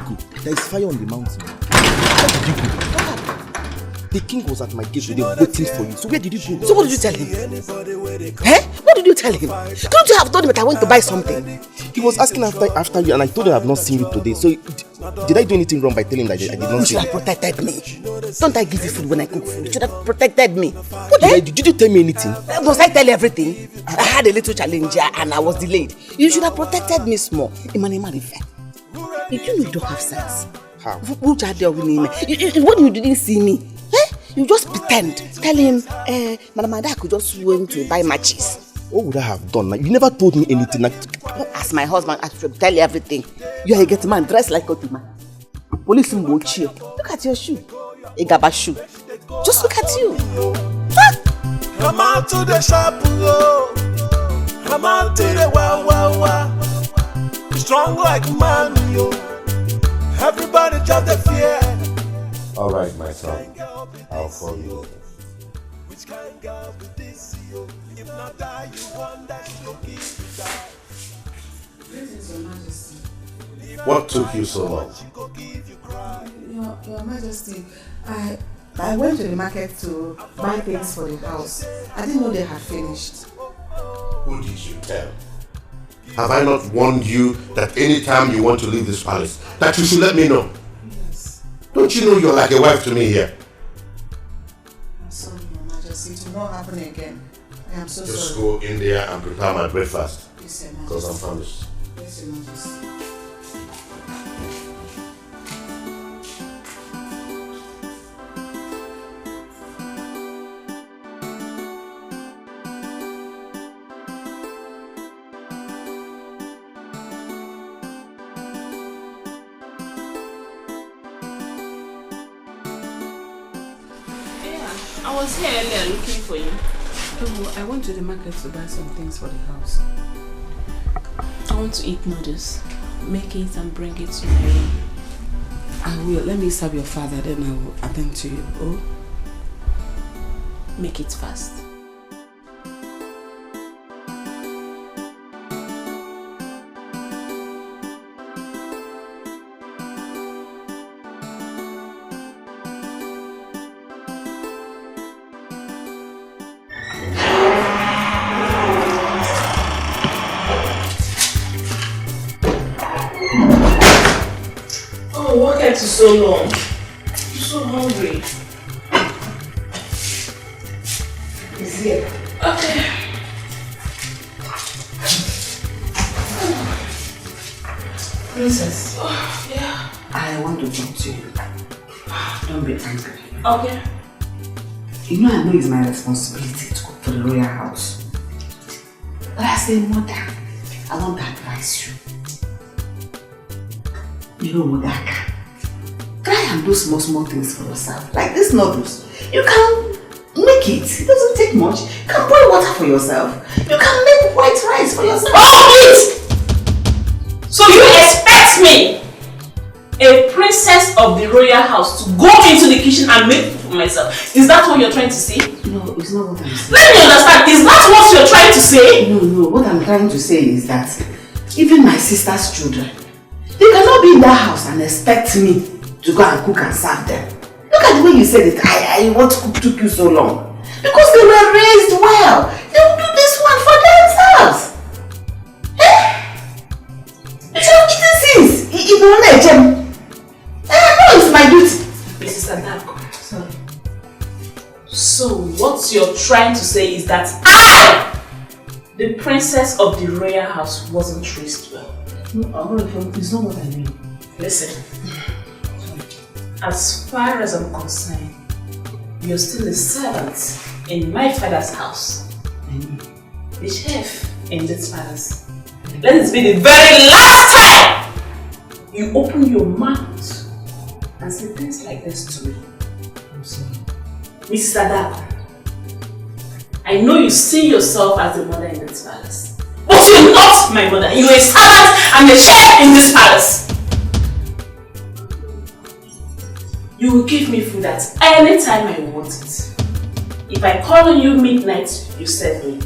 go? There is fire on the mountain. Where did you go? The king was at my gate today waiting for you. So where did you go? So what did you tell him? Eh? What did you tell him? Couldn't you have told him that I went to buy something? He was asking after you, and I told him I have not seen you today. So did I do anything wrong by telling him that I did not see you? You should have protected me. Don't I give you food when I cook food? You should have protected me. What did I do? Did you tell me anything? Must I tell you everything? I had a little challenge and I was delayed. You should have protected me small. Did you know you don't have sense? How? When you didn't see me, you just pretend. Tell him, Madam Ada could just went to buy matches. What would I have done? You never told me anything. As my husband, I should tell you everything. You are a get man, dressed like a man. Police will cheer. Look at your shoe. A gaba shoe. Just look at you. Come out to the shop, come out to the wow. Strong like man, yo. Everybody just the fear. All right, my son. I'll call you. Which kind girl be this, yo? If not die, you want that she'll give you die. Greetings, Your Majesty. What took you so long? Your Majesty, I went to the market to buy things for the house. I didn't know they had finished. Who did you tell? Have I not warned you that anytime you want to leave this palace, that you should let me know? Yes. Don't you know you're like a wife to me here? I'm sorry, Your Majesty. It will not happen again. I am so Just sorry. go in there and prepare my breakfast. Yes, Your Majesty. Because I'm famished. Yes, Your Majesty. I was here earlier looking for you. Oh, I went to the market to buy some things for the house. I want to eat noodles. Make it and bring it to my room. I will. Let me serve your father, then I will attend to you. Oh? Make it fast. What kept you so long? You're so hungry. It's here. Okay. Princess. Oh, yeah. I want to talk to you. Don't be angry. Okay. You know I know it's my responsibility to cook for the royal house. But as a mother, I want to advise you. You know what, Aka? Try and do small things for yourself. Like these noodles. You can make it. It doesn't take much. You can boil water for yourself. You can make white rice for yourself. Oh, please! So you expect me, a princess of the royal house, to go into the kitchen and make food for myself? Is that what you're trying to say? No, it's not what I'm saying. Let me understand. Is that what you're trying to say? No. What I'm trying to say is that even my sister's children, they cannot be in that house and expect me to go and cook and serve them. Look at the way you said it. What took you so long? Because they were raised well. They will do this one for themselves. You should have eaten since. If you want to no, it's my duty. Mrs. Adako. Sorry. So what you're trying to say is that I, the princess of the royal house, wasn't raised well. No, it's not what I mean. Listen, as far as I'm concerned, you're still a servant in my father's house. The chef in this palace. Let this be the very last time you open your mouth and say things like this to me. I'm sorry. Mrs. Adako, I know you see yourself as the mother in this palace. But you're not my mother. You're a servant and a chef in this palace. You will give me food at any time I want it. If I call on you midnight, you serve me.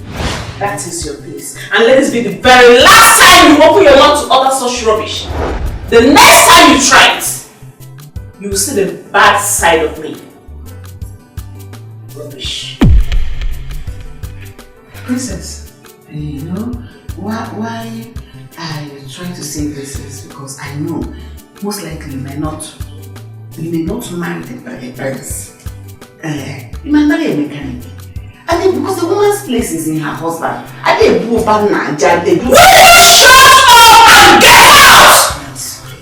That is your place. And let this be the very last time you open your mouth to utter such rubbish. The next time you try it, you will see the bad side of me. Rubbish. Princess, you know why I try to say this is because I know most likely you may not marry the prince. You might marry a mechanic. I think because the woman's place is in her husband. I think go back now, they do. Will you shut up and get out?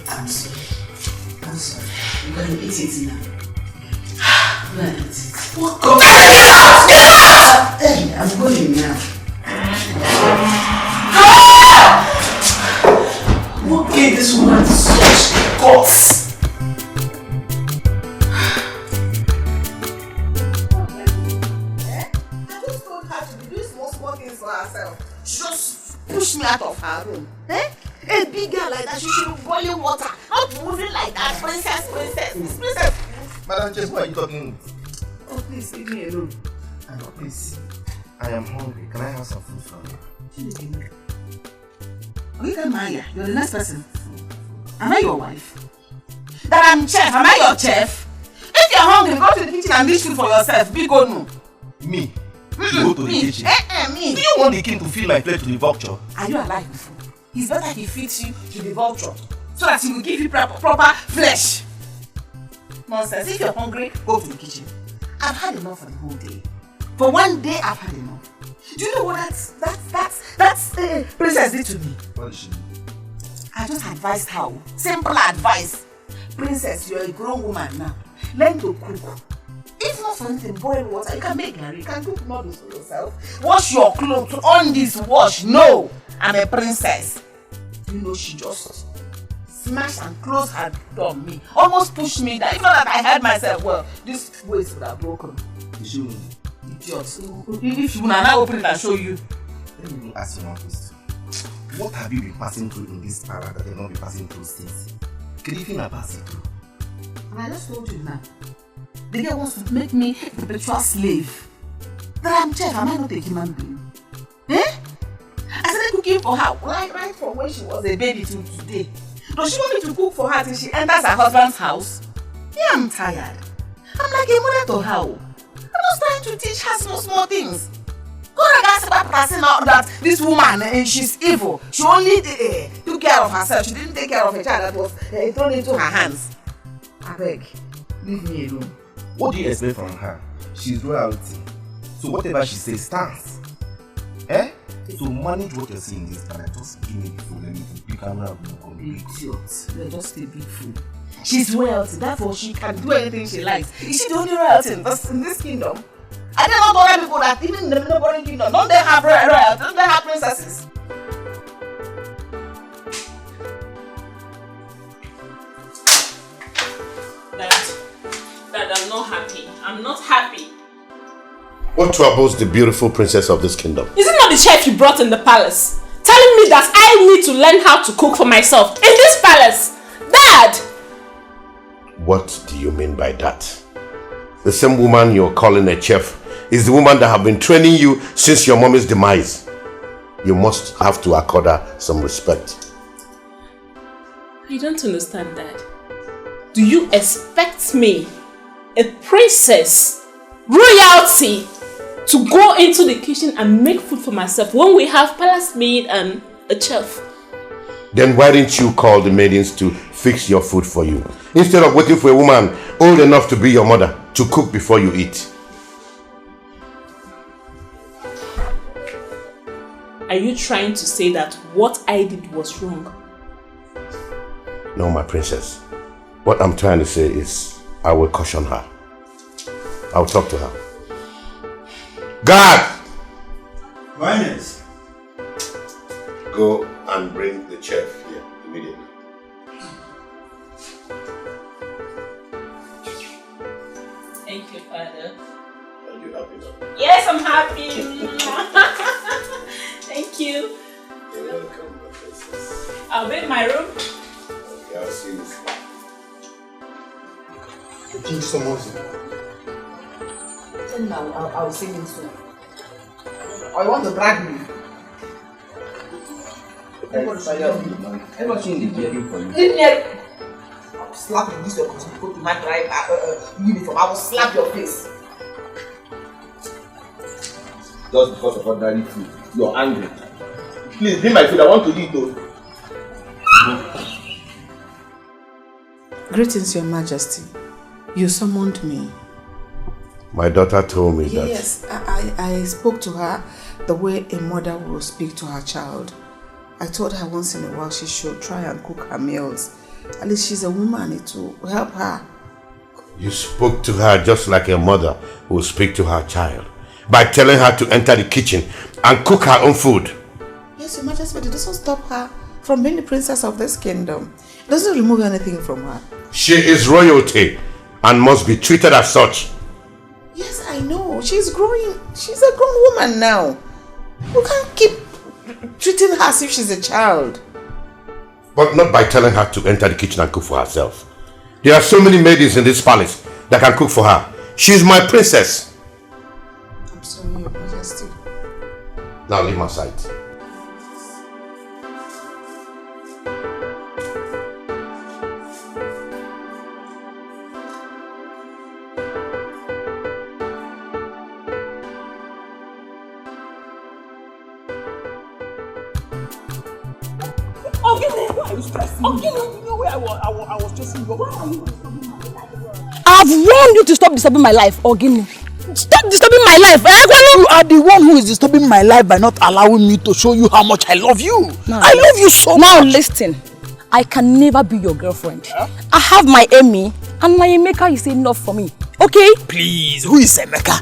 I'm sorry. I'm gonna eat it now. I'm gonna eat it. What? Get out! Get out! Hey, I'm going now. What gave this woman such guts? Push me out of her room. A big girl like that, she should be boiling water, not moving like that. Princess. Madam Chess, why are you talking? Oh, please, leave me alone. Oh, please. I am hungry. Can I have some food from you? Oika Maya, you're the next person. Am I your wife? That I'm chef, am I your chef? If you're hungry, go to the kitchen and dish food for yourself. Big or no? Me? Go to the kitchen? Me. Do you want the king to feed my plate to the vulture? Are you alive before? It's better he feeds you to the vulture so that he will give you proper flesh. Nonsense. If you're hungry, go to the kitchen. I've had enough for the whole day. For one day, I've had enough. Do you know what that's Princess did to me? What did she do? I just advised her. Simple advice. Princess, you're a grown woman now. Learn to cook. If not for anything, boil water. You can make curry. You can cook noodles for yourself. Wash your clothes. On this wash. No, I'm a princess. You know, she just smashed and closed her door on me. Almost pushed me down. If not that I held myself well, this waist would have broken. Did she win? Idiot. If she would now open it and show you. Let me ask you one question. What have you been passing through in this para that they've not been passing through since? Can you even pass it through? And I just told you now. The girl wants to make me a perpetual slave. That I'm chef, am I not a human being? I started cooking for her right from when she was a baby till today. Does she want me to cook for her till she enters her husband's house? Yeah, I'm tired. I'm like a mother to her. I'm just trying to teach her small things. That this woman, she's evil. She only took care of herself. She didn't take care of a child that was thrown into her hands. I beg, leave me alone. What do you expect from her? She's royalty. So whatever she says stands. So manage what you're saying this time. Just give me the food and you pick her up. Idiot. You're just a big fool. She's royalty, therefore she can do anything she likes. Is she the only royalty in this kingdom? I don't know other people that even in the neighboring kingdom, don't they have royalty? Don't they have princesses? Dad, I'm not happy. I'm not happy. What troubles the beautiful princess of this kingdom? Is it not the chef you brought in the palace? Telling me that I need to learn how to cook for myself in this palace? Dad! What do you mean by that? The same woman you're calling a chef is the woman that have been training you since your mommy's demise. You must have to accord her some respect. I don't understand, Dad. Do you expect me, a princess, royalty, to go into the kitchen and make food for myself when we have palace maid and a chef? Then why didn't you call the maidens to fix your food for you? Instead of waiting for a woman old enough to be your mother to cook before you eat. Are you trying to say that what I did was wrong? No, my princess. What I'm trying to say is I will caution her. I'll talk to her. Guard! Finance. Go and bring the chef here immediately. Thank you, Father. Are you happy now? Yes, I'm happy. Thank you. You're welcome, my princess. I'll be in my room. Okay, I'll see you. Drink some more. Then I'll see you soon. Or you want to drag me? Everything they get for you. I'll slap you this way because you go to my drive uniform. I will slap your face. Just because of ordinary food, you're angry. Please, bring my food. I want to eat though. Greetings, Your Majesty. You summoned me. My daughter told me that. Yes, I spoke to her the way a mother will speak to her child. I told her once in a while she should try and cook her meals. At least she's a woman, it will help her. You spoke to her just like a mother will speak to her child, by telling her to enter the kitchen and cook her own food. Yes, Your Majesty, but it doesn't stop her from being the princess of this kingdom. It doesn't remove anything from her. She is royalty and must be treated as such. Yes, I know. She's growing. She's a grown woman now. You can't keep treating her as if she's a child. But not by telling her to enter the kitchen and cook for herself. There are so many maidens in this palace that can cook for her. She's my princess. I'm sorry, Your Majesty. Now leave my sight. I've warned you to stop disturbing my life, Ogini. Stop disturbing my life. You are the one who is disturbing my life by not allowing me to show you how much I love you. I love you so much. Now listen, I can never be your girlfriend. I have my Emmy and my Emeka is enough for me. Okay? Please, who is Emeka?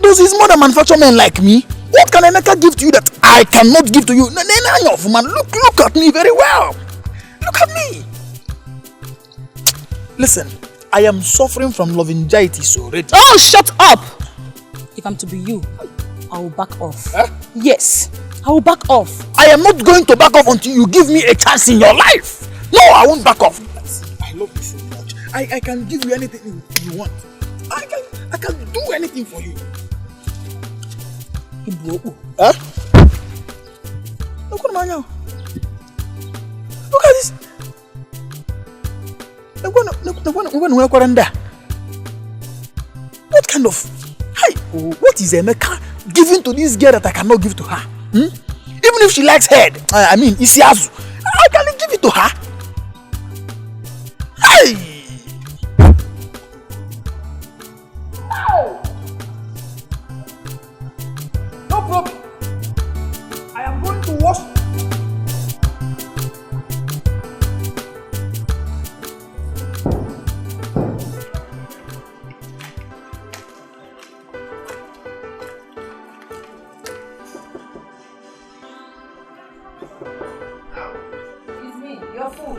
Does his mother manufacture men like me? What can Emeka give to you that I cannot give to you? Look at me very well. Look at me. Listen, I am suffering from love anxiety already. Oh, shut up! If I'm to be you, I will back off. Yes, I will back off. I am not going to back off until you give me a chance in your life. No, I won't back off. I love you so much. I can give you anything you want. I can do anything for you. Look at this. What kind of... what is Emeka giving to this girl that I cannot give to her? Even if she likes head, Isiazu, I can give it to her. No problem. I am going to wash.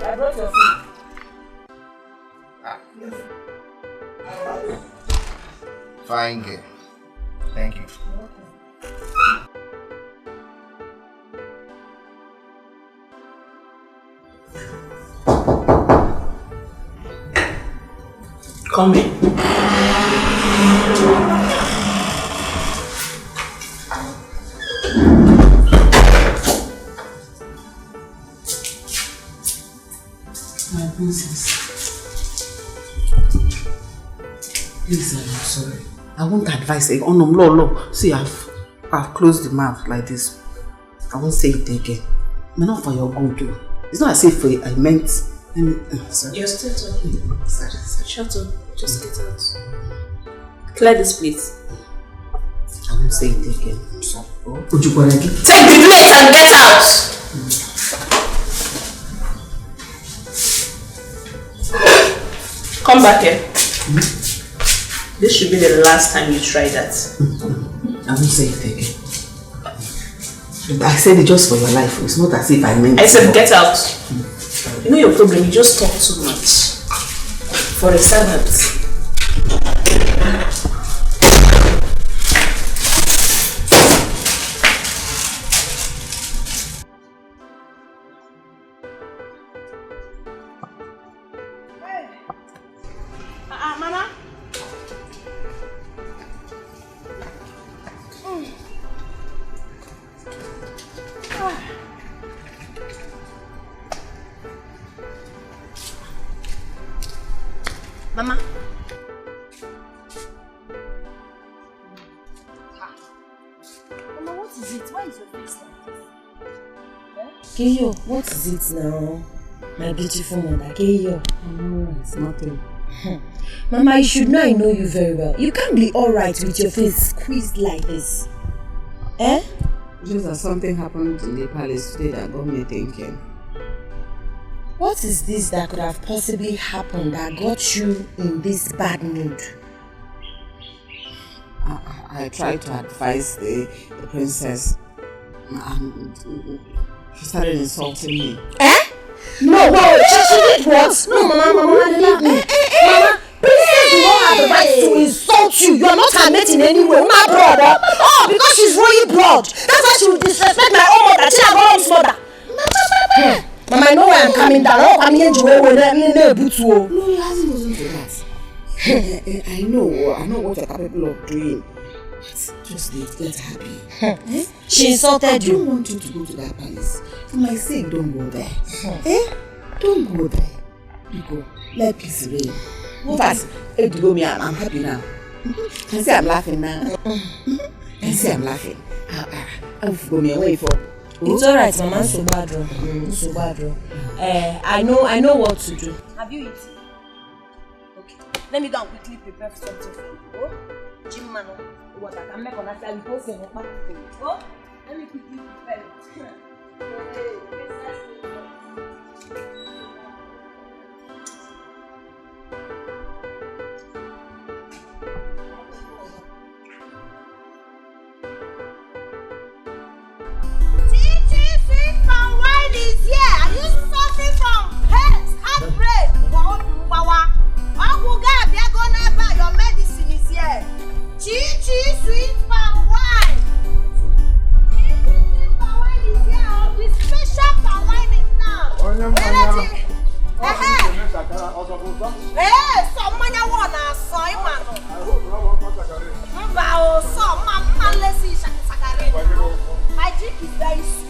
I brought your food. Fine girl. Thank you. Come in. My princess. Please, I'm sorry. I won't advise you. Oh no. See, I've closed the mouth like this. I won't say it again. But not for your good too. It's not as if I meant. Sorry. You're still talking. Sorry. Shut up. Just get out. Clear this plate. I won't say it again. I'm sorry. Take the plate and get out. Come back here. This should be the last time you try that. I won't say it again. I said it just for your life. It's not as if I meant it. I said get out. You know your problem, you just talk too much. For a servant. Mama. Mama. Mama, what is it? Why is your face like this? Keyo, what is it now? My beautiful mother, Keyo. No, it's nothing. Mama, you should know I know you very well. You can't be alright with your face squeezed like this. Eh? Just that something happened in the palace today that got me thinking. What is this that could have possibly happened that got you in this bad mood? I tried to advise the princess and she started insulting me. Eh? No, she did what? No, Mama, leave me. Mama, princess will not have the right to insult you. You are not her mate in any way. My brother. Oh, because she's royal blood. That's why she will disrespect my own mother. She has her own mother. Mama, I know where I'm coming down. Oh, I'm here to wear No, it hasn't gotten to that. I know what you're capable of doing. Just let her be. She insulted you. I don't want you to go to that palace. For my sake, don't go there. Don't go there. You go. Let peace reign. In fact, I'm happy now. Can see I'm laughing now. Can see I'm laughing. I'll go me away for. It's alright, Mama. So bad. I know what to do. Have you eaten? Okay. Let me go and quickly prepare something for you. Oh, Jim man, what I can make on that side. Oh, let me quickly prepare it. Chichi sweet palm wine. Chichi palm wine is here. The special palm wine is now. Someone wanna soy man. Mbao so mama lesi sakare. My drink is very sweet.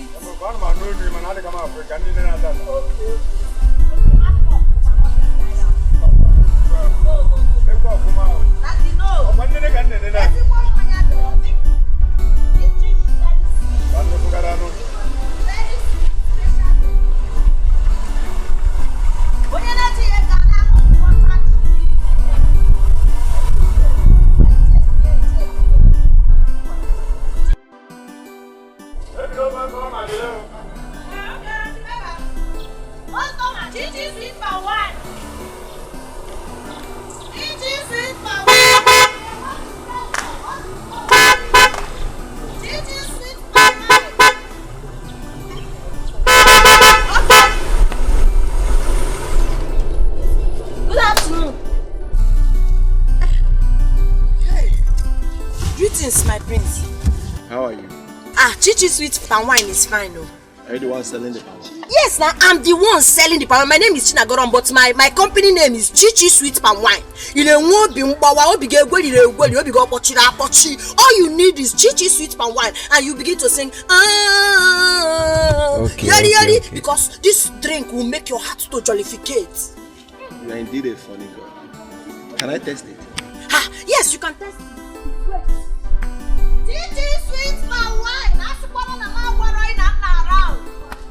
Greetings, my prince. How are you? Chichi sweet palm wine is fine, no? Are you the one selling the palm wine? Yes, now I'm the one selling the palm wine. My name is Chinagoron, but my company name is Chichi Sweet Palm Wine. All you need is Chichi Sweet Palm Wine, and you begin to sing okay. Because this drink will make your heart to jollificate. You are indeed a funny girl. Can I test it? Yes, you can test it. Chichi Sweet Palm Wine.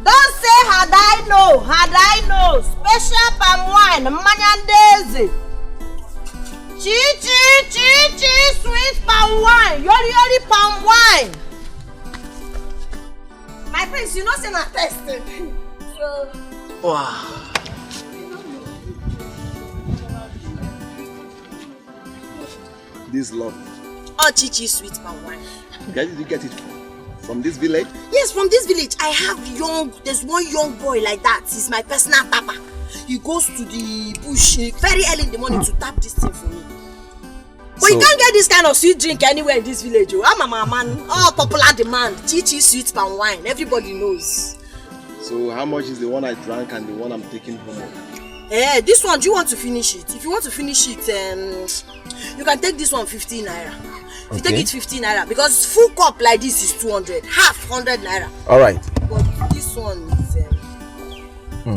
Don't say had I know. Special palm wine, Manyandezi. Chichi sweet palm wine. Yori palm wine. My prince, you know say na testing. Wow. This love. Oh, Chichi sweet palm wine. Where did you get it from this village? Yes, from this village. I have there's one young boy like that. He's my personal tapper. He goes to the bush very early in the morning to tap this thing for me. But you can't get this kind of sweet drink anywhere in this village. I'm a man. Oh, popular demand. Chichi sweet palm wine. Everybody knows. So how much is the one I drank and the one I'm taking home? This one, do you want to finish it? If you want to finish it, you can take this one 15 naira. If you take it 15 naira, because full cup like this is 200, half 100 naira. All right. But this one is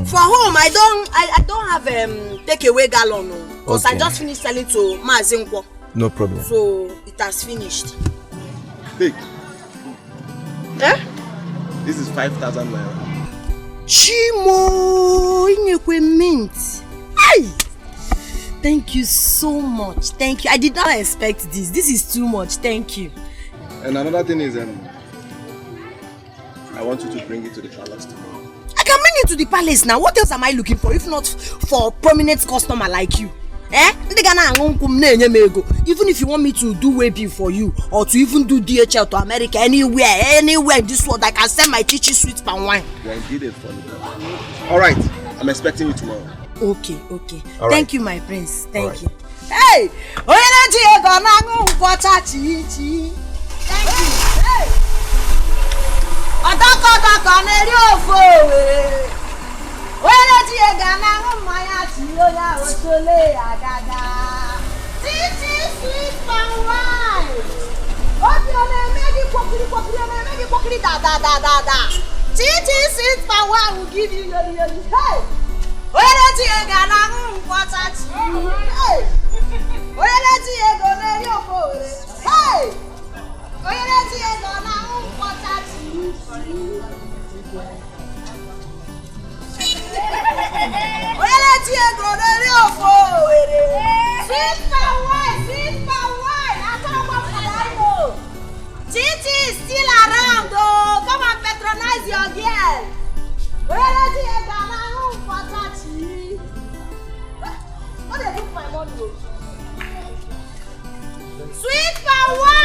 for home. I don't have takeaway gallon. No. Because I just finished selling to Mazinkwo. No problem. So it has finished. Take. Eh? This is 5,000 naira. Chimo, Inyekwe mint. Ay! Thank you so much. Thank you. I did not expect this. This is too much. Thank you. And another thing is, I want you to bring it to the palace tomorrow. I can bring it to the palace now. What else am I looking for if not for a prominent customer like you? Eh? Even if you want me to do webby for you or to even do DHL to America, anywhere in this world, I can send my chichi sweet palm wine. You are indeed a funny girl. Alright, I'm expecting you tomorrow. Okay. All Thank right. you, my prince. Thank you. Hey! Thank you. Hey! Titi sweet power will give you your hey! Hey! Titi is still around, oh! Come and patronize your girl. What they do for my money? Sweet power!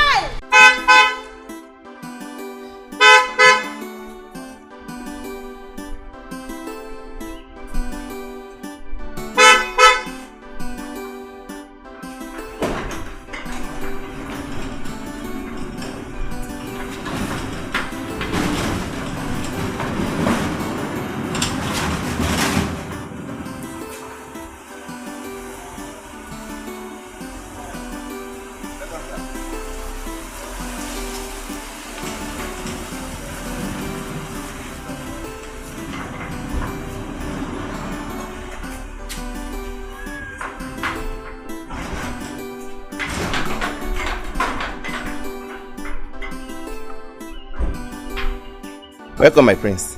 Welcome, my prince.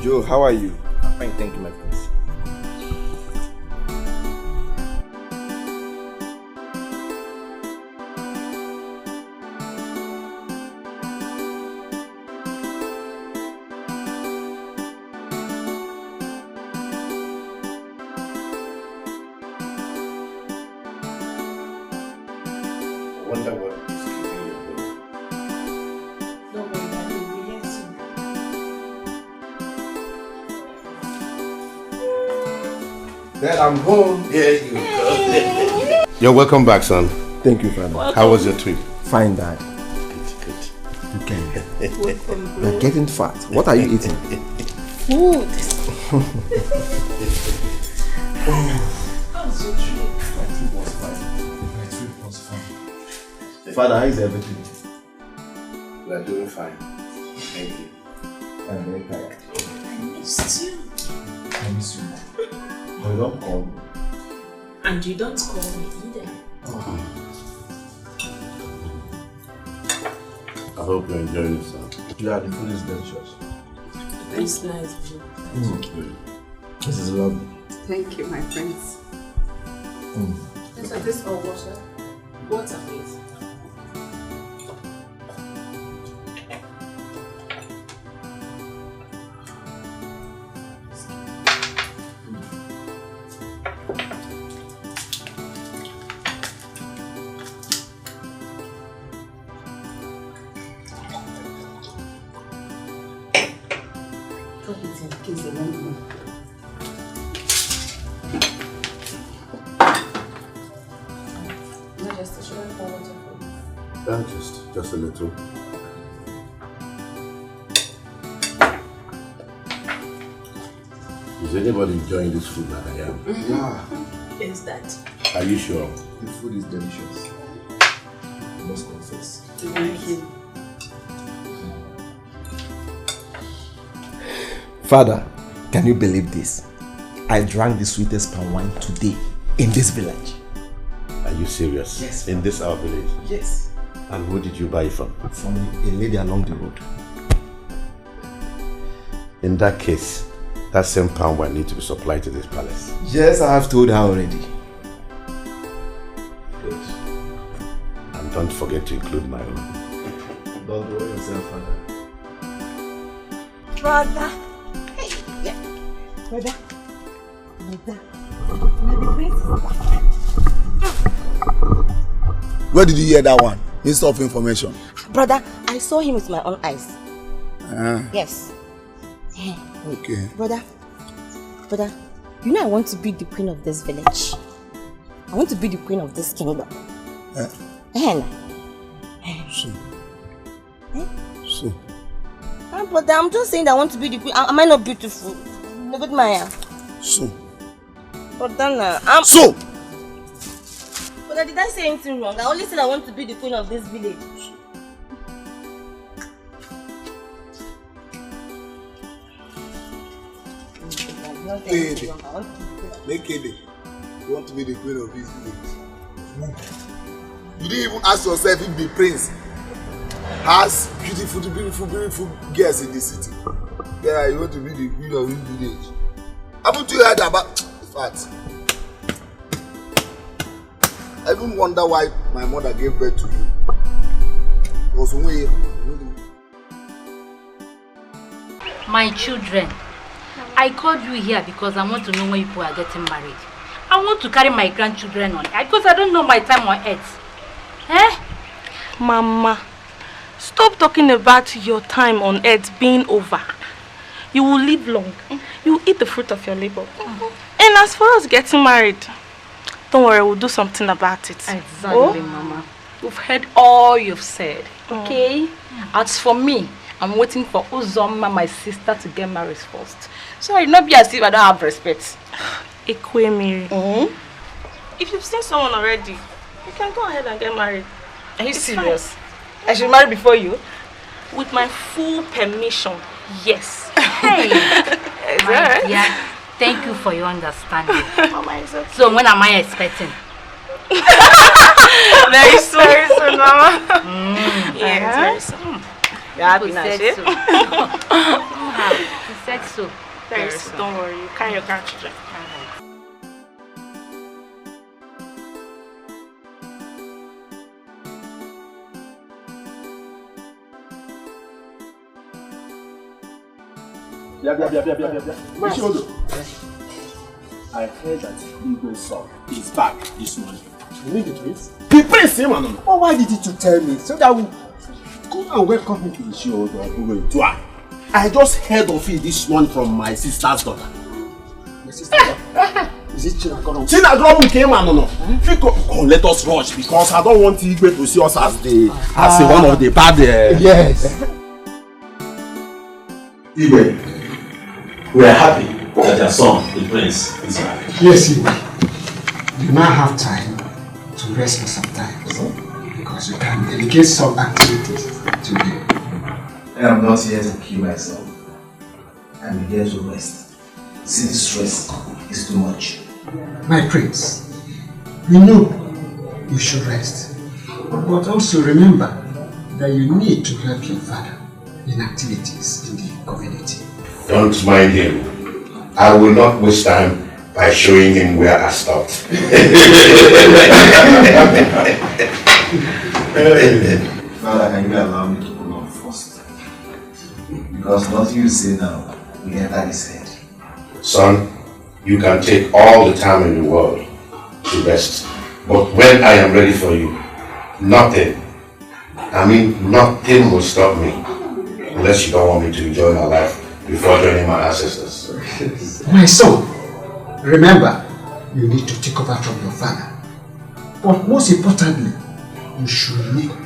Joe, how are you? I'm fine, thank you, my prince. I wonder what is keeping you going. Don't worry, Daddy, we'll be here soon. Dad, I'm home. There you go. You're welcome back, son. Thank you, Father. How was your trip? Fine, Dad. Good. You can. You're getting fat. What are you eating? Food. How's your trip? My trip was fine. Father, how is everything? We're doing fine. Thank you. I'm very tired. I missed you. I miss you. But you don't call me. And you don't call me either. I hope you're enjoying yourself. Yeah, the food is delicious. It's nice, Joe. This is lovely. Thank you, my friends. Is this all water? Water, please. Drop it in case they want more. Majesty, should I pour water for you? Just a little. Is anybody enjoying this food like I am? Yeah, Is that? Are you sure? the food is delicious. I must confess. Thank you. Father, can you believe this? I drank the sweetest palm wine today. in this village. Are you serious? Yes. In this our village? Yes. And who did you buy it from? From a lady along the road. In that case, that same palm wine need to be supplied to this palace. Yes, I have told her already. Good. And don't forget to include my own. Don't worry yourself, Father. Brother. Hey, yeah. Brother. Where did you hear that one? Instead of information. Brother, I saw him with my own eyes. Yes. Okay. Brother, you know I want to be the queen of this village. I want to be the queen of this kingdom. So. Brother, I'm just saying that I want to be the queen. Am I not beautiful? Look at my So. Brother, So. Brother, did I say anything wrong? I only said I want to be the queen of this village. Make it. You want to be the queen of this village. You didn't even ask yourself if the prince has beautiful girls in the city. Yeah, you want to be the queen of this village. Haven't you heard about fact? I even wonder why my mother gave birth to you. My children, I called you here because I want to know when people are getting married. I want to carry my grandchildren on because I don't know my time on earth. Mama, stop talking about your time on earth being over. You will live long. You will eat the fruit of your labor. And as for us getting married, don't worry, we'll do something about it. Exactly, Mama. We've heard all you've said. Okay? As for me, I'm waiting for Uzoma, my sister, to get married first. So it not be as if I don't have respect. Mary. If you've seen someone already, you can go ahead and get married. Are you serious? I should marry before you? With my full permission, yes. Hey! Is that right? Yeah. Thank you for your understanding. Mama, it's okay. So when am I expecting? Very soon, Mama. Yes, very soon. Yeah, we said so. We said so. Very soon. Don't worry, you carry your grandchildren. I heard that Igwe's son is back this morning. You mean the prince? The prince, man. Oh, why did you tell me? So that we go and welcome him to the show. I just heard of it this morning from my sister's daughter. Your sister? Is it Chinagoro? Chinagoro came, no. Let us rush because I don't want Igwe to see us as one of the bad. Yes. Igwe, we are happy that your son, the prince, is back. Yes, Igwe. You now have time to rest for some time. Because you can delegate some activities to him. I am not here to kill myself. I'm here to rest. Since stress is too much. My prince, we know you should rest. But also remember that you need to help your father in activities in the community. Don't mind him. I will not waste time by showing him where I stopped. Father, can you allow me to go on first? Because nothing you say now will enter his head. Son, you can take all the time in the world to rest. But when I am ready for you, nothing will stop me. Unless you don't want me to enjoy my life before joining my ancestors. My son, remember, you need to take over from your father. But most importantly, you should look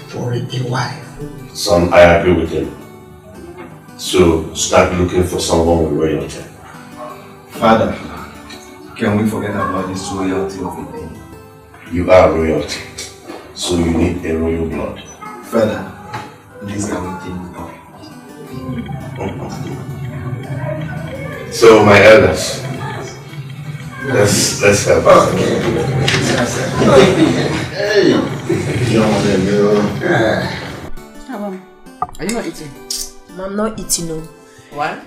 for a wife. Son, I agree with him. So start looking for someone with royalty. Father, can we forget about this royalty of a thing? You are royalty, so you need a royal blood. Father, this can we think of? So my elders, Let's help. Hey. Are you not eating? I'm not eating, no. Why?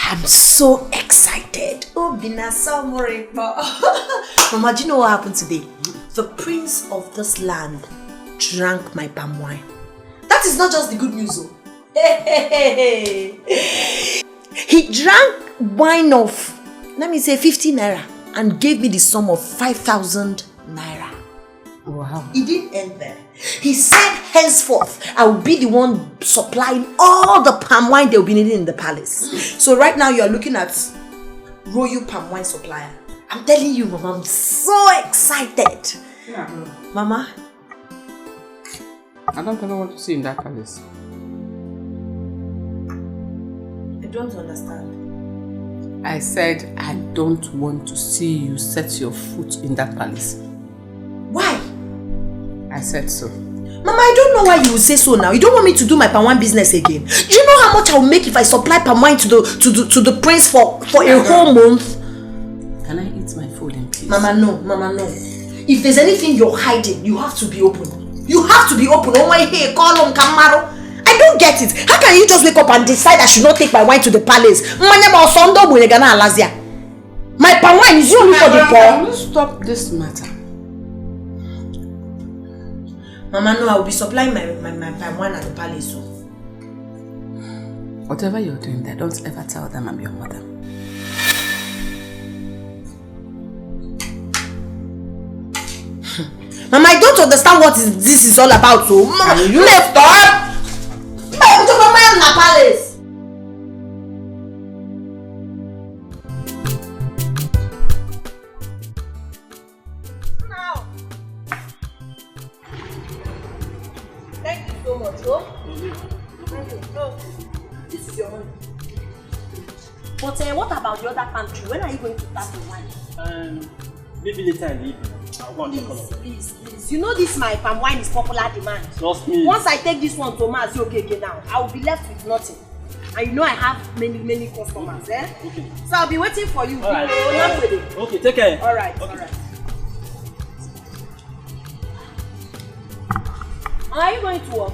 I'm so excited. Oh, Bina, so worried. Mama, do you know what happened today? The prince of this land drank my palm wine. That is not just the good news, though. He drank wine of, let me say, 50 naira and gave me the sum of 5,000 naira. Wow. He didn't end there. He said, henceforth, I will be the one supplying all the palm wine they'll be needing in the palace. So right now you're looking at royal palm wine supplier. I'm telling you, Mama, I'm so excited. Yeah. Mama? I don't know what to see in that palace. I don't understand. I said I don't want to see you set your foot in that palace. Why? I said so. Mama, I don't know why you would say so now. You don't want me to do my palm wine business again. Do you know how much I will make if I supply palm wine to the prince for a whole month? Can I eat my food in peace? Mama, no. Mama, no. If there's anything you're hiding, you have to be open. You have to be open. Oh my, hey, call on Kamaro. I don't get it. How can you just wake up and decide I should not take my wine to the palace? My palm wine is only for the poor. Can you stop this matter? Mama, no, I will be supplying my palm wine at the palace. So. Whatever you're doing there, don't ever tell them I'm your mother. Mama, I don't understand what this is all about. So, Mama, you left up. I'm to Mama in the palace. Now, thank you so much. Oh, thank you. Oh, this is your money. But what about the other country? When are you going to start the wine? Maybe later in the evening. Please. You know this my palm wine is popular demand. Trust me. Once I take this one to Mazi okay now, I will be left with nothing. And you know I have many customers, eh? Okay. So I'll be waiting for you. All right. Okay, take care. All right. Are you going to work?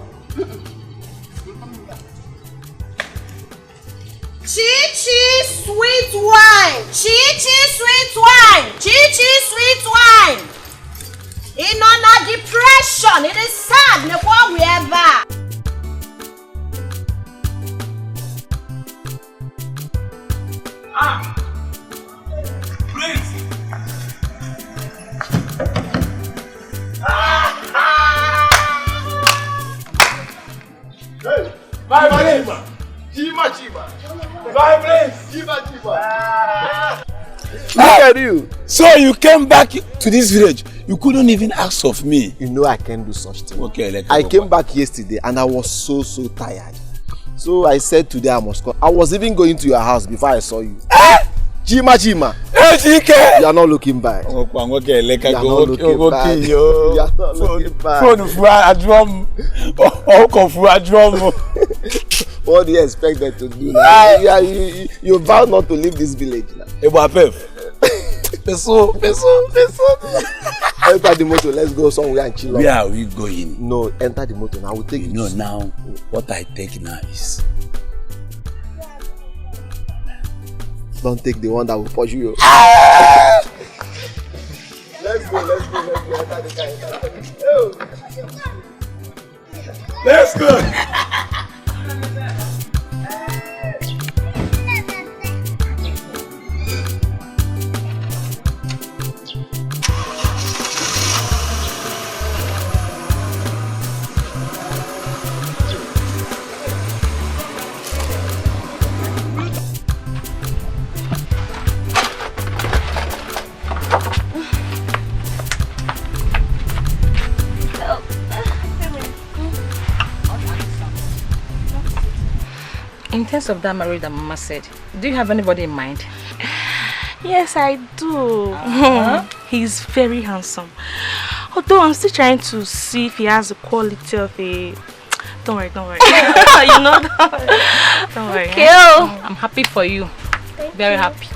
Chi-chi sweet wine. Chi-chi sweet wine. Chi-chi sweet wine. In under depression, it is sad. Never we ever. Prince. Hey, bye, Chiba. Bye, Prince. Chiba. Look at you. So you came back to this village. You couldn't even ask of me. You know I can't do such thing. Okay, I came back yesterday and I was so tired. So I said today I must come. I was even going to your house before I saw you. Chima. Hey, Chike. You are not looking back. You are not looking back. What do you expect them to do now? You vow not to leave this village now. Peso. Enter the motor, let's go somewhere and chill out. Where are we going? No, enter the motor now. I will take you. No, now, what I take now is... Don't take the one that will push you. Let's go. Enter the car. Let's go. In terms of that marriage that Mama said, do you have anybody in mind? Yes, I do. He's very handsome. Although I'm still trying to see if he has the quality of a... Don't worry. You know, don't worry. Okay. I'm happy for you. Very happy.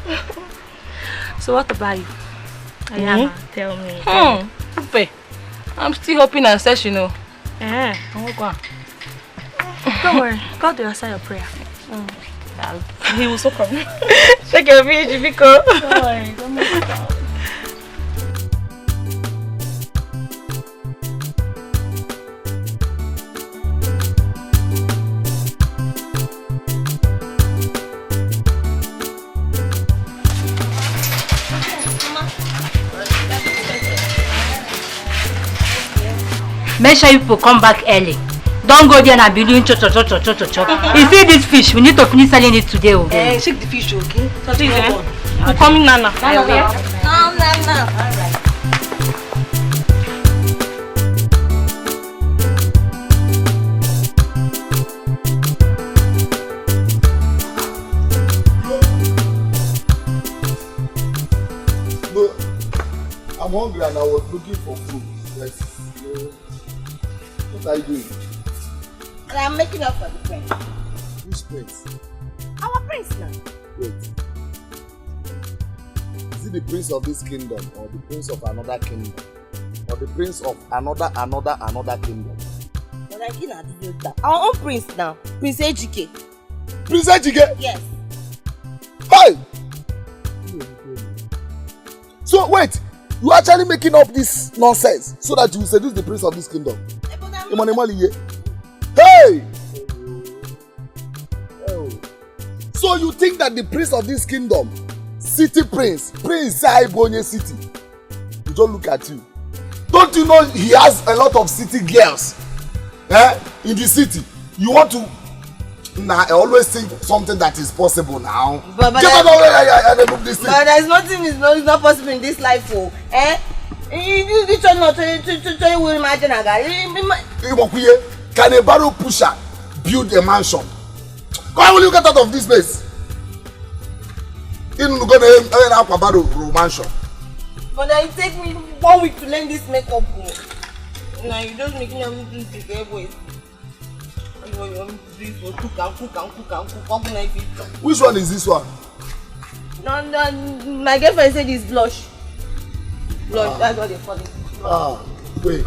So what about you? Ayana, tell me. Okay. I'm still hoping and search, you know. Don't worry. God will answer your prayer. He will so come. Check your page, Vico. Don't worry. Don't make it down. Make sure you people come back early. Don't go there and be doing cho. You see this fish, we need to finish selling it today. Okay? Shake the fish, okay? I'm coming, Nana. No. Alright. No, I'm hungry and I was looking for food. Yes. What are you doing? And I'm making up for the prince. Which prince? Our prince now. Wait. Is it the prince of this kingdom or the prince of another kingdom? Or the prince of another kingdom? But I cannot do that. Our own prince now. Prince Ejike. Prince Ejike? Yes. Hey! So wait, you actually making up this nonsense so that you will seduce the prince of this kingdom? Hey! So you think that the prince of this kingdom, city prince Saibonye city, you don't look at you. Don't you know he has a lot of city girls in the city? You want to I always think something that is possible now. But there's nothing is not possible in this life. You try not to imagine a guy. Can a barrel pusher build a mansion? Why will you get out of this place? You're going to have a barrel mansion. But it take me 1 week to learn this makeup. Now you just making everything to get away. Which one is this one? No, my girlfriend said it's blush. Blush, that's what they call it. Wait.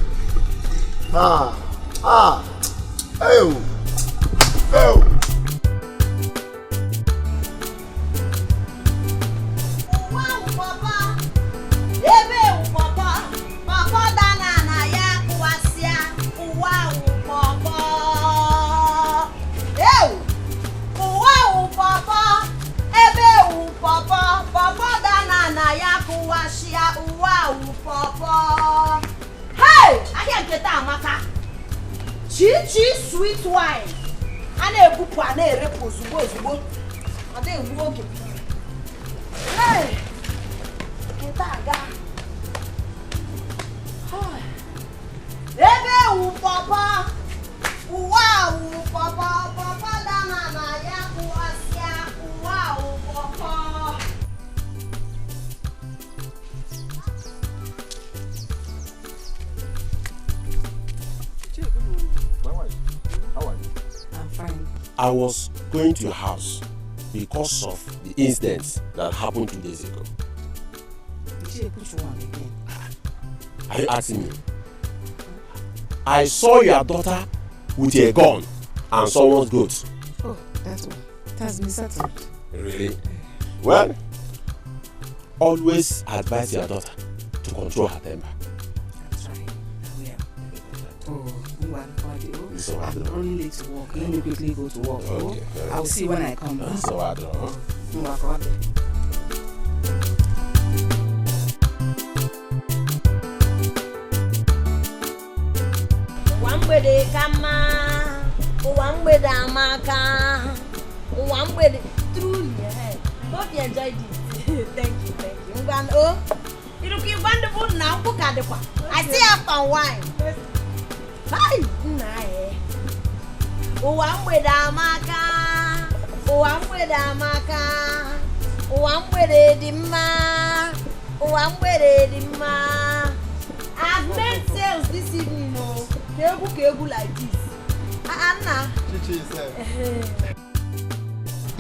Hey! I can't get that, Maka. Chi sweet wine. And a book and a repose. And then walk it. Hey! Get that guy. Ebe papa. Wow, papa, papa, dana na ya kuasia. Wow, papa. I was going to your house because of the incident that happened 2 days ago. Are you asking me? I saw your daughter with a gun and someone's goat. Oh, that's one. It has been settled. Really? Well, always advise your daughter to control her temper. That's right. I'm running late to work. Let me quickly go to work. Okay, I'll see when I come back. So I don't know. Wambede kama, wambede amaka, wambede truly. Hope you enjoyed it. Thank you. You look wonderful now. Look at the one. I see after wine. Hi, nae. Wambede amaka, wambede amaka, wambede dima, wambede dima. I've made sales this evening, no. Kebu like this. Anna.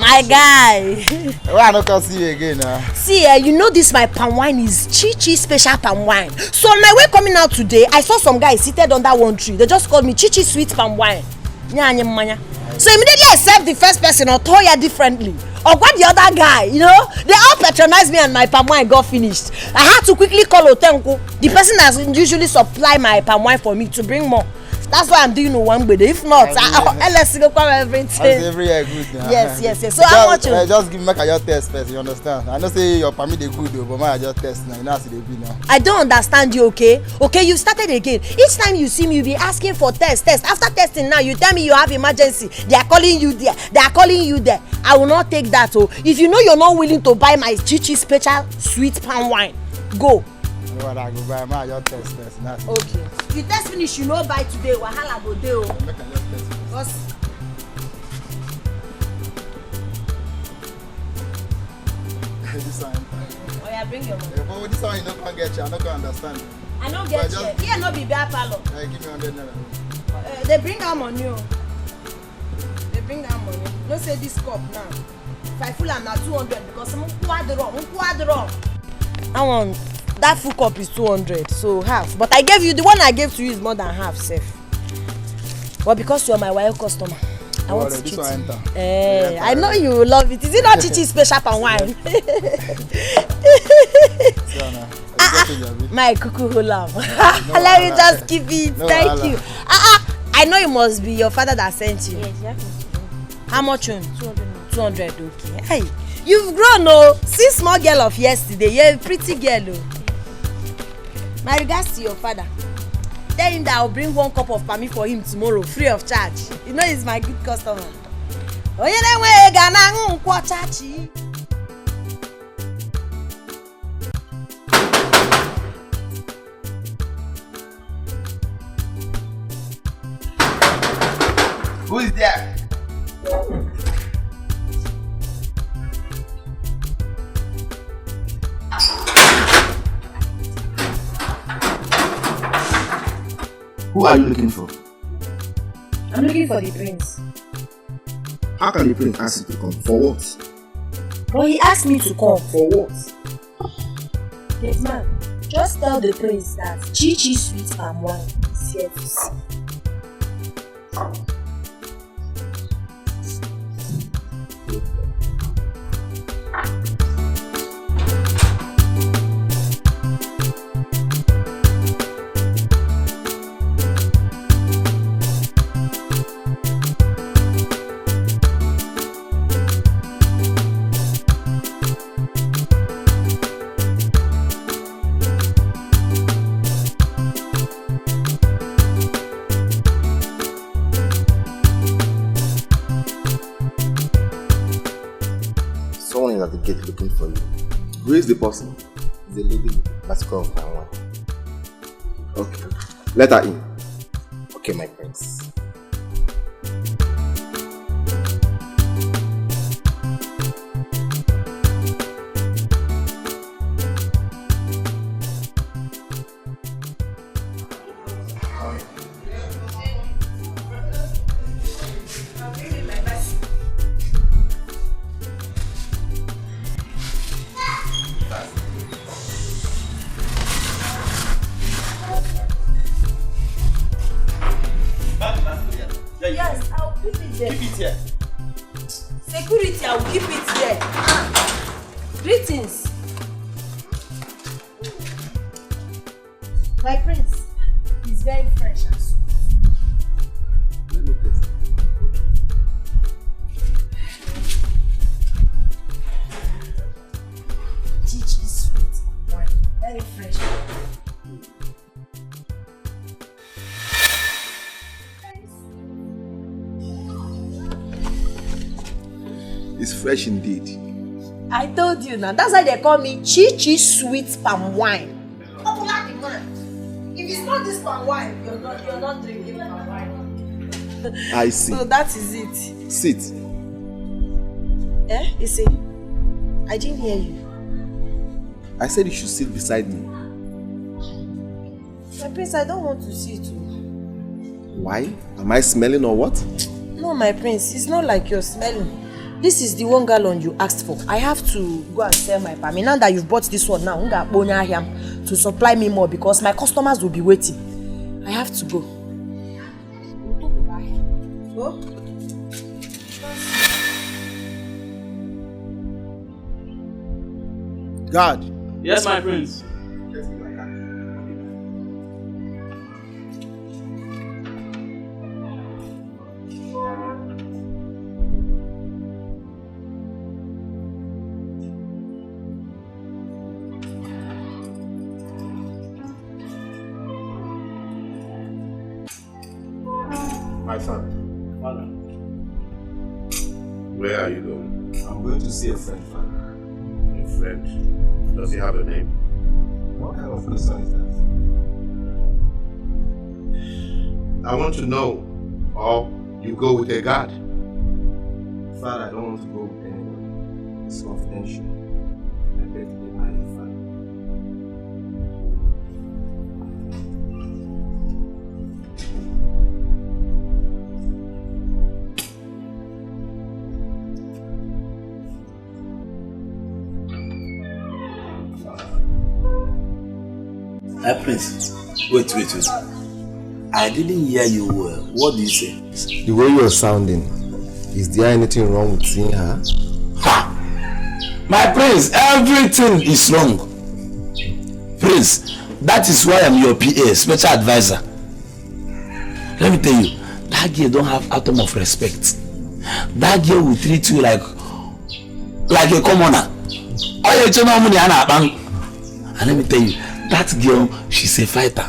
My guy. Why I not come see you again now? See, you know this my palm wine is Chi special palm wine. So on my way coming out today, I saw some guys seated under one tree. They just called me Chi sweet palm wine. So immediately I served the first person or Toya differently. Or what the other guy, you know? They all patronized me and my palm wine got finished. I had to quickly call Otenko, the person that usually supply my palm wine for me, to bring more. That's why I'm doing one with it. If not, let's go come everything. Every year good now. Yes. So how much? Just give me your test first, you understand? I know say your permit they good though, but I just test now. You know how they be now. I don't understand you, okay? Okay, you started again. Each time you see me, you be asking for test. After testing now, you tell me you have emergency. They are calling you there. I will not take that. Oh, if you know you're not willing to buy my Chichi special sweet palm wine, go. I go buy my your test first. Okay. You test finish, you know buy today. Wahala go dey. Make I just test. This one. Oh yeah, bring your money. But this one you no can get you. I no can understand. I no get you. Here no be bear parlor. Give me 100 naira. They bring that money. They bring that money. No say this cup now. If I full am na 200 because I'm quadro. I want that full cup is 200, so half. But I gave you the one I gave to you is more than half, safe. But because you're my wild customer, I want to treat you. I know you will love it. Is it not Chichi special palm wine? My cuckoo lamb. Let me just keep it. Thank you. I know it must be your father that sent you. Yes, you have to. How much on? 200. Okay. Hey, you've grown, oh. See small girl of yesterday. You're a pretty girl, oh. My regards to your father. Tell him that I'll bring 1 cup of palmy for him tomorrow, free of charge. You know he's my good customer. Who is there? Who are you looking for? I'm looking for the prince. How can the prince ask you to come? For what? But he asked me to come. For what? Yes, man. Just tell the prince that Chichi sweet palm wine is here to see. Someone is at the gate looking for you. Who is the person? The lady. Let's go for one. Okay. Let her in. Okay, my prince. Yes, I'll keep it there. Keep it here. Security, I'll keep it there. Greetings. My prince is very fresh and sweet. Let me taste. Chichi sweet wine. Very fresh. It's fresh indeed. I told you now. That's why they call me Chichi sweet palm wine. Popular demand. If it's not this palm wine, you're not drinking palm wine. I see. So that is it. Sit. You see, I didn't hear you. I said you should sit beside me. My prince, I don't want to sit. Why? Am I smelling or what? No, my prince, it's not like you're smelling. This is the 1 gallon you asked for. I have to go and sell my palm. Now that you've bought this one now, to supply me more because my customers will be waiting. I have to go. Oh. God. Yes, my prince. My son. Father. Where are you going? I'm going to see a friend, Father. A friend? Does he have a name? What kind of question is that? I want to know. Or you go with a guard? Father, I don't want to go with anyone. It's confidential. I beg to be married, Father. Prince, wait. I didn't hear you well. What do you say? The way you're sounding, is there anything wrong with seeing her? Ha! My prince, everything is wrong. Prince, that is why I'm your PA, special advisor. Let me tell you, that girl don't have atom of respect. That girl will treat you like a commoner. And let me tell you, that girl, she's a fighter.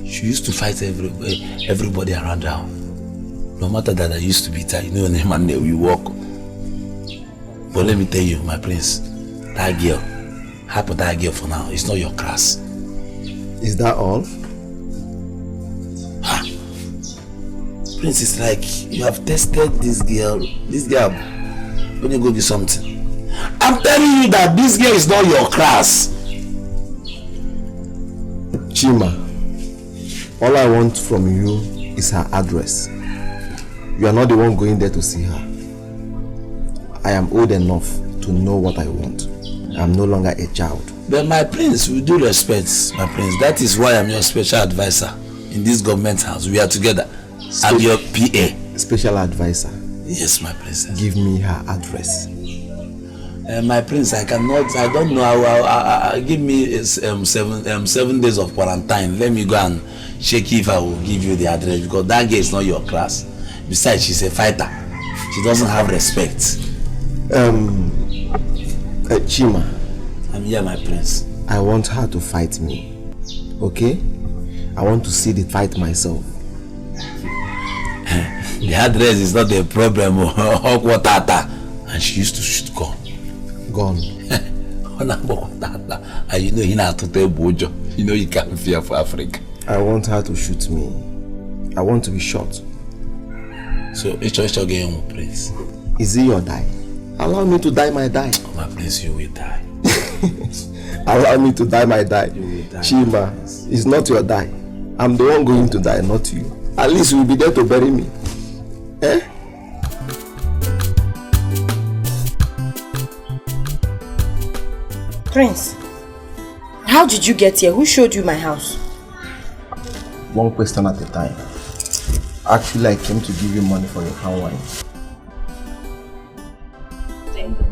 She used to fight everybody around her. No matter that I used to beat her, you know, and we walk. But let me tell you, my prince, that girl, happen that girl for now, it's not your class. Is that all? Ha! Prince, it's like you have tested this girl. This girl, when you go do something. I'm telling you that this girl is not your class. Chima, all I want from you is her address. You are not the one going there to see her. I am old enough to know what I want. I am no longer a child. But my prince, with due respect, my prince, that is why I'm your special advisor in this government house. We are together. I'm your PA. Special advisor? Yes, my princess. Give me her address. My prince, I don't know. Give me 7 days of quarantine. Let me go and check if I will give you the address, because that girl is not your class. Besides, she's a fighter. She doesn't have respect. Chima. I'm here, my prince. I want her to fight me. Okay? I want to see the fight myself. The address is not a problem. And she used to shoot gun. Gone. And you know you can't fear for Africa. I want her to shoot me. I want to be shot. So it's your game, prince. Is it your die? Allow me to die my die. Oh, my prince, you will die. Allow me to die my die. You will die. Chima, it's not your die. I'm the one going to die, not you. At least you'll be there to bury me. Eh? Prince, how did you get here? Who showed you my house? One question at a time. Actually, I came to give you money for your palm wine. Thank you.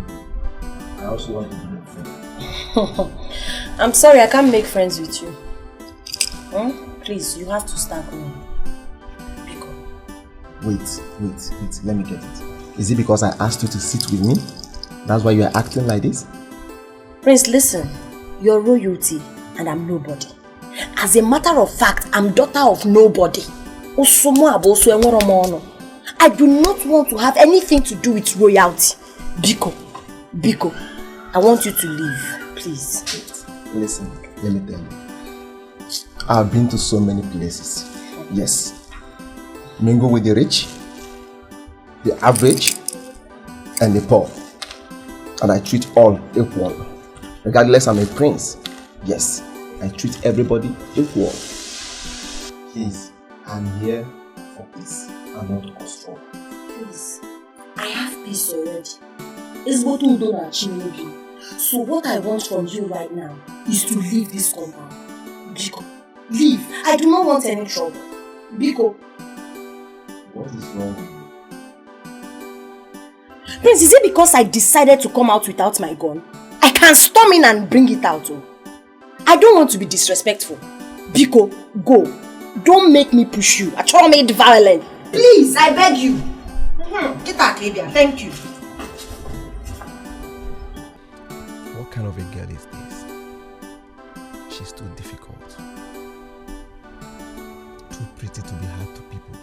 I also want to be your friend. I'm sorry, I can't make friends with you. Please, you have to start going. Wait, let me get it. Is it because I asked you to sit with me? That's why you are acting like this? Prince, listen. You're royalty and I'm nobody. As a matter of fact, I'm daughter of nobody. I do not want to have anything to do with royalty. Biko, I want you to leave, please. Listen, let me tell you. I've been to so many places. Yes. Mingle with the rich, the average, and the poor. And I treat all equal. Regardless, I'm a prince. Yes, I treat everybody equal. Please, I'm here for peace and not cause trouble. Please, I have peace already. It's what we don't achieve. So what I want from you right now is to leave this compound. Biko, leave. I do not want any trouble. Biko. What is wrong with you? Prince, is it because I decided to come out without my gun? I can storm in and bring it out. Oh. I don't want to be disrespectful. Biko, go. Don't make me push you. I try to make it violent. Please, I beg you. Get that, Libya. Thank you. What kind of a girl is this? She's too difficult. Too pretty to be hard to people.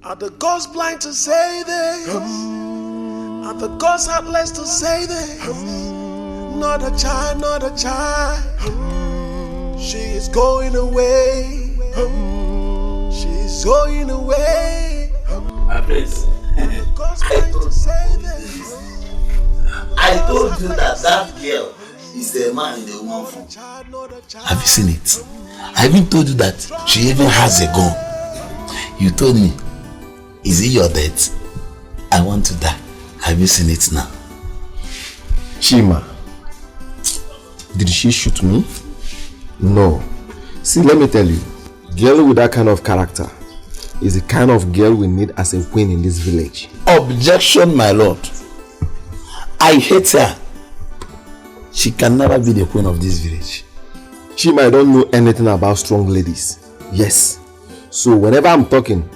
Are the gods blind to say this? Are the gods heartless to say this? Not a child, not a child. She is going away. She's going away. My prince, I told you that girl is the man in the woman form. Have you seen it? I even told you that she even has a gun. You told me, is it your death? I want to die. Have you seen it now? Chima, did she shoot me? No. See, let me tell you, girl with that kind of character is the kind of girl we need as a queen in this village. Objection, my lord. I hate her. She can never be the queen of this village. Chima, I don't know anything about strong ladies. Yes. So whenever I'm talking,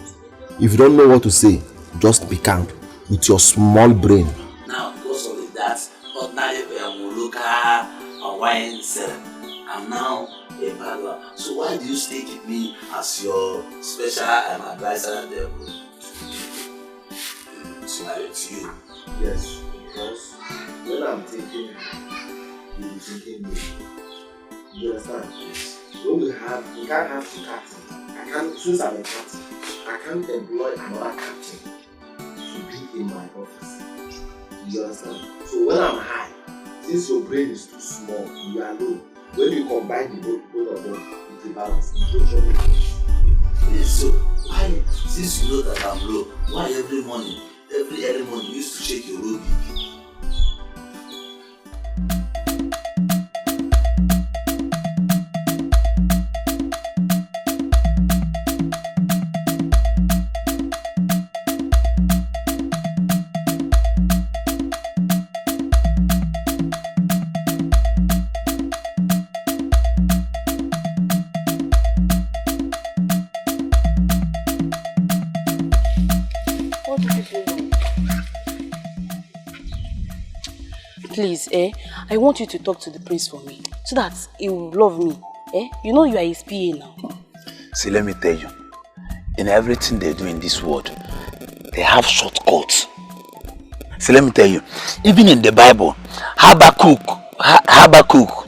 if you don't know what to say, just be calm with your small brain. Now, because of that, ordinary Muluka or wine seller, I'm now a bad. So why do you still keep me as your special advisor there? To you. Yes, because when I'm thinking, you'll be thinking me. You understand? We can't have two captains. Since I'm a captain, I can't employ another captain to be in my office. You understand? So when I'm high, since your brain is too small, you are low. When you combine the both of them, it's a balance. So why, since you know that I'm low, why every early morning you used to shake your low BP? Please, I want you to talk to the prince for me, so that he will love me. You know you are his PA now. See, let me tell you, in everything they do in this world, they have shortcuts. See, let me tell you, even in the Bible, Habakkuk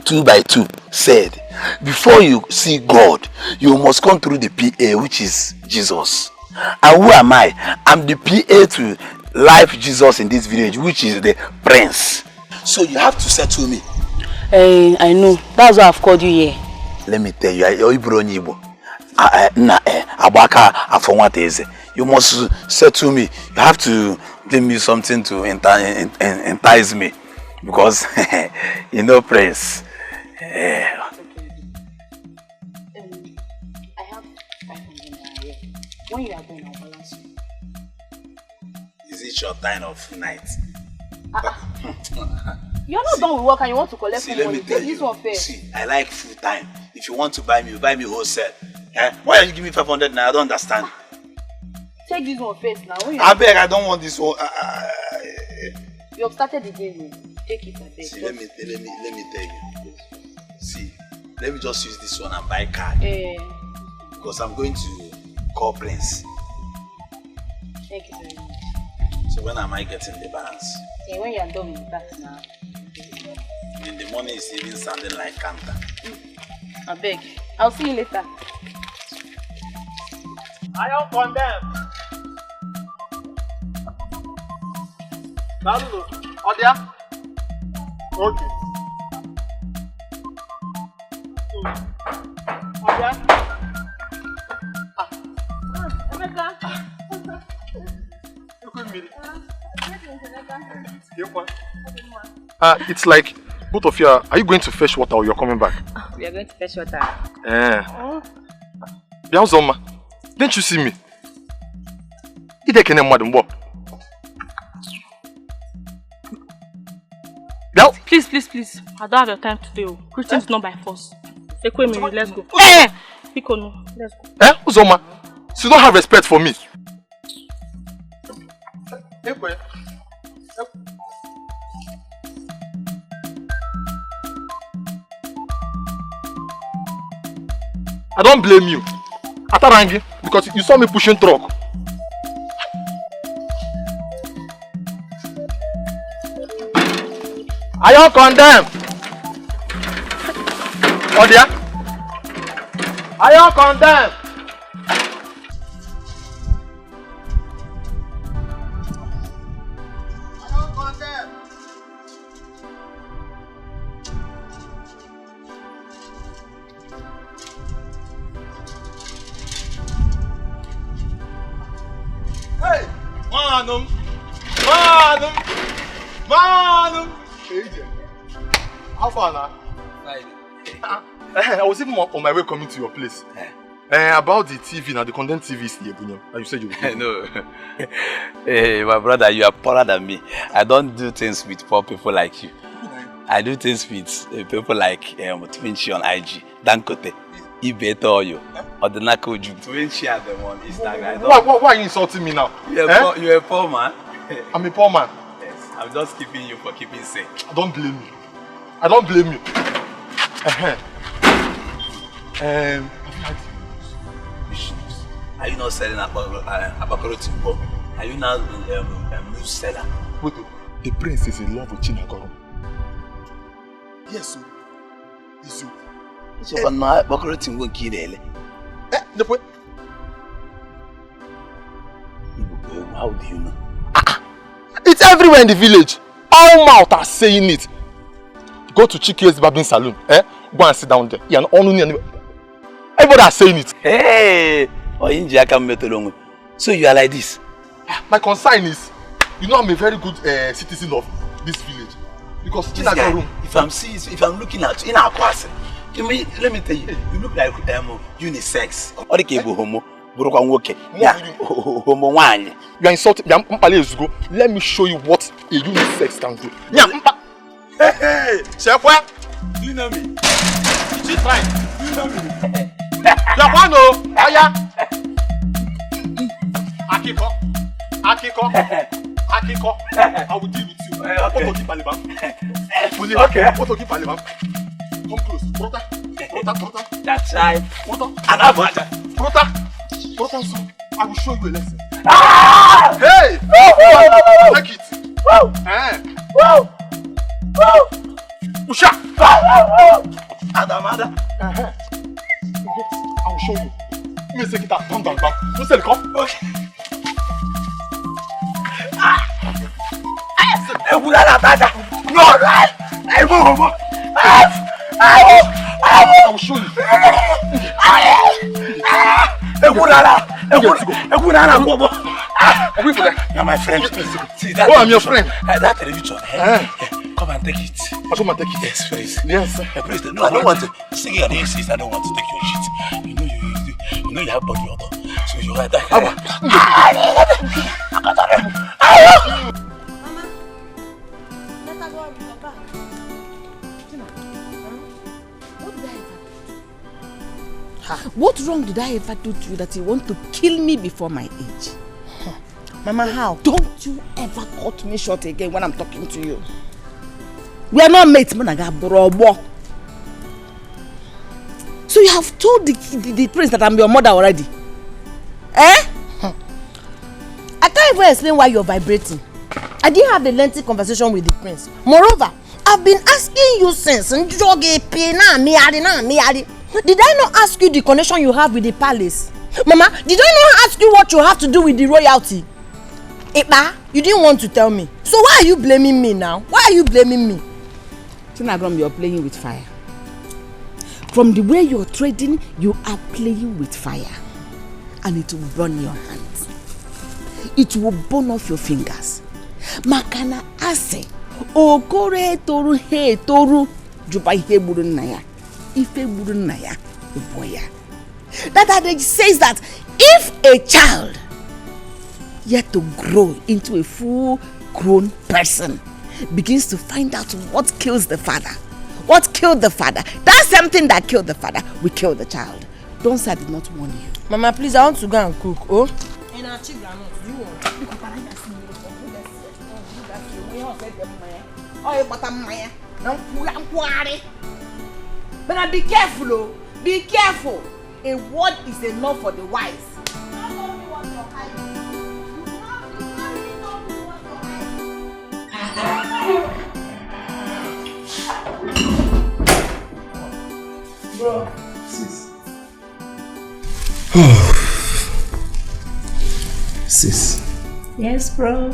2:2 said, before you see God, you must come through the PA, which is Jesus. And who am I? I'm the PA to life Jesus in this village, which is the prince. So you have to settle me. I know. That's why I've called you here. Let me tell you, you must settle me. You have to give me something to entice me. Because, you know, prince. I have 500 naira. When you are done, I'll balance you. Is it your time of night? You're not done with work and you want to collect See, money. let me tell you. This one fair. See, I like full time. If you want to buy me, you buy me wholesale. Why are you giving me 500 now? I don't understand. Take this one first now. I beg, I don't want this one. You have started the game. Take it and See, let me tell you. See, let me just use this one and buy car. Because I'm going to call Prince. Thank you very much. So when am I getting the balance? See, when you are done with that now. In the morning it's even sounding like Kanta. I beg. I'll see you later. I don't condemn. Nalu, Odia? Okay. Odia? Emeka? It's like both of you are you going to fetch water or you're coming back? We are going to fetch water. Biauzoma, didn't you see me? Please. I don't have your time today. Christian's not by force. Let's go. Let's go. Uzoma, so you don't have respect for me. I don't blame you. Atarangi, because you saw me pushing truck. Are you condemned? Odia? Are you condemned? Hey! Manum! How far now? I was even on my way coming to your place. About the TV now, the content TV is here, and you said you would. No. Hey, my brother, you are poorer than me. I don't do things with poor people like you. I do things with people like Twinchi on IG, Dankote, Ibetoyo, or the Nakoju. Twinchi are the one Instagram. Why are you insulting me now? You're a poor man. I'm a poor man. Yes, I'm just keeping you for keeping sake. I don't blame you. I don't blame you. Are you not selling Abakoro Timbo? Are you now a news seller? Wait, the prince is in love with Chinagoro. Yes, sir. Yes, sir. So, Abakoro Timbo Kidele. How do you know? It's everywhere in the village. All mouths are saying it. Go to Chike's Barbing Saloon. Go and sit down there. Everybody are saying it. Hey! So you are like this? My concern is, you know I'm a very good citizen of this village. Because this guy, if I'm looking at you in our class, let me tell you, you look like unisex. Or the cable homo. You are insulting. Let me show you what a unisex can do. Hey, Chef, do you know me? She's fine. Do you know me? Japano, Aya. Akiko. I will deal with you. Okay. Come close. Prota. That's right. Prota. I will show you a lesson. Ah! Hey! Take it. Wow! Usha! Adamada. I will show you. Let me take it out. Bam. You say come. Okay. No, right. I will show you. You're my friend. See, I'm your friend. That television. Come and take it. I'll come and take it. Yes, please. Yes, sir. Please, no, I don't want to. Sing your name, sis. I don't want to take your shit. You know you have body odor. So you like that. Mama, let her go and be back. What wrong did I ever do to you that you want to kill me before my age? Mama, how? Don't you ever cut me short again when I'm talking to you. We are not mates, Monaga. So you have told the prince that I'm your mother already? I can't even explain why you're vibrating. I didn't have a lengthy conversation with the prince. Moreover, I've been asking you since. Did I not ask you the connection you have with the palace? Mama, did I not ask you what you have to do with the royalty? Ipa, you didn't want to tell me. So why are you blaming me now? Why are you blaming me? Tinagrom, you're playing with fire. From the way you're trading, you are playing with fire. And it will burn your hands. it will burn off your fingers. Makana ase, okore toru he toru, juba he burun naya, ife burun naya, boya. That adage says that if a child yet to grow into a full-grown person begins to find out what kills the father, what killed the father, that same thing that killed the father will kill the child. Don't say I did not warn you. Mama, please, I want to go and cook. Oh? But be careful, oh. Be careful. A word is enough for the wise. Bro, sis. Sis. Yes, bro.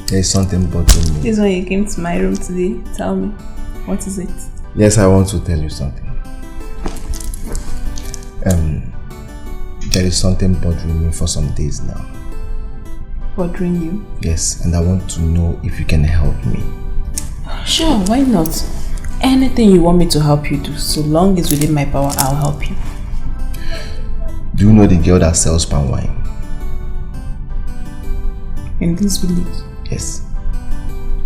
There is something bothering me. This is when you came to my room today. Tell me, what is it? Yes, I want to tell you something. There is something bothering me for some days now. Bothering you? Yes, and I want to know if you can help me. Sure, why not? Anything you want me to help you do, so long as within my power, I'll help you. Do you know the girl that sells palm wine? In this village? Yes.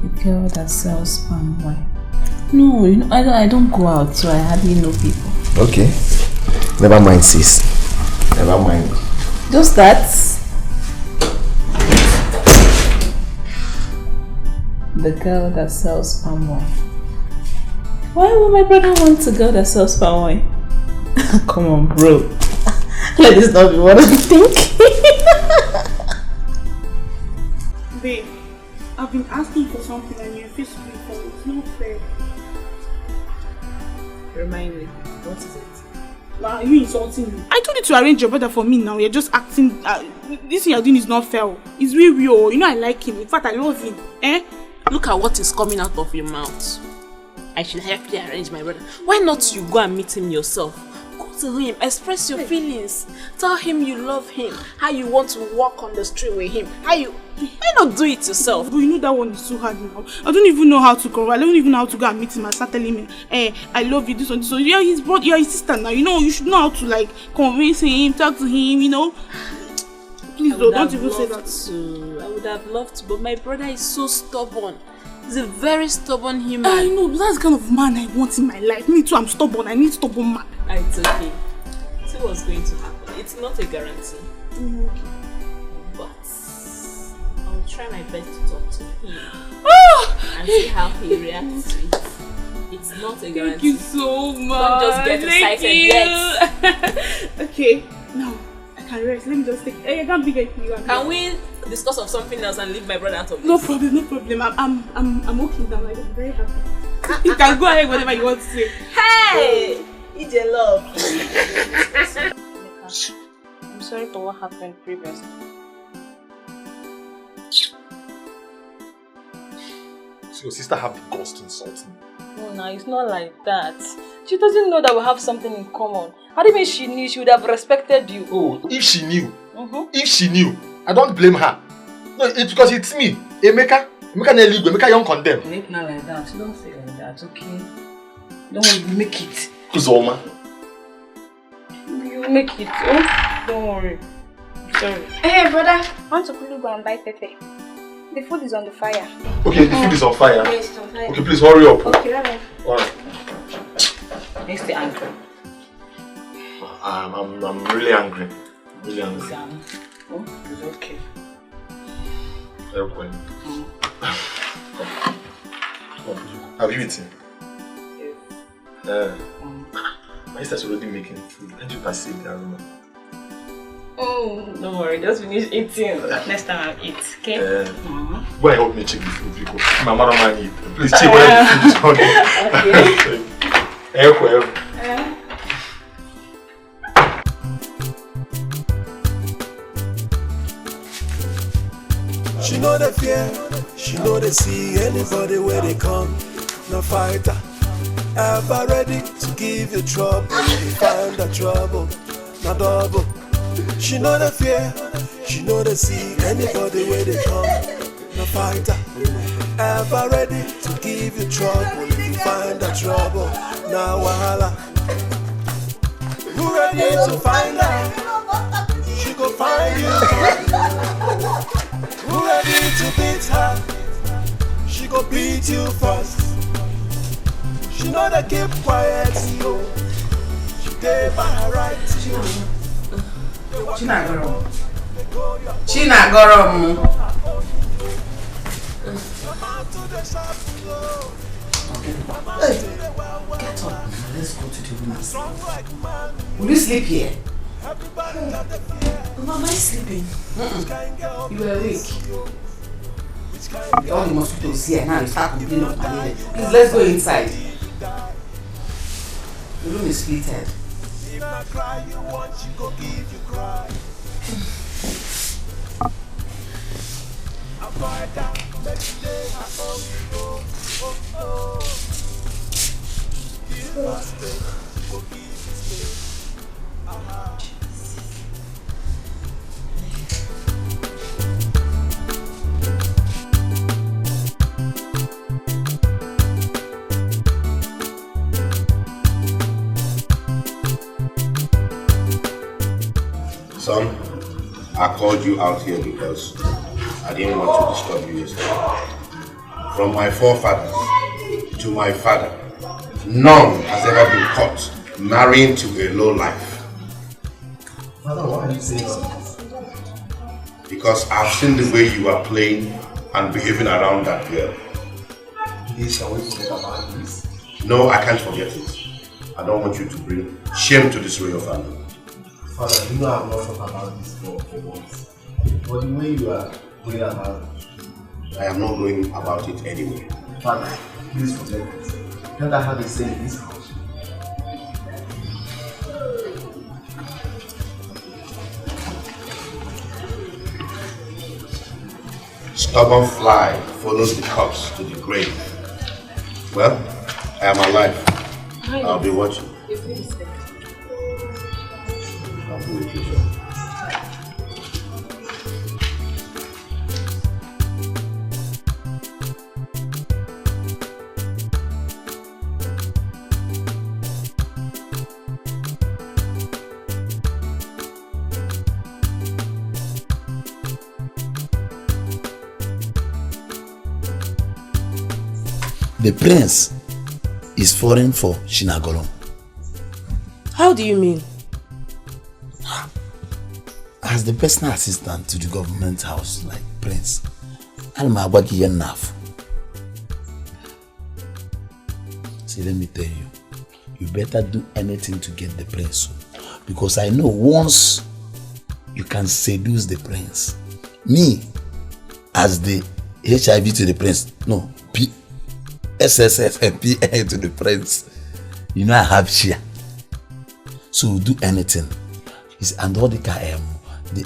The girl that sells palm wine? No, you know, I don't go out, so I hardly know people. Okay. Never mind, sis. Never mind. Just that. The girl that sells palm wine. Why would my brother want a girl that sells palm wine? Come on, bro. Let this not be what I'm thinking. Babe, I've been asking for something and you refuse to give for me. It's not fair. Remind me, what is it? Are you insulting me? I told you to arrange your brother for me now. You're just acting. This thing you're doing is not fair. It's really real. You know I like him. In fact, I love him. Look at what is coming out of your mouth. I should help you arrange my brother. Why not you go and meet him yourself? Go to him, express your feelings. Tell him you love him. How you want to walk on the street with him. Why not do it yourself? But you know that one is too hard now. I don't even know how to go. I don't even know how to go and meet him and start telling him, I love you, this one, this one. You're his brother, you're his sister now. You know, you should know how to like convince him, talk to him, you know. Please don't even say that. I would have loved to, but my brother is so stubborn. He's a very stubborn human. I know, but that's the kind of man I want in my life. Me too, I'm stubborn. I need stubborn man. It's okay. See what's going to happen. It's not a guarantee. Okay. But I'll try my best to talk to him and see how he reacts to it. It's not a guarantee. Thank you so much. Don't just get excited yet. Okay, now I can rest. Let me just take. I can't be getting you. Can we discuss of something else and leave my brother out of this? No problem, no problem. I'm okay now. Like, I'm very happy. You can go ahead whatever you want to say. Hey, EJ love. I'm sorry for what happened previously. So your sister have the guts to insult me? No, it's not like that. She doesn't know that we have something in common. How do you mean she knew? She would have respected you. Oh, if she knew. If she knew, I don't blame her. No, it's because it's me. Emeka Neligo, Emeka young condemn. Make not like that. Don't say like that, okay? Don't make it. Uzoma. You make it, oh? Don't worry. Sorry. Hey, brother, I want to quickly go and buy Pepe. The food is on the fire. Okay, the food is on fire. Yes, it's on fire. Okay, please hurry up. Okay, bye-bye. Alright. Makes the angry. I'm really angry. Really angry. Oh, it's okay. Airplane. Have you eaten? Yes. My sister's already making food. Can't you perceive the aroma? Oh, don't worry, just finish eating. Next time I'll eat, okay? Go and help me check the food because my mother might eat. Please check whether the food is okay. She know the fear, she know they see anybody where they come. No fighter, ever ready to give you trouble. If you find the trouble, not double. She know the fear, She know they see anybody where they come. No fighter, ever ready to give you trouble. If you find the trouble, now wahala. Who ready to find her? She go find you. Who ready to beat her? She go beat you first. She know they keep quiet, yo. She gave by her right to you. Chinagorom. Hey, get up. Let's go to the room. Will you sleep here? Mama, am I sleeping? You were awake. All the mosquitoes here now, you start complaining of malaria. Please, let's go inside. The room is splitted. If I cry, you want, she go give you cry. Avoid that, make today Give her space, go give you space. Son, I called you out here because I didn't want to disturb you yesterday. From my forefathers to my father, none has ever been caught marrying to a low life. Father, why are you saying so? Because I've seen the way you are playing and behaving around that girl. Please, can we forget about this? No, I can't forget it. I don't want you to bring shame to this royal family. Father, you know I've not talked about this for once. But the way you are going about it, I am not going about it anyway. Father, please forget it. Tell her how they say in this house. Stubborn fly follows the corpse to the grave. Well, I am alive. I'll be watching. I'll be with you, sir. The prince is foreign for Shinagolom. How do you mean? As the personal assistant to the government house, like prince, I'm enough. See, let me tell you, you better do anything to get the prince. Because I know once you can seduce the prince, me, as the HIV to the prince, no, SSF and PA to the prince, you know I have share. So do anything. And all the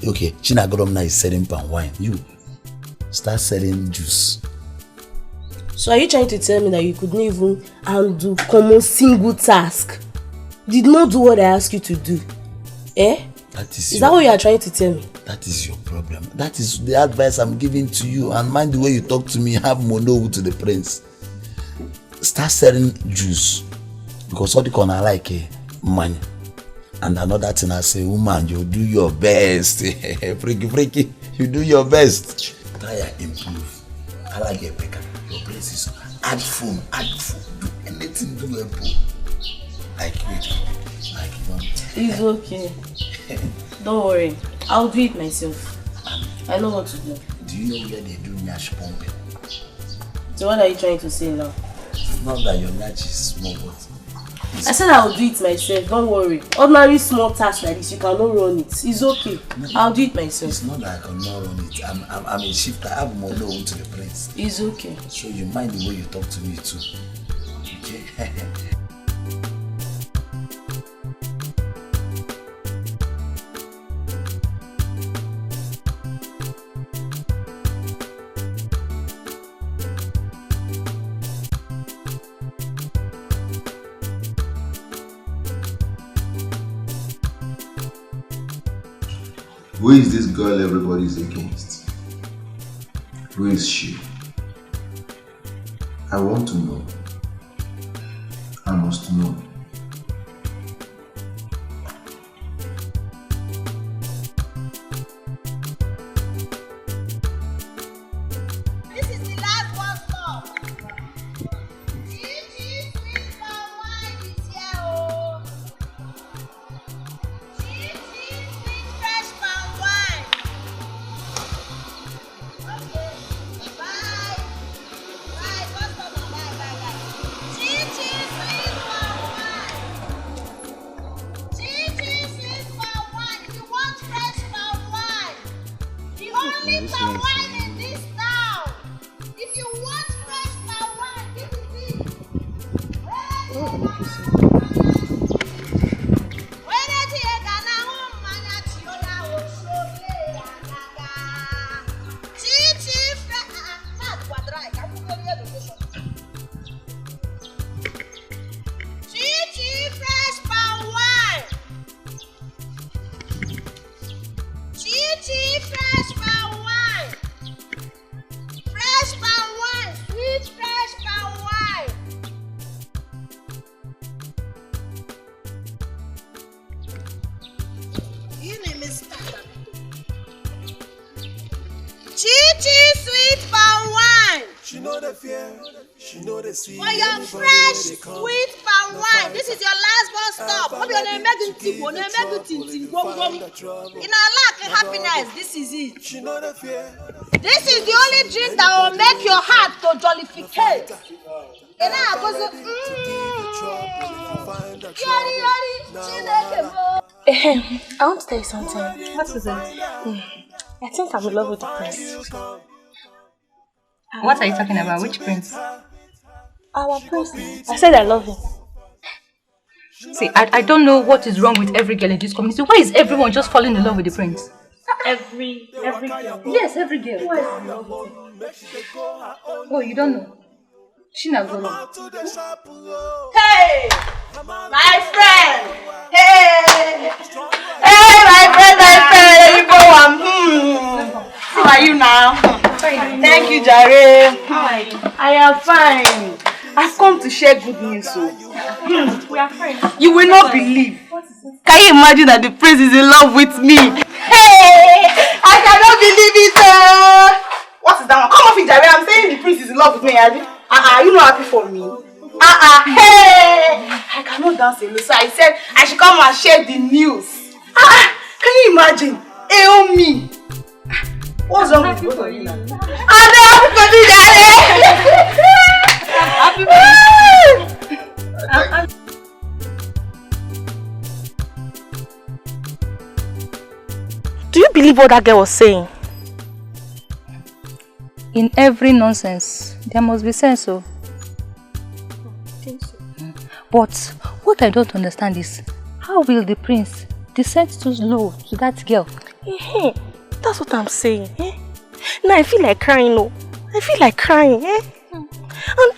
okay, Chinagolom now is selling palm wine. You start selling juice. So are you trying to tell me that you couldn't even handle common single task? Did not do what I asked you to do? Eh? Is that what you are trying to tell me? That is your problem. That is the advice I'm giving to you. And mind the way you talk to me, have mono to the prince. Start selling juice. Because all the corner like money. And another thing I say, woman, you do your best. freaky, you do your best. Try and improve. I like your baker. Your place is add phone, do anything, do it. Like it's okay. Don't worry. I'll do it myself. I know what to do. Do you know where they do nyash pumping? So what are you trying to say now? It's not that your nyash is small, but I said I'll do it myself, don't worry. Ordinary small tasks like this, you cannot run it. It's okay. I'll do it myself. It's not that I cannot run it. I'm a shifter. I have more loan to the prince. It's okay. So you mind the way you talk to me too. Okay? Who is this girl everybody's against? Who is she? I want to know. I must know. For your fresh, sweet palm wine. This is your last bus stop. Hope you're going to make it tip. You're going to make it in our lack of happiness, this is it. This is the only drink that will make your heart to jollificate. And I go I want to tell you something. What is it? I think I'm in love with the prince. What are you talking about? Which prince? Our prince. I said I love him. See, I don't know what is wrong with every girl in this community. Why is everyone just falling in love with the prince? Every girl. Yes, every girl. Who is in love with him? Oh, you don't know? Shinagolo. Hey! My friend! Hey! Hey, my friend! How are you now? Thank you, Jare. I am fine. I've come to share good news. So. We are friends. You will not believe. Can you imagine that the prince is in love with me? Hey! I cannot believe it. What is that one? Come off it, Jare. I'm saying the prince is in love with me. You not happy for me? Hey! I cannot dance alone. So I said I should come and share the news. Can you imagine? Help me. What's wrong with both of you now? I'm happy for you, Jare. Happy for you. Do you believe what that girl was saying? In every nonsense, there must be sense, so. I think so. But what I don't understand is, how will the prince descend so low to that girl? That's what I'm saying. Now I feel like crying, no. I feel like crying. And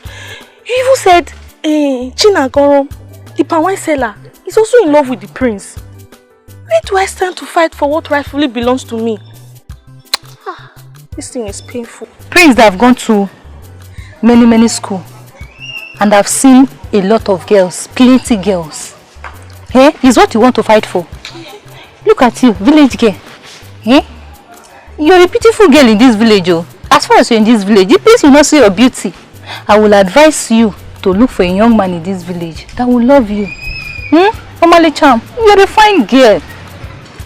you even said, Chinagoro, the palm wine seller, is also in love with the prince. Where do I stand to fight for what rightfully belongs to me? This thing is painful. Prince that have gone to many schools and I've seen a lot of girls, plenty girls. Is what you want to fight for. Look at you, village girl. You're a beautiful girl in this village. As far as you're in this village, the prince will not see your beauty. I will advise you to look for a young man in this village that will love you. Omale Cham, you're a fine girl.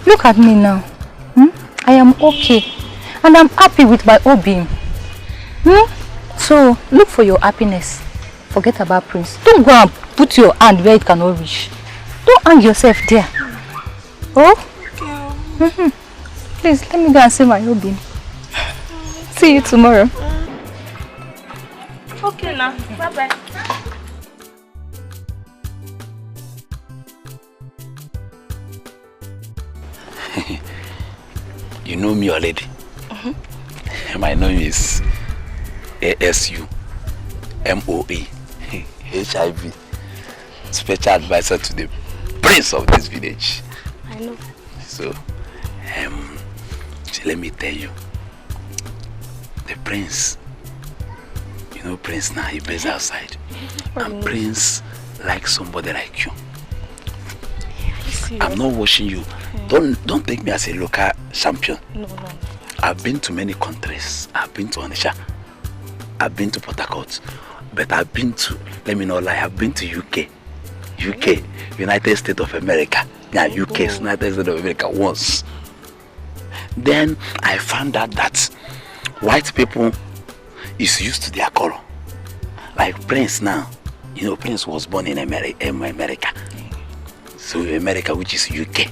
Look at me now. I am okay. And I'm happy with my obeam. So, look for your happiness. Forget about Prince. Don't go and put your hand where it cannot reach. Don't hang yourself there. Oh? Please, let me go and see my obeam. See you tomorrow. Okay now. Bye-bye. You know me already. My name is ASU MOA HIV, special advisor to the prince of this village. I know. So, See, let me tell you. The prince, you know Prince now, he plays outside. And Prince likes somebody like you. I'm not watching you. Don't take me as a local champion. No. I've been to many countries. I've been to Onitsha. I've been to Port Harcourt. But I've been to, let me not lie, I've been to UK, United States of America. Yeah, UK, United States of America once. Then I found out that white people is used to their color. Like Prince now, you know, Prince was born in America. So America, which is UK.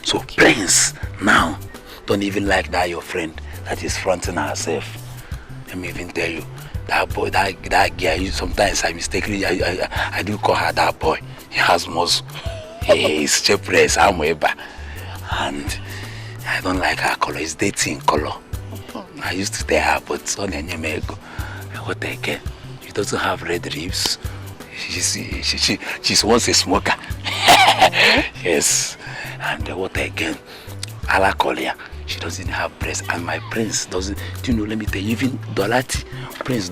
So Prince now don't even like that your friend that is fronting herself. Let me even tell you, that boy, that girl, sometimes I mistakenly, I do call her that boy. He has muscle. He's chepress, I'm Weber. And I don't like her color, it's dating color. I used to tell her, but on what again? She doesn't have red ribs. She's once a smoker. Yes. And what again? Alakolia. She doesn't have breasts, and my Prince doesn't. Do you know? Let me tell you, even Dolati, Prince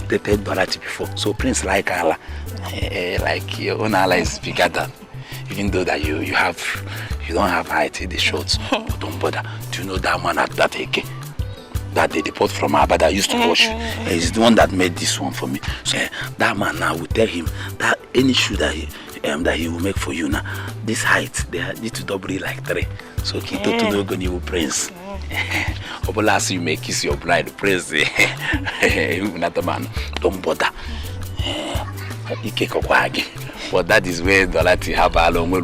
dated Dolati before, so Prince like Allah, like your own Allah is bigger than. Even though that you don't have height in the shorts, but don't bother. Do you know that man at that AK that they deport from Abba that used to wash? He's the one that made this one for me. So that man now will tell him that any shoe that he will make for you now, this height they need to double it like 3. So Kito to know when you Prince. Obolas you may kiss your bride, Prince. Not the man. Don't bother. But that is where the Lati have a long way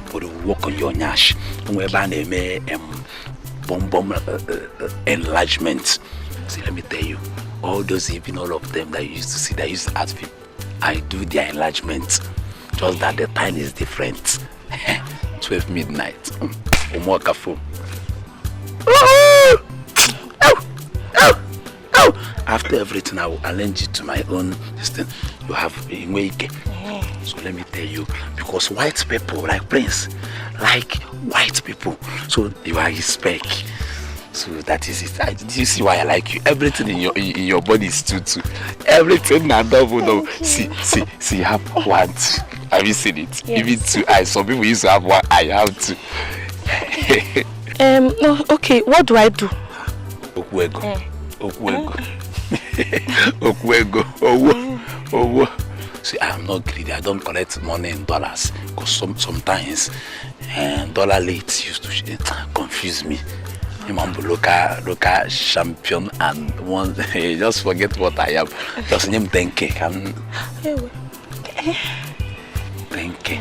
for the work on your nash. Whereby they may bomb enlargement. See, let me tell you, all those even all of them that you used to see that used to ask people, I do their enlargement. Just that the time is different. 12 midnight. After everything, I will arrange it to my own system. You have a wake. So let me tell you, because white people like Prince, like white people, so you are his spec. So that is it. Do you see why I like you? Everything in your body is too. Everything I double. See, you have one. Have you seen it? Yes. Even 2 eyes. Some people used to have 1 eye. I have 2. No, okay. What do I do? Okwego. See, I am not greedy. I don't collect money in dollars because sometimes dollar late used to confuse me. Local champion and one just forget what I am. Just name 10K. 10K.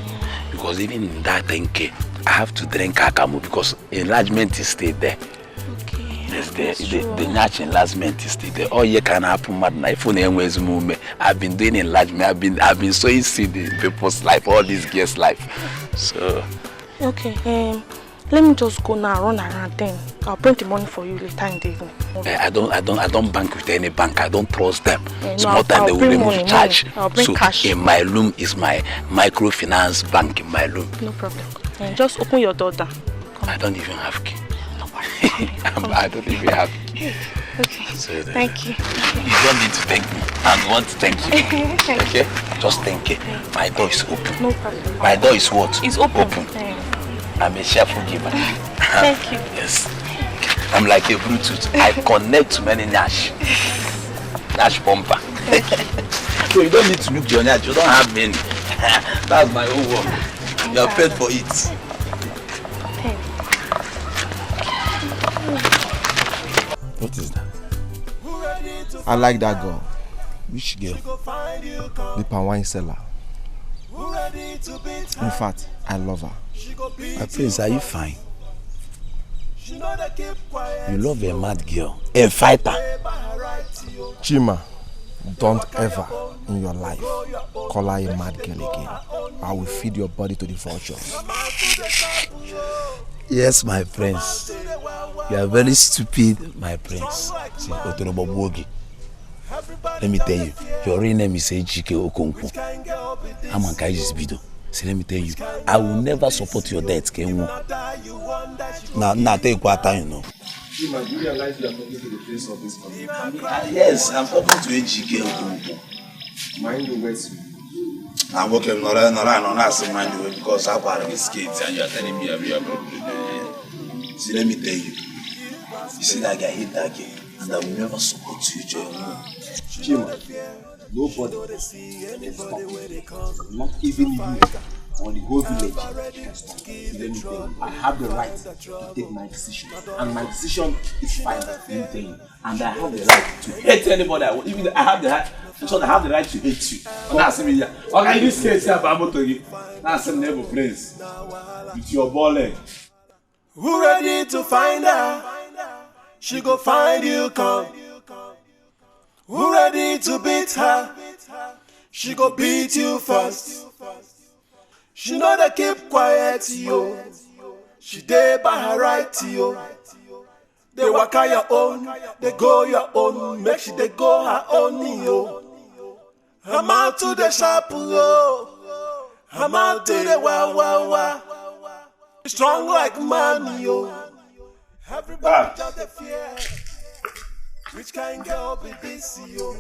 Because even in that 10K, I have to drink Akamu because enlargement is still there. Okay. The natural enlargement is still there. All you can happen, I've been doing enlargement. I've been sowing seed in people's life, all these girls' life. So. Okay. Let me just go now, run around then. I'll print the money for you later in the evening. Okay. I don't bank with any bank. I don't trust them. Small time they will remove charge. I'll bring cash. In my room is my microfinance bank in my room. No problem. Just open your door down. I don't even have key. I don't even have key. Okay. So thank you. You don't need to thank me. I want to thank you. Okay? Just thank you. My door is open. No problem. My door is what? It's open. I'm a cheerful giver. Thank you. Yes. I'm like a Bluetooth. I connect to many Nash bumper. So you don't need to look to your Nash. You don't have many. That's my own work. You are paid for it. What is that? I like that girl. Which girl? The palm wine seller. In fact, I love her. My Prince, are you fine? You love a mad girl, a fighter. Chima, don't ever in your life call her a mad girl again. I will feed your body to the vultures. Yes, my prince. You are very stupid, my prince. See, let me tell you, your real name is Ejike Okonkwo. I'm on Kai's video. See, let me tell you, I will never support your death, Kenwo. Now take what time, you know. Chima, do you realize you are talking to the face of this community? Yes, I'm talking to AGK. Mind the words. I'm working not mind the way because I'm part of these kids and you're telling me every other. See, let me tell you. You see that guy hit that game and I will never support you, Joe. Chima, nobody can stop you. Not even you or the whole village can stop you. Let me tell you, I have the right to take my decision. And my decision is final. Let me tell you. And I have the right to hate anybody. Even I have the right. So I have the right to hate you. That's me. Okay, in this case, I'm about to give. That's a neighbor place. With your ball leg. Who ready to find her? She go find you, come. Who ready to beat her? She go beat you first. She know they keep quiet, yo. She dey by her right, yo. They walk out your own, they go your own. Make sure they go her own, yo. I'm out to the shop, yo. I'm out to the wow. Strong like man, yo. Everybody just the fear. Which kind girl be this, yo?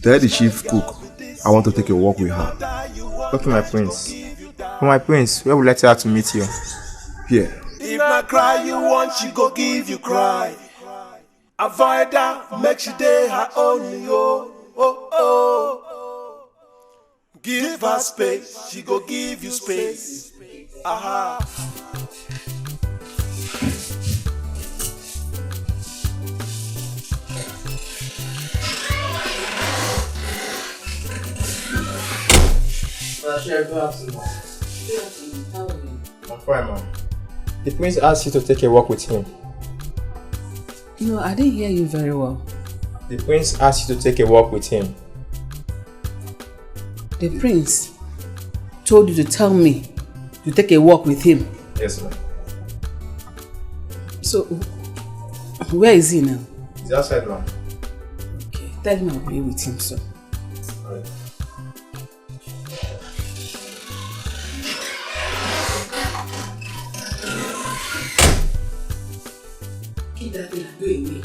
Tell the chief cook I want to take a walk with her. Okay, my prince. My prince, where would you like her to meet you? Here. If not cry you want, she go give you cry. Avoid her, make she day her own, yo. Oh. Give her space, she go give you space. Aha. I'm fine, man. The prince asked you to take a walk with him. No, I didn't hear you very well. The prince asked you to take a walk with him. The prince told you to tell me to take a walk with him. Yes, ma'am. So, where is he now? He's outside, ma'am. Okay, tell him I'll be with him, so. Alright. Keep that thing and go away.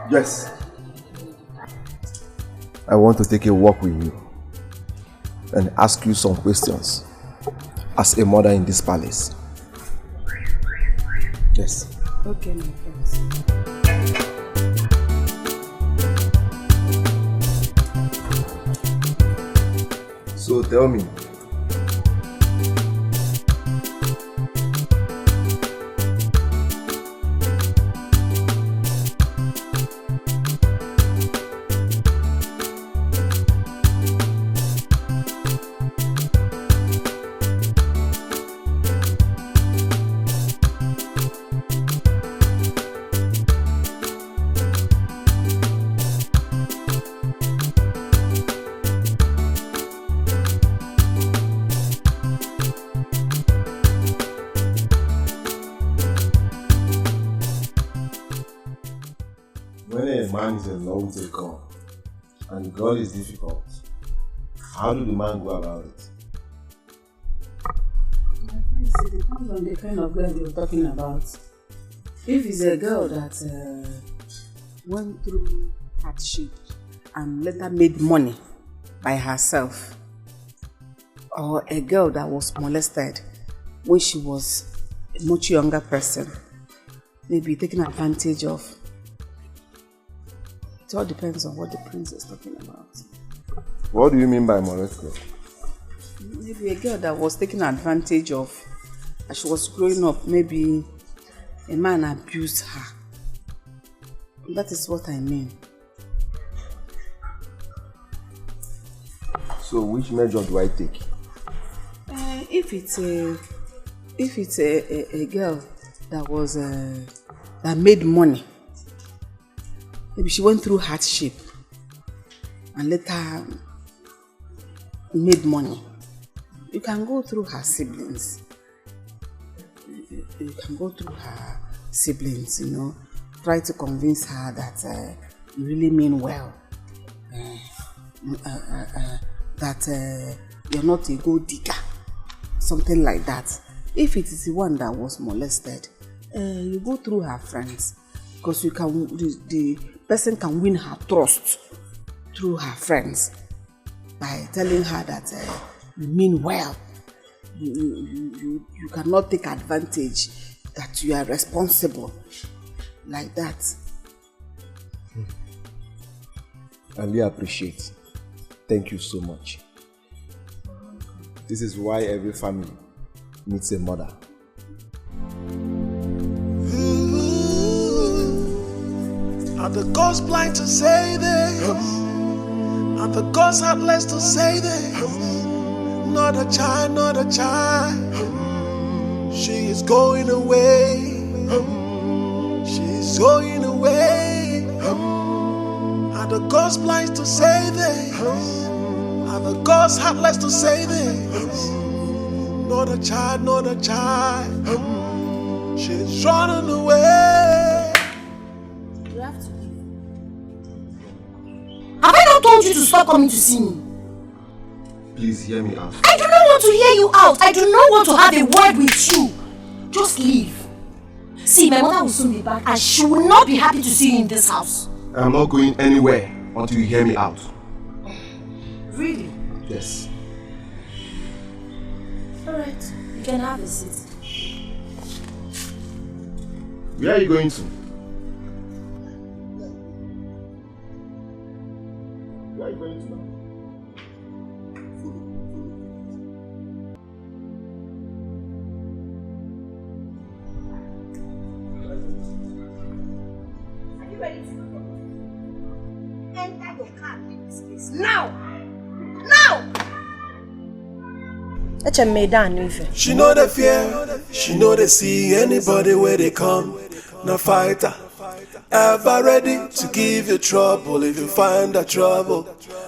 Yes. I want to take a walk with you and ask you some questions as a mother in this palace. Yes. Okay, my friends. So tell me, when a man is in love with a girl and the girl is difficult, how do the man go about it? It depends on the kind of girl you're talking about. If it's a girl that went through hardship and later made money by herself, or a girl that was molested when she was a much younger person, maybe taken advantage of. It all depends on what the prince is talking about. What do you mean by molested? Maybe a girl that was taken advantage of as she was growing up. Maybe a man abused her. That is what I mean. So which measure do I take? If it's a girl that was that made money, maybe she went through hardship and later made money, you can go through her siblings. You can go through her siblings, you know, try to convince her that you really mean well, that you're not a gold digger, something like that. If it is the one that was molested, you go through her friends, because you can, the person can win her trust through her friends by telling her that you mean well. You cannot take advantage, that you are responsible like that. I really appreciate. Thank you so much. This is why every family needs a mother. Are the gods blind to say this? Are the gods heartless to say this? Not a child, not a child. She is going away. She is going away. Are the gods blind to say this? Are the gods heartless to say this? Not a child, not a child. She's running away. You have to leave. Have I not told you to stop coming to see me? Please hear me out. I do not want to hear you out. I do not want to have a word with you. Just leave. See, my mother will soon be back and she will not be happy to see you in this house. I'm not going anywhere until you hear me out. Really? Yes. Alright, you can have a seat. Where are you going to? Where are you going to now? Are you ready to go? Enter your car and leave this place. Now! Now! She know the fear, she know they see anybody where they come. No fighter, ever ready to give you trouble if you find the trouble.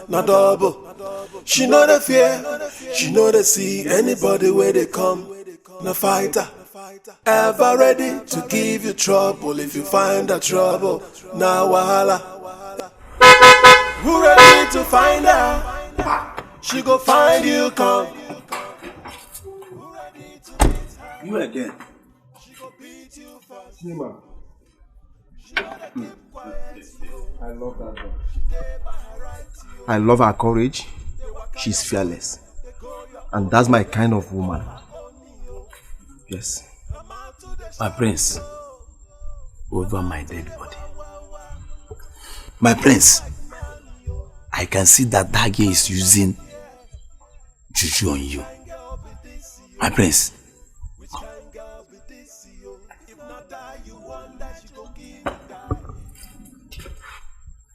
No double. She know the fear, she know they see anybody where they come. No fighter, ever ready to give you trouble if you find the trouble. Now wahala. Who ready to find her? She go find you, come. You again. Nima. I love that girl. I love her courage. She's fearless. And that's my kind of woman. Yes. My prince, over my dead body. My prince, I can see that that girl is using juju on you. My prince.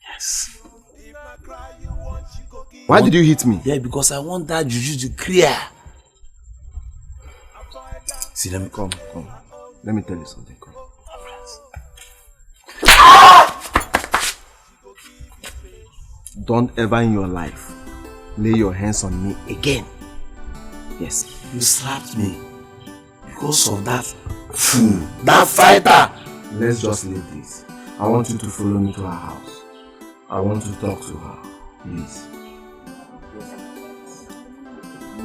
Yes. Why did you hit me? Yeah, because I want that juju to clear. See, let me come. Let me tell you something. Come. Don't ever in your life lay your hands on me again. Yes. You slapped me because of that fool, that fighter. Let's just leave this. I want you to follow me to her house. I want to talk to her. Please.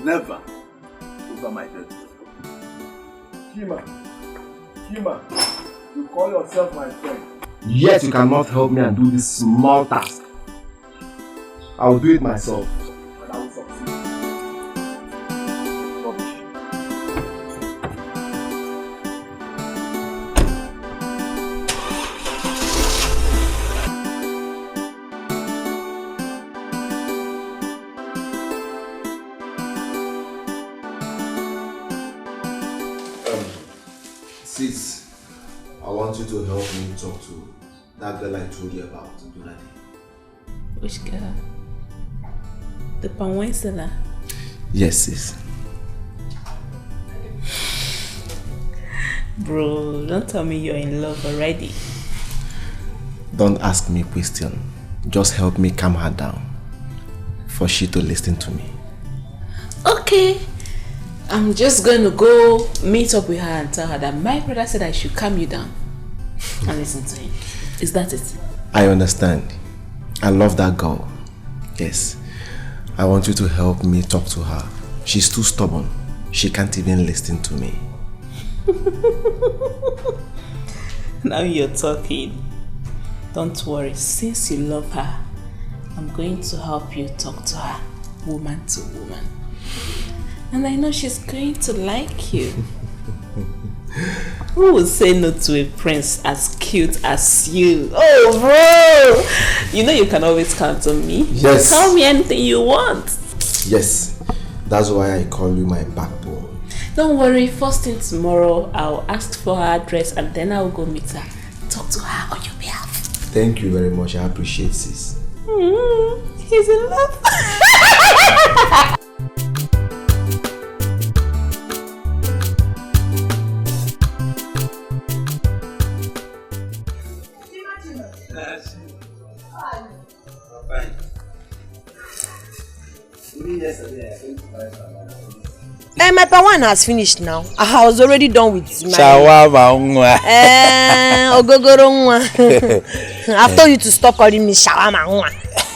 Never over my dead. Kima, you call yourself my friend. Yet you cannot help me and do this small task. I will do it myself. And I will succeed. Sis, I want you to help me talk to that girl I told you about, Donadi. Which girl? The palm wine seller? Yes, sis. Bro, don't tell me you're in love already. Don't ask me question. Just help me calm her down. For she to listen to me. Okay. I'm just going to go meet up with her and tell her that my brother said I should calm you down and listen to him. Is that it? I understand. I love that girl. Yes. I want you to help me talk to her. She's too stubborn. She can't even listen to me. Now you're talking. Don't worry. Since you love her, I'm going to help you talk to her, woman to woman. And I know she's going to like you. Who would say no to a prince as cute as you? Oh, bro! You know you can always count on me. Yes. Tell me anything you want. Yes. That's why I call you my backbone. Don't worry. First thing tomorrow, I'll ask for her address and then I'll go meet her. Talk to her on your behalf. Thank you very much. I appreciate this. He's in love. My one has finished now. I was already done with my Shawarma. Ogogoro. I've told you to stop calling me shawarma.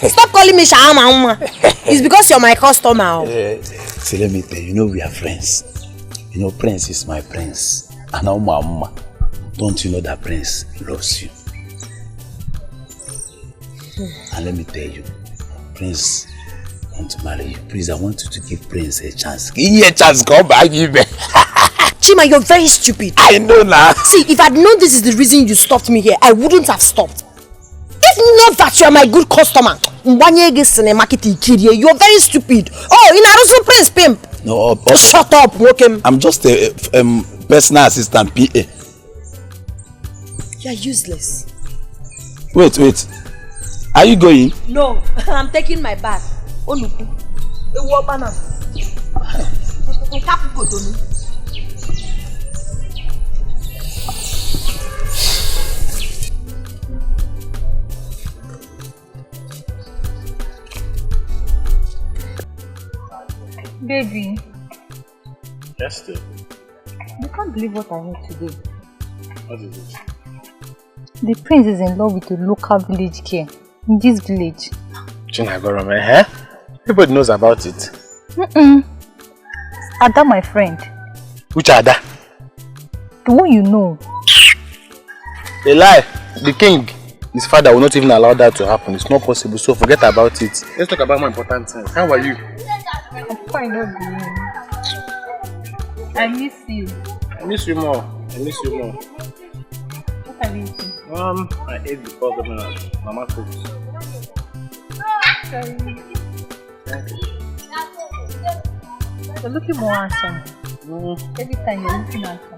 Stop calling me shawarma. It's because you're my customer. See, let me tell you, you know we are friends. You know, Prince is my prince. And now Mama, don't you know that Prince loves you? And let me tell you, Prince want to marry you. Please, I want you to give Prince a chance. Give me a chance, come back, give me. Chima, you're very stupid. I know now. See, if I'd known this is the reason you stopped me here, I wouldn't have stopped. If not that you are my good customer, you're very stupid. Oh, in Arusu Prince Pimp. No, shut up, Wokem. I'm just a personal assistant, PA. You're useless. Wait. Are you going? No, I'm taking my bath. Oluku. Baby. Yes, dear. You can't believe what I heard today. What is it? The prince is in love with a local village girl in this village. Chinagorome, eh? Everybody knows about it. Ada, my friend. Which Ada? The one you know. A lie. The king, his father will not even allow that to happen. It's not possible, so forget about it. Let's talk about more important things. How are you? I'm fine, I miss you. I miss you more. What have you eaten? I ate before the mama cooked. Sorry. Thank you. You're looking more handsome. Every time you're looking handsome.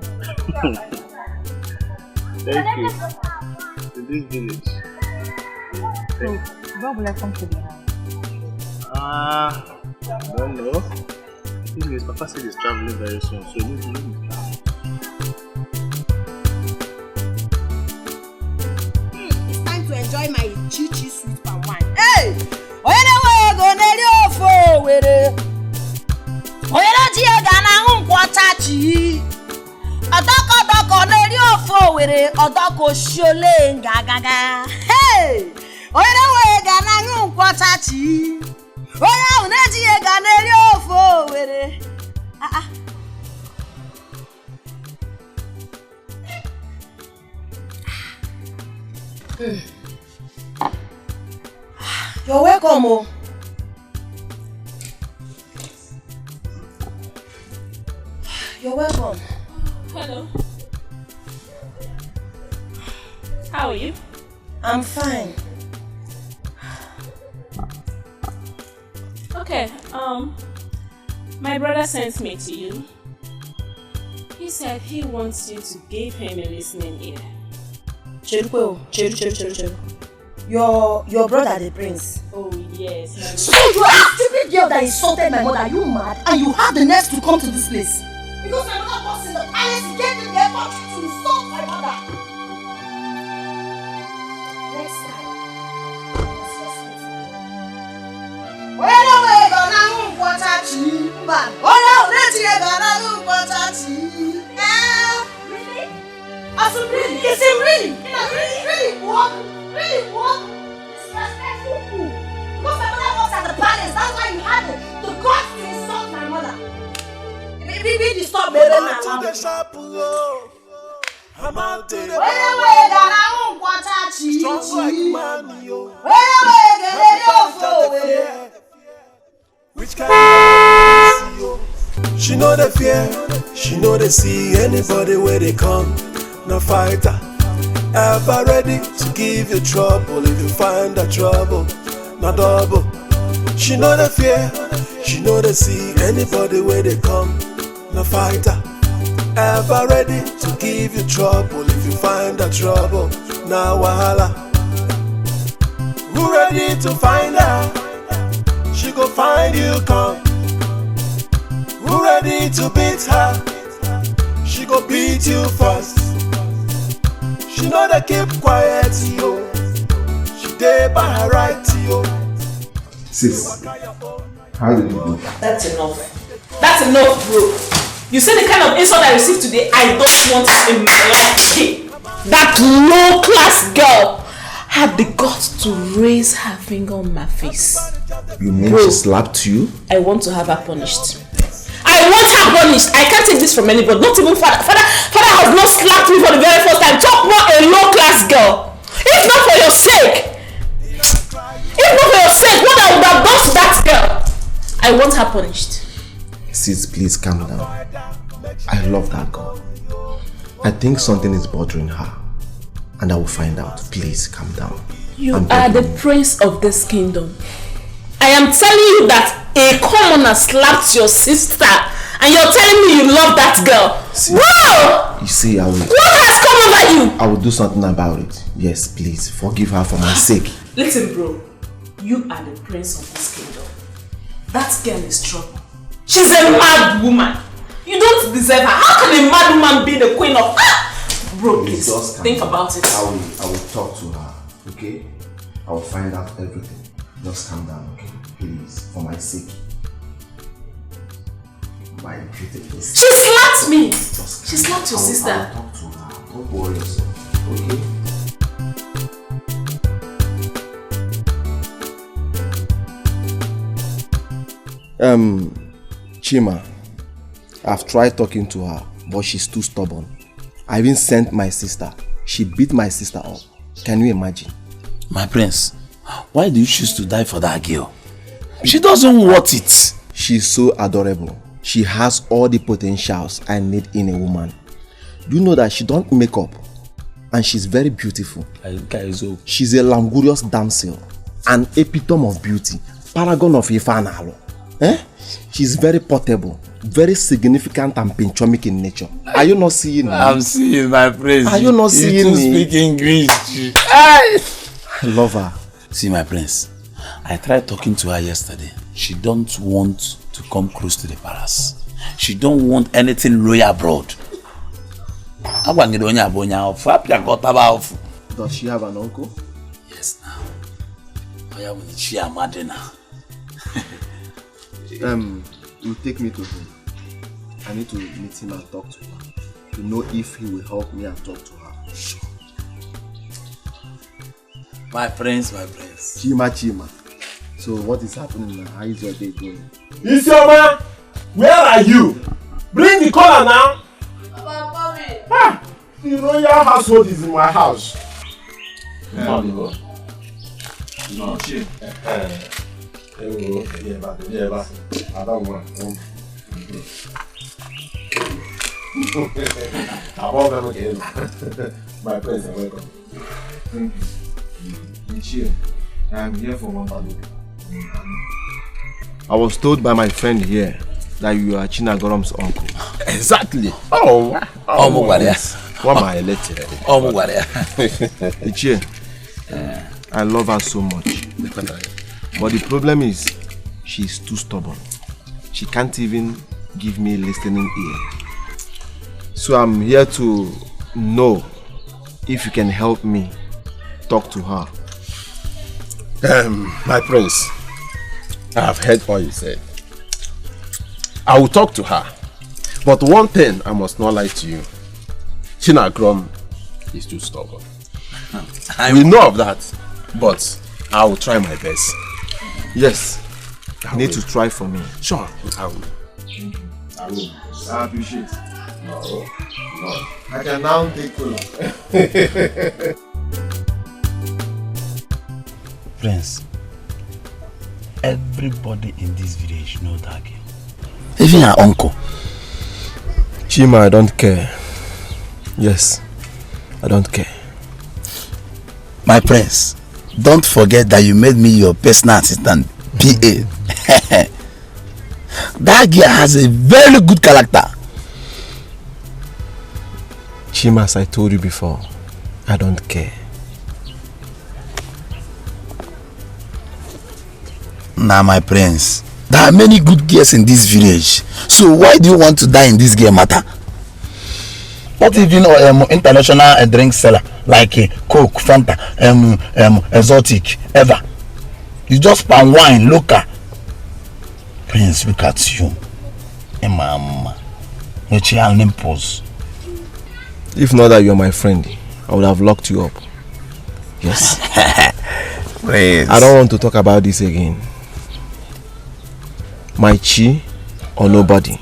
Thank you. In this village. So, when will I come to the house? I don't know. The thing is, Papa said he's traveling very soon, so you need to leave. It's time to enjoy my chichi sweet palm wine. Hey! Oyelewo neri ofo were. Oyele ti e ga na nkwata chi. Odoko neri ofo were, odoko shole ngagaga. Hey! Oyelewo ga na nkwata chi. Oya uneji e ga neri ofo were. You're welcome. Oh. You're welcome. Hello. How are you? I'm fine. Okay, my brother sent me to you. He said he wants you to give him a listening ear. Cheru. Your brother the prince. Oh yes. So you are a stupid girl that insulted my mother. Are you mad? And you have the nerve to come to this place? Because my mother was in the palace, he gave me the effort to insult my mother. Next time. Really? Yes, really? Really walk? Disrespectful fool. Because my mother works at the palace, that's why you had the guts to insult my mother. Maybe stop me now. I'm out to the which kind of she know the fear, she know they see anybody where they come. No fighter, ever ready to give you trouble if you find the trouble. No double, she know the fear, she know they see anybody where they come. No fighter, ever ready to give you trouble if you find the trouble. Now wahala, who ready to find her? She go find you come. Who ready to beat her? She go beat you first. She know they keep quiet, yo. She dey by her right, yo. Sis, how did you do? That's enough. That's enough, bro. You see the kind of insult I received today, I don't want in my life again. That low-class girl had the guts to raise her finger on my face. You mean bro, she slapped you? I want to have her punished. I want her punished. I can't take this from anybody. Not even father. Father has not slapped me for the very first time. Talk more a low-class girl. If not for your sake. What I would have done to that girl. I want her punished. Sis, please calm down. I love that girl. I think something is bothering her. And I will find out. Please calm down. You are the prince of this kingdom. I am telling you that a commoner slapped your sister and you're telling me you love that girl. See, wow! You see, I will. What has come over you? I will do something about it. Yes, please. Forgive her for my sake. Listen, bro. You are the prince of this kingdom. That girl is trouble. She's a mad woman. You don't deserve her. How can a mad woman be the queen of... Bro, please, think about it. I will talk to her, okay? I will find out everything. Just calm down, okay? Please, for my sake. My beautiful sister. She slapped me! She slapped your sister. I will talk to her. Don't worry yourself, okay? Chima, I've tried talking to her, but she's too stubborn. I even sent my sister. She beat my sister up. Can you imagine? My prince, why do you choose to die for that girl? She doesn't want it. She's so adorable. She has all the potentials I need in a woman. Do you know that she don't make up? And she's very beautiful. She's a languorous damsel. An epitome of beauty. Paragon of Ifanalo. She's very portable, very significant and pinchomic in nature. Are you not seeing me? I'm seeing my prince. Are you not seeing me? You speak English. I love her. See my prince, I tried talking to her yesterday. She don't want to come close to the palace. She don't want anything royal abroad. Does she have an uncle? Yes, now. She a madonna. You take me to him. I need to meet him and talk to her to know if he will help me and talk to her. Sure. My prince. Chima. So what is happening now? How is your day going? Isioma, where are you? Bring the collar now. The royal household is in my house. No. I don't want. My friends are welcome. I'm here for one family. I was told by my friend here that you are Chinagorom's uncle. Exactly. Oh, what my letter? Ichie, I love her so much. But the problem is, she's too stubborn. She can't even give me a listening ear. So I'm here to know if you can help me talk to her. My prince, I have heard all you said. I will talk to her. But one thing I must not lie to you. Chinagrom is too stubborn. We know of that, but I will try my best. Yes, you need to try for me. Sure, I will. I will. I appreciate it. No. I can now take cola. Prince, everybody in this village knows that girl. Even her uncle. Chima, I don't care. Yes, I don't care. My prince, don't forget that you made me your personal assistant, PA. That girl has a very good character. Chima, as I told you before, I don't care. Now, my prince, there are many good girls in this village. So why do you want to die in this girl matter? Not even international drink seller like Coke, Fanta, exotic, ever. You just palm wine, local. Prince, look at you. Mama. If not that you're my friend, I would have locked you up. Yes. Prince. I don't want to talk about this again. My chi or nobody.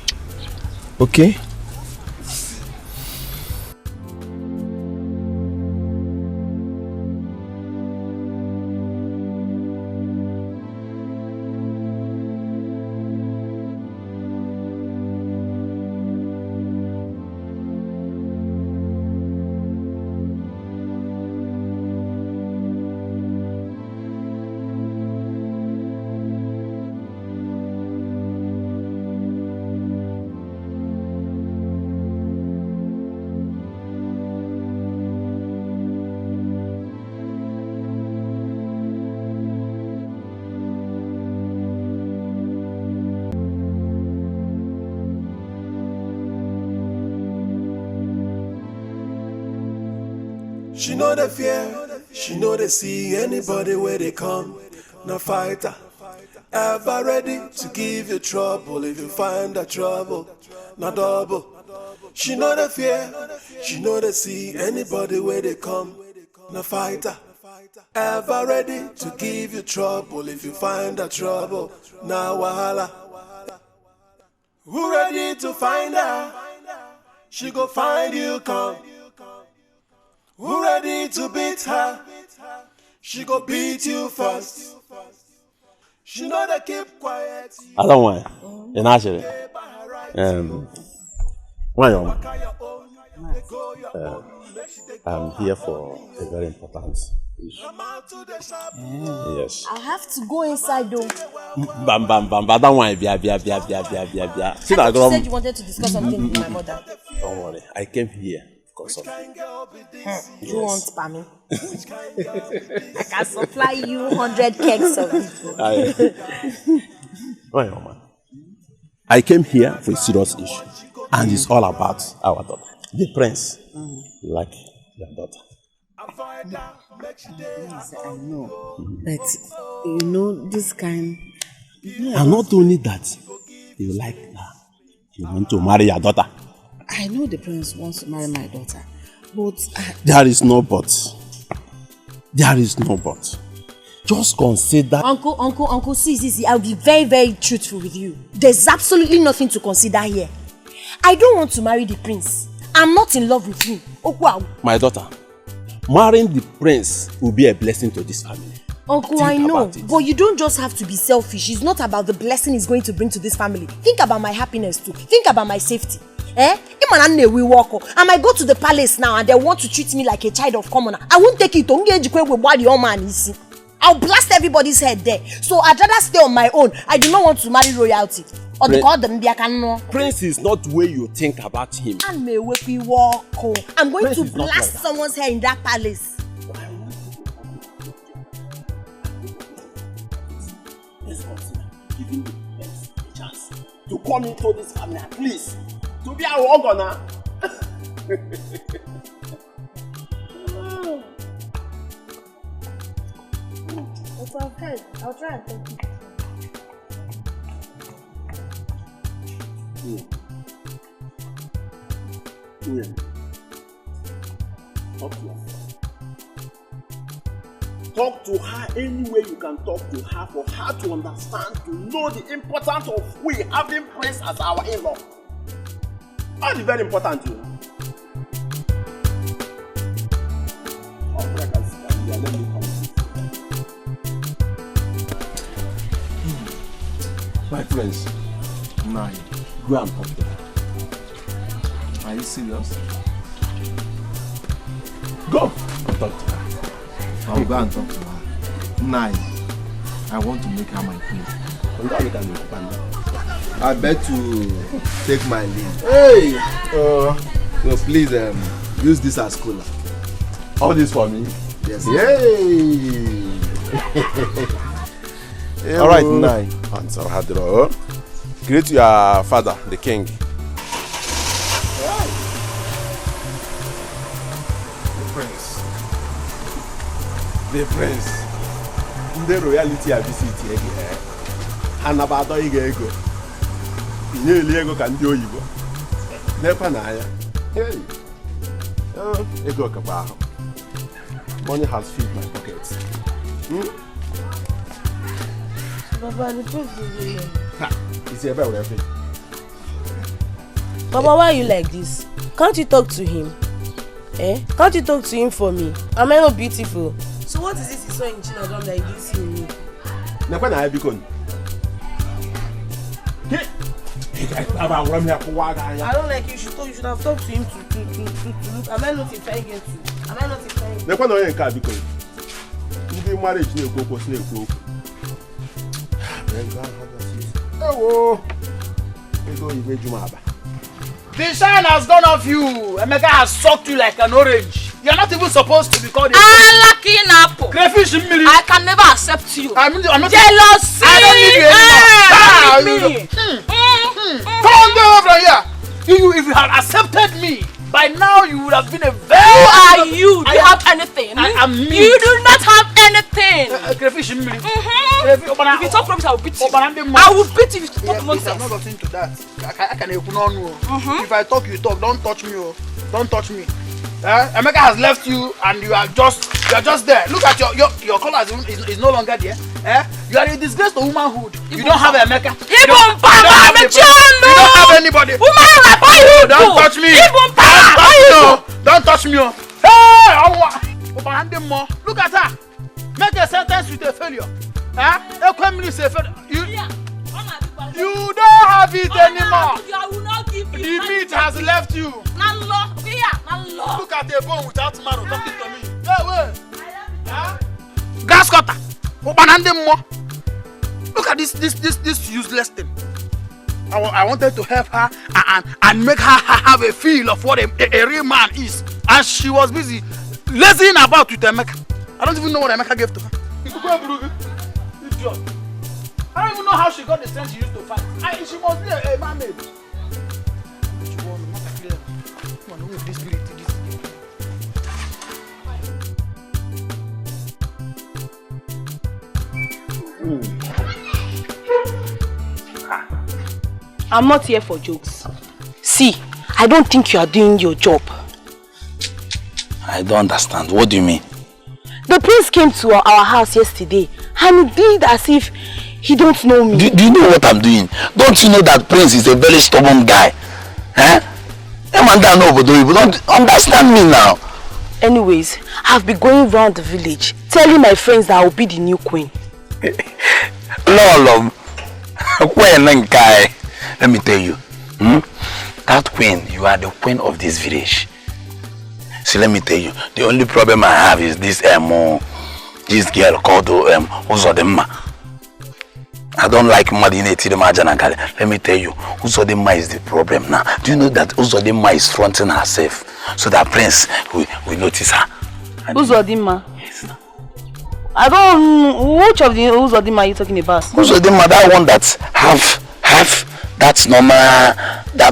Okay? She know the fear, she know they see anybody where they come. No fighter, ever ready to give you trouble if you find that trouble. No double. She know the fear, she know they see anybody where they come. No fighter, ever ready to give you trouble if you find that trouble. Now wahala. Who ready to find her? She go find you come. Who ready to beat her? She go beat you first. She know they keep quiet. I don't want. In actually, I'm here for a very important issue. Yes. I have to go inside though. Bam. I don't want. Bia. I thought you said you wanted to discuss something with my mother. Don't worry. I came here. You want Pammy? I can supply you 100 kegs of it. I came here for a serious issue, and it's all about our daughter, the prince. Like your daughter. Yes, I know. But you know this kind. And not only that, you like her. You want to marry your daughter. I know the prince wants to marry my daughter, but there is no but. There is no but. Just consider. Uncle, see, I'll be very, very truthful with you. There's absolutely nothing to consider here. I don't want to marry the prince. I'm not in love with him. Oh wow. My daughter, marrying the prince will be a blessing to this family. Uncle, I know, but you don't just have to be selfish. It's not about the blessing it's going to bring to this family. Think about my happiness too. Think about my safety. I might go to the palace now and they want to treat me like a child of commoner. I won't take it. I'll blast everybody's head there. So I'd rather stay on my own. I do not want to marry royalty. Or the god them no. Prince is not the way you think about him. And may we walk. I'm going Prince to blast someone's hair in that palace. Let's consider giving the best chance to come into this family at least. To be our organ. Okay. I'll try and think. Talk to her any way you can talk to her for her to understand, to know the importance of we having Prince as our in-law. That's very important, you know. Let me come. My friends, Nah. go and talk to her. Are you serious? Go and talk to her. I'll go and talk to her. Nah. I want to make her my queen. I bet to take my leave. Hey! So please use this as cooler. All this for me? Yes. Yay! Alright, Nai. Answer Hadro. Greet your father, the king. The prince. The royalty I visit here. Hanabado ego. Inye ego ka ndị oyibo. Nekwa na anya. Hey. Ego ka ba ahụ. Money has filled my pockets. Baba, the truth is real. It's everywhere. Baba, why are you like this? Can't you talk to him? Can't you talk to him for me? Am I not beautiful? So what is this you saw in Chinagam that you didn't see in me? Nekwa na biko. I don't like you. You should have talked to him to look. Am I not a fine girl too? Am I not a fine girl? Nekwa na onye nke biko. Ndị marriage na-ekwu okwu na-ekwu okwu. The shine has gone off you. Emeka has sucked you like an orange. You're not even supposed to be called a lucky apple. crayfish in me. I can never accept you. I'm not jealousy. I don't need you anymore. Come on, get over here. If you had accepted me, by now you would have been a very... Who are you? Do you have anything? I am me. You do not have anything. Crayfish in me. If you talk rubbish, I will beat you. I will beat you if you talk nonsense. I'm not getting to that. I can open on you. If I talk, you talk. Don't touch me. Don't touch me. Emeka has left you and you are just there. Look at your color is no longer there. You are a disgrace to womanhood. You don't have Emeka. You don't have anybody. Don't touch me. Don't touch me. Hey, look at her. Make a sentence with a failure. You don't have it anymore. The meat has left you. Look at the bone without marrow talking to me. Gas cutter. Look at this useless thing. I wanted to help her and make her have a feel of what a real man is. And she was busy lazying about with Emeka. I don't even know what Emeka gave to her. Idiot. I don't even know how she got the strength she used to fight. She must be a mermaid. I'm not here for jokes. See, I don't think you are doing your job. I don't understand. What do you mean? The prince came to our house yesterday and he did as if he don't know me. Do you know what I'm doing? Don't you know that Prince is a very stubborn guy? You don't understand me now. Anyways, I've been going around the village telling my friends that I will be the new queen. Lolo, let me tell you, that queen, you are the queen of this village. See, let me tell you, the only problem I have is this girl called Uzodema. I don't like Madineti Majanankale. Let me tell you, Uzodinma is the problem now. Do you know that Uzodinma is fronting herself so that Prince will notice her? Uzodinma? Yes. I don't. Which of the Uzodinma are you talking about? Uzodinma, that one that have that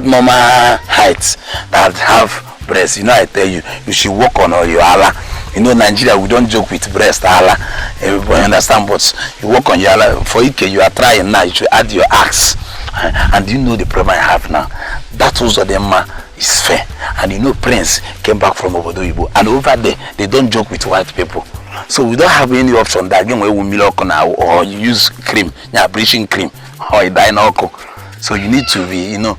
normal height, that have breast. You know, I tell you, you should work on your Allah. You know, Nigeria, we don't joke with breast, Allah. Everybody understand, but you work on your Allah. For Ike, you are trying now, you should add your axe. And you know the problem I have now. That Uzodinma is fair. And you know, Prince came back from Obodo Igbo. And over there, they don't joke with white people. So we don't have any option that again we milk now or you use cream, bleaching cream, or dinoco. So you need to be, you know.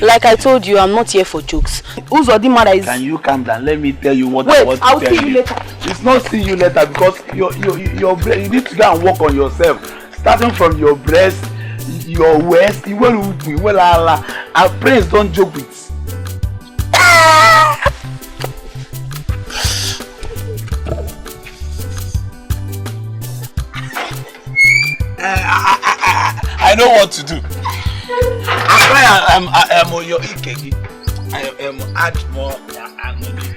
Like I told you, I'm not here for jokes. Uzodinma is... Can you calm down? Let me tell you what I want I'll to tell see you later. It's not see you later because your brain, you need to go and work on yourself. Starting from your breast, your waist, you will Allah. Our Prince don't joke with. I know what to do. I am on your ikegi. I am add more ammonia.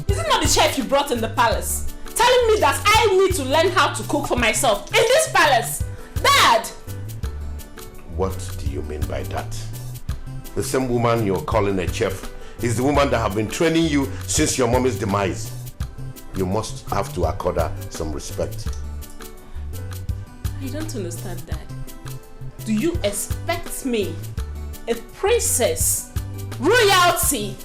Is it not the chef you brought in the palace? Telling me that I need to learn how to cook for myself in this palace? Dad! What do you mean by that? The same woman you're calling a chef is the woman that have been training you since your mommy's demise. You must have to accord her some respect. I don't understand, Dad. Do you expect me, a princess, royalty,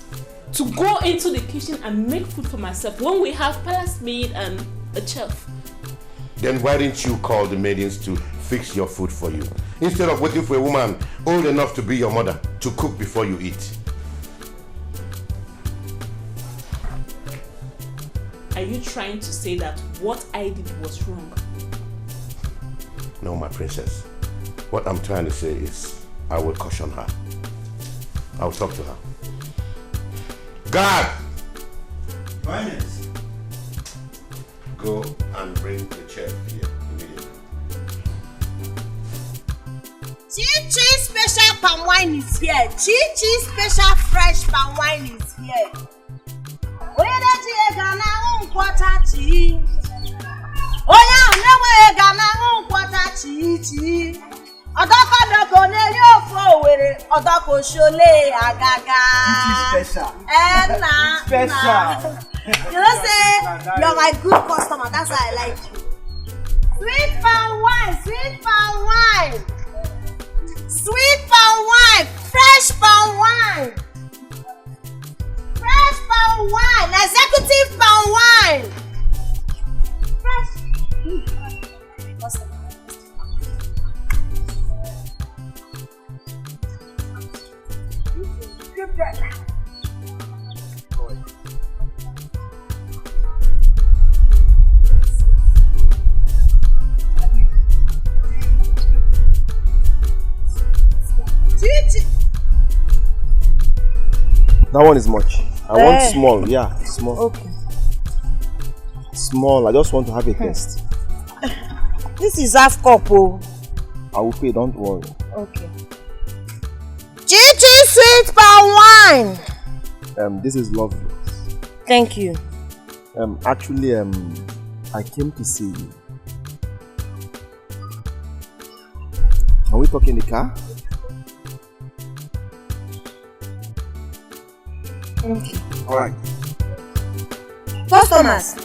to go into the kitchen and make food for myself when we have palace maid and a chef? Then why didn't you call the maidens to fix your food for you, instead of waiting for a woman old enough to be your mother to cook before you eat? Are you trying to say that what I did was wrong? No, my princess. What I'm trying to say is I will caution her. I'll talk to her. Guard! Finance. Go and bring the chef here immediately. Chi special palm wine is here. Chi special fresh palm wine is here. Oya de gana quarter chi. Oya newe gana quarter chi. Odoko doko ne yo fo were. Odoko shole agaga. Special. Special. You know say you're my good customer. That's why I like you. Sweet palm wine, sweet palm wine. Sweet palm wine, fresh palm wine. Fresh palm wine, executive palm wine. Fresh. That one is much. I want small, yeah, small. Okay. Small, I just want to have a taste. This is half cup, oh. I will pay, don't worry. Okay. Chichi sweet palm wine. This is lovely. Thank you. Actually, I came to see you. Are we talking in the car? Okay. Alright. Customers,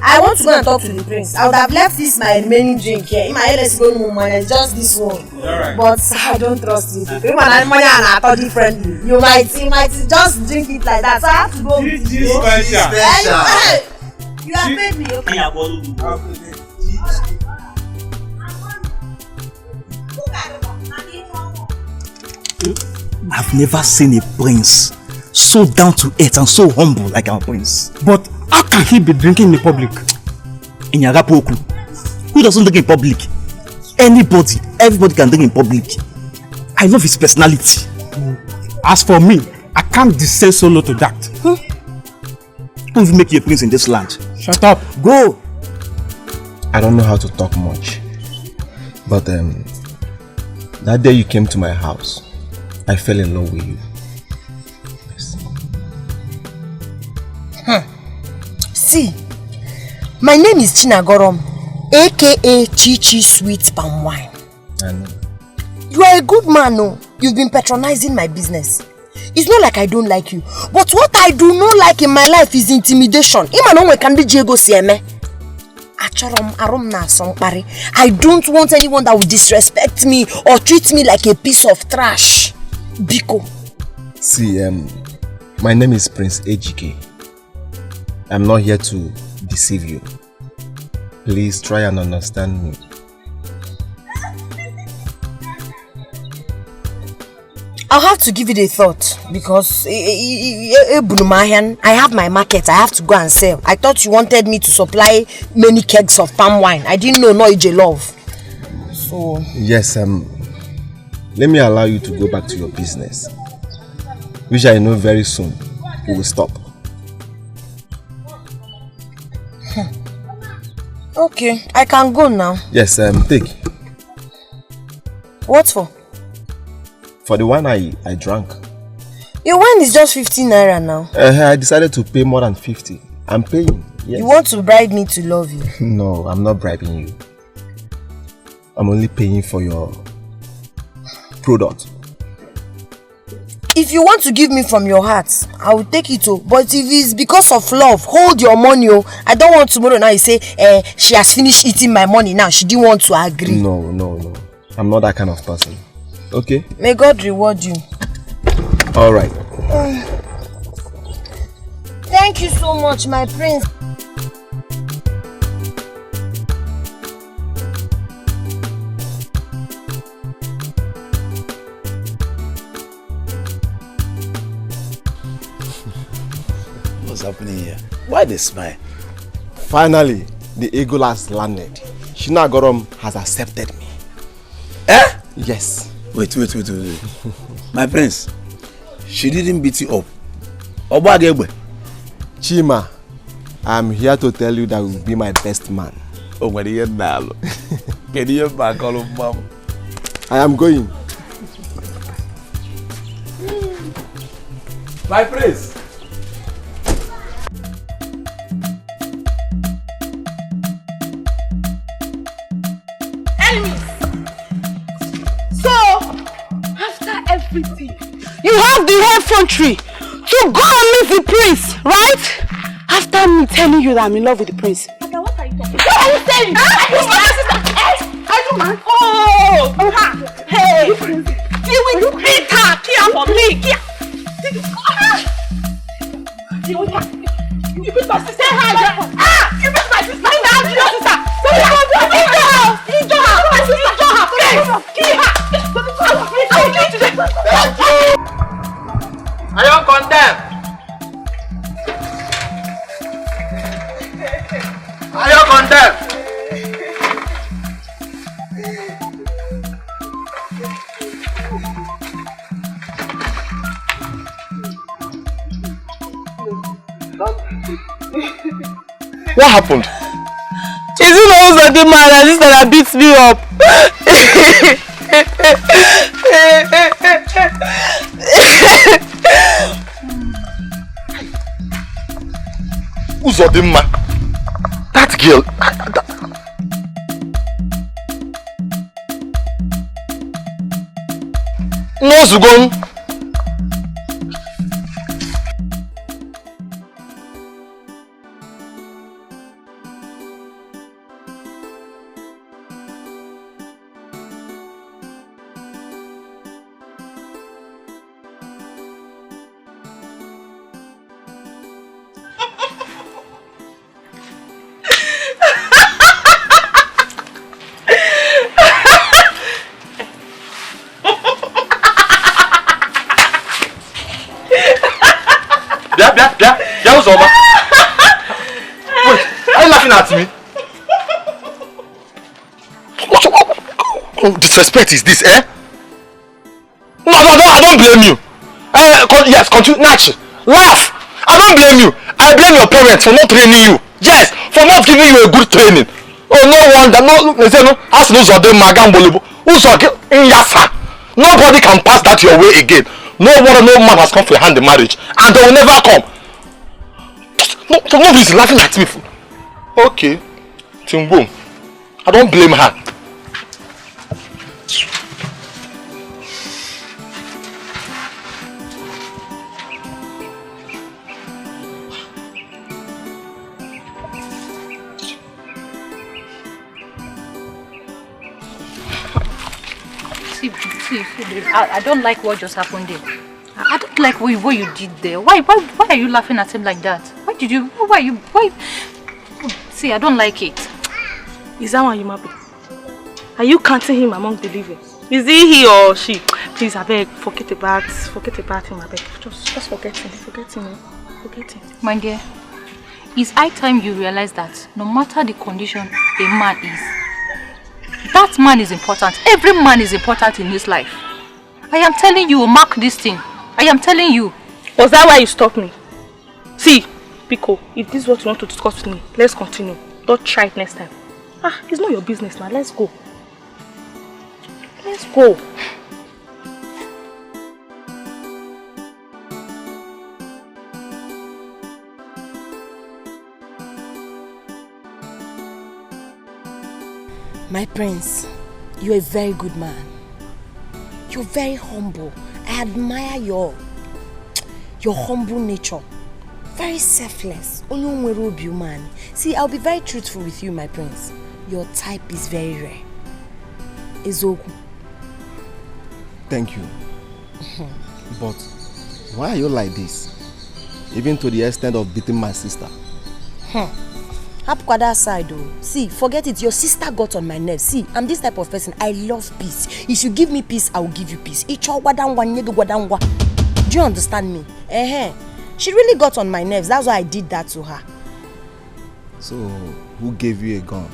I want to go and talk to the prince. I would have left this my remaining drink here. In my LS go no money, just this one. Alright. But I don't trust you. You man money and I thought differently. You might just drink it like that. So I have to go with you. Special. You have paid me, okay? I've never seen a prince so down to earth and so humble like our prince. But how can he be drinking in public? In Yagapoku, who doesn't drink in public? anybody, everybody can drink in public. I love his personality. As for me, I can't descend so low to that. Who will make you a prince in this land? Shut up. Go. I don't know how to talk much. But that day you came to my house, I fell in love with you. Yes. See, my name is Chinagorom, aka Chichi Sweet Palm Wine. I know. You are a good man, no? You've been patronizing my business. It's not like I don't like you, but what I do not like in my life is intimidation. I don't want anyone that will disrespect me or treat me like a piece of trash. Biko. See, my name is Prince Ejike. I'm not here to deceive you. Please try and understand me. I'll have to give it a thought because I have my market. I have to go and sell. I thought you wanted me to supply many kegs of palm wine. I didn't know Noije love. So yes, let me allow you to go back to your business, which I know very soon you will stop. Okay, I can go now. Yes, take. What for? For the wine I drank. Your wine is just 15 naira now. I decided to pay more than 50. I'm paying. Yes. You want to bribe me to love you? No, I'm not bribing you. I'm only paying for your product. If you want to give me from your heart, I will take it too. But if it's because of love, hold your money. I don't want tomorrow now you say she has finished eating my money now. She didn't want to agree. No. I'm not that kind of person. Okay? May God reward you. Alright. Thank you so much, my prince. What's happening here? Why they smile? Finally, the eagle has landed. Chinagorom has accepted me. Eh? Yes. Wait. My prince, she didn't beat you up. Obagebwe. Chima, I'm here to tell you that you will be my best man. Oh, when you now. Can you back all of mom? I am going. My prince. Everything. You have the effrontery to go and meet the prince, right? After me telling you that I'm in love with the prince. Okay, what are you talking about? What are you saying? I do, man. Oh! Hey! You will beat her! Kia for me! Kia! You beat my sister! You beat my sister! Your sister! Are you condemned? Are you condemned? What happened? Is it also the man and sister that beats me up? Uzodimma. That girl. No, Zugon. Yeah, what's over? Wait, are you laughing at me? of disrespect is this, eh? No, I don't blame you. Yes, continue, Nachi. Laugh. I don't blame you. I blame your parents for not training you. Yes, for not giving you a good training. Oh, no wonder. No, they say no. As no zode magambolibo. Nobody can pass that your way again. No man has come for your hand in marriage, and they will never come. Nobody's laughing at me. Okay, Timbo. I don't blame her. I don't like what just happened there. I don't like what you did there. Why are you laughing at him like that? Why? See, I don't like it. Is that why you happy? Are you counting him among the living? Is he or she? Please, I beg, forget about him, I beg. Just forget him. My dear, it's high time you realize that no matter the condition a man is, that man is important. Every man is important in his life. I am telling you, mark this thing. I am telling you. Was that why you stopped me? See, Pico, if this is what you want to discuss with me, let's continue. Don't try it next time. It's not your business now. Let's go. Let's go. My prince, you're a very good man. You're very humble. I admire your humble nature. Very selfless. Man. See, I'll be very truthful with you, my prince. Your type is very rare. Ezogu. Thank you. But why are you like this? Even to the extent of beating my sister. Hapkwada side though. See, forget it. Your sister got on my nerves. See, I'm this type of person. I love peace. If you give me peace, I will give you peace. Do you understand me? She really got on my nerves. That's why I did that to her. So, who gave you a gun?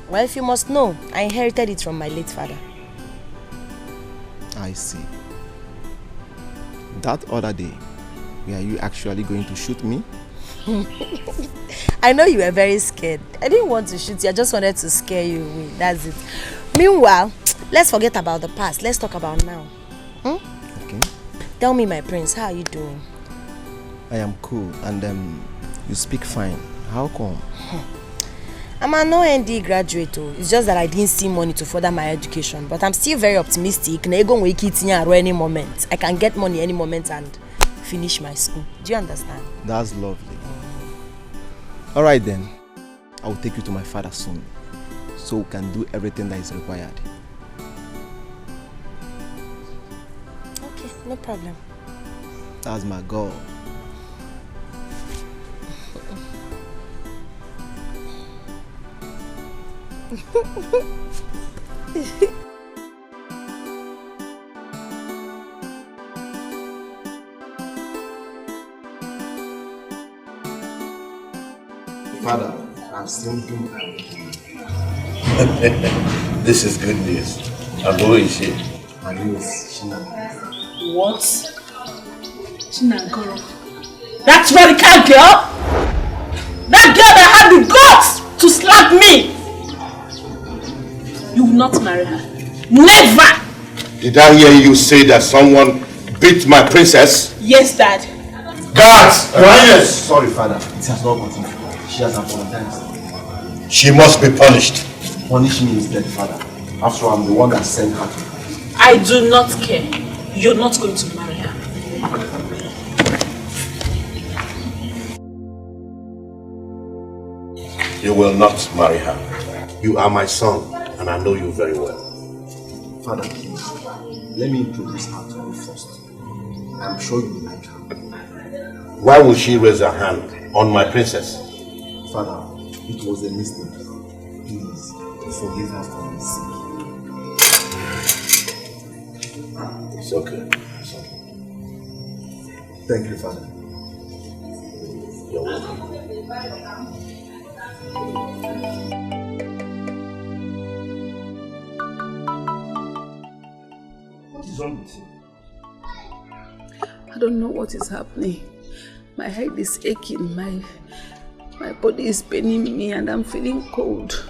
Well, if you must know, I inherited it from my late father. I see. That other day, were you actually going to shoot me? I know you were very scared. I didn't want to shoot you. I just wanted to scare you away. That's it. Meanwhile, let's forget about the past. Let's talk about now. Okay. Tell me, my prince, how are you doing? I am cool, and you speak fine. How come? I'm an OND graduate. It's just that I didn't see money to further my education. But I'm still very optimistic. Any moment. I can get money any moment and finish my school. Do you understand? That's lovely. Alright then. I will take you to my father soon. So we can do everything that is required. Okay, no problem. That's my goal. Father, I'm still doing This is good news. And who is she? Her name is Shina. What? Shina girl? That's Radical girl? That girl that had the guts to slap me! You will not marry her. Never! Did I hear you say that someone beat my princess? Yes, Dad. Guards! Quiet! Sorry, Father. It has not gotten far. She has apologized. She must be punished. Punish me instead, Father. After all, I'm the one that sent her to. I do not care. You're not going to marry her. You will not marry her. You are my son, and I know you very well. Father, please, let me introduce her to you first. I'm sure you will like her. Why will she raise her hand on my princess? Father, it was a mistake. Please, forgive her for my sake. It's okay. It's okay. Thank you, Father. You're welcome. is wrong with you? I don't know what is happening. My head is aching, my body is paining me and I'm feeling cold.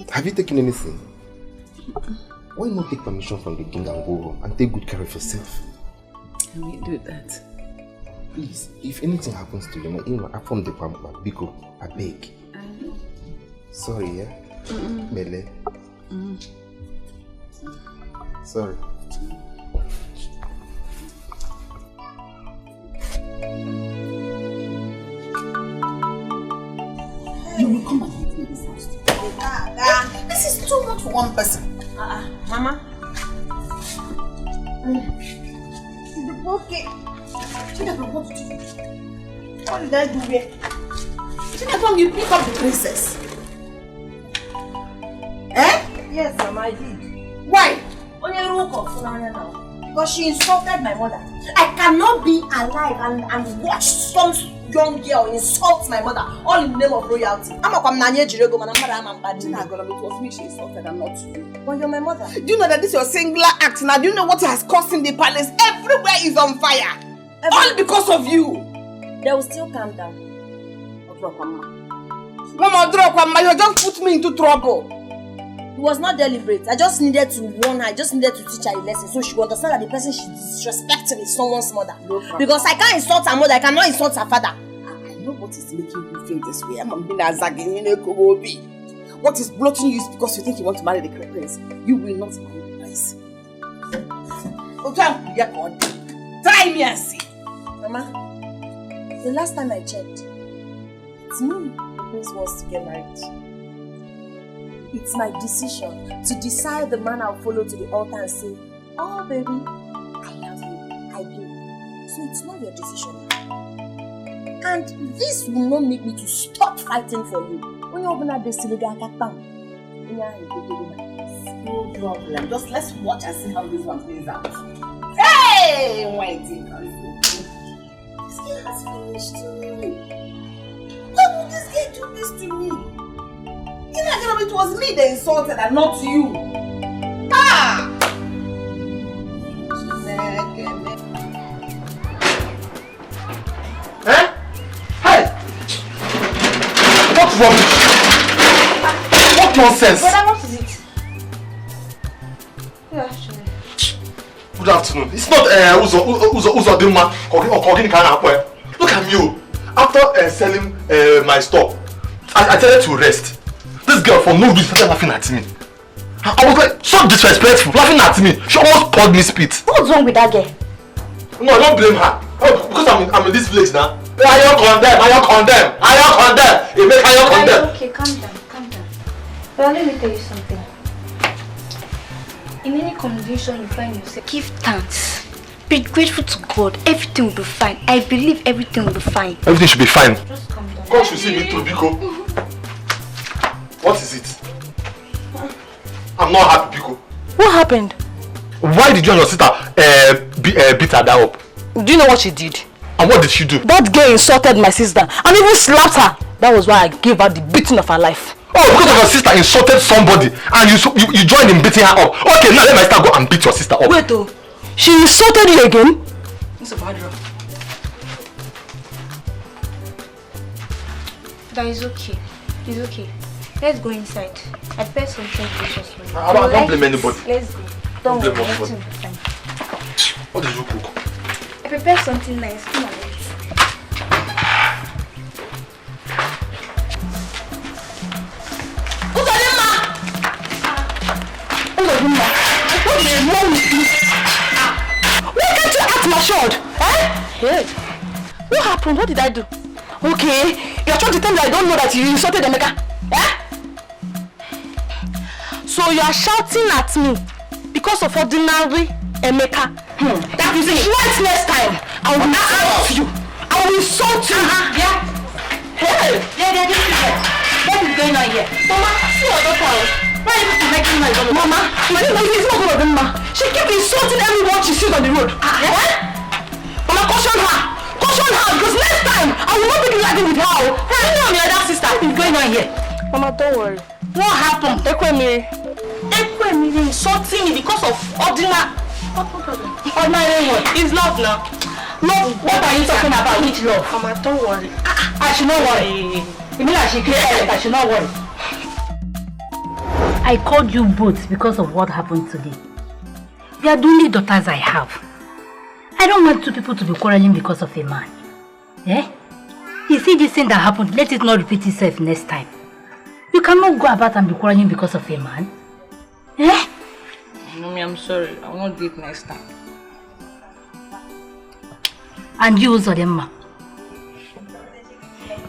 Have you taken anything? Why not take permission from the king and go home and take good care of yourself? Can we do that? Please, if anything happens to you, I form the pampa, Biko, I beg. Sorry, yeah? Mele. Sorry. You will come and meet me in this house. This is too much for one person. Mama. Okay. What did I do here? You pick up the princess. Eh? Yes, Mama, I did. Why? Because she insulted my mother. I cannot be alive and watch some young girl insult my mother all in the name of royalty. I'm a Nanye Jirego, and it was me she insulted and not you. But you're my mother. Do you know that this is your singular act now? Do you know what has caused in the palace? Everywhere is on fire. All because of you. They will still calm down. Mama, you just put me into trouble. It was not deliberate. I just needed to warn her. I just needed to teach her a lesson so she would understand that the person she's disrespecting is someone's mother. Because I can't insult her mother, I cannot insult her father. I know what is making you feel this way. I'm being a zagging. What is blocking you is because you think you want to marry the prince. You will not marry the prince. Try me and see. Mama, the last time I checked, it's me the prince wants to get married. It's my decision to decide the man I'll follow to the altar and say, oh baby, I love you, I do. So it's not your decision. And this will not make me to stop fighting for you. When you open up the synagogue, no problem. Just let's watch and see how this one plays out. Hey, Whitey. This girl has finished me. Why would this girl do this to me? It was me that insulted and not you. Ah! Eh? Hey! What rubbish? What nonsense? Brother, what is it? Good afternoon. Good afternoon. It's not Uzo Dilma or Kogin Kana. Look at you. After selling my store, I tell her to rest. This girl for no reason started laughing at me. I was like so disrespectful, laughing at me. She almost poured me spit. What's wrong with that girl? No, I don't blame her. Because I'm in this village now. I don't condemn. Okay, calm down. But let me tell you something. In any condition you find yourself, give thanks. Be grateful to God. Everything will be fine. I believe everything will be fine. Everything should be fine. Just calm down. God should see me through, Biko. What is it? I'm not happy, Biko. What happened? Why did you and your sister beat her down up? Do you know what she did? And what did she do? That girl insulted my sister and even slapped her. That was why I gave her the beating of her life. Oh, because of your sister insulted somebody and you joined in beating her up. Okay, now let my sister go and beat your sister up. Wait, oh. She insulted you again? It's a bad girl. That is okay. It's okay. Let's go inside. I prepared something delicious for you. I don't blame anybody. Let's go. Don't blame worry, anybody. everything will be fine. What did you cook? I prepared something nice. Come on, let's. Why can't you act matured? Hey, what happened? What did I do? Okay, you're trying to tell me I don't know that you insulted Emeka. So you are shouting at me because of ordinary Emeka. That is it. Right next time, I will insult you. I will insult you. Yeah. Hey. Yeah, just sit there. What is going on here? Mama, see your daughter. Why are you making noise? Mama, it's not good of him, ma. She keeps insulting everyone she sees on the road. Mama, caution her. Caution her because next time I will not be laughing with her. Hey, you know your other sister. What is going on here? Mama, don't worry. What happened? Ekwemiri insulting me because of ordinary. Ordinary what? It's love now. Love? What are you talking about? Which love? Mama, don't worry. I should not worry. You mean I should clear it? I should not worry. I called you both because of what happened today. You are the only daughters I have. I don't want two people to be quarreling because of a man. Eh? You see this thing that happened, let it not repeat itself next time. You cannot go about and be quarreling because of a man. Eh? Mommy, I'm sorry. I will not do it next time. And you, Zodemma.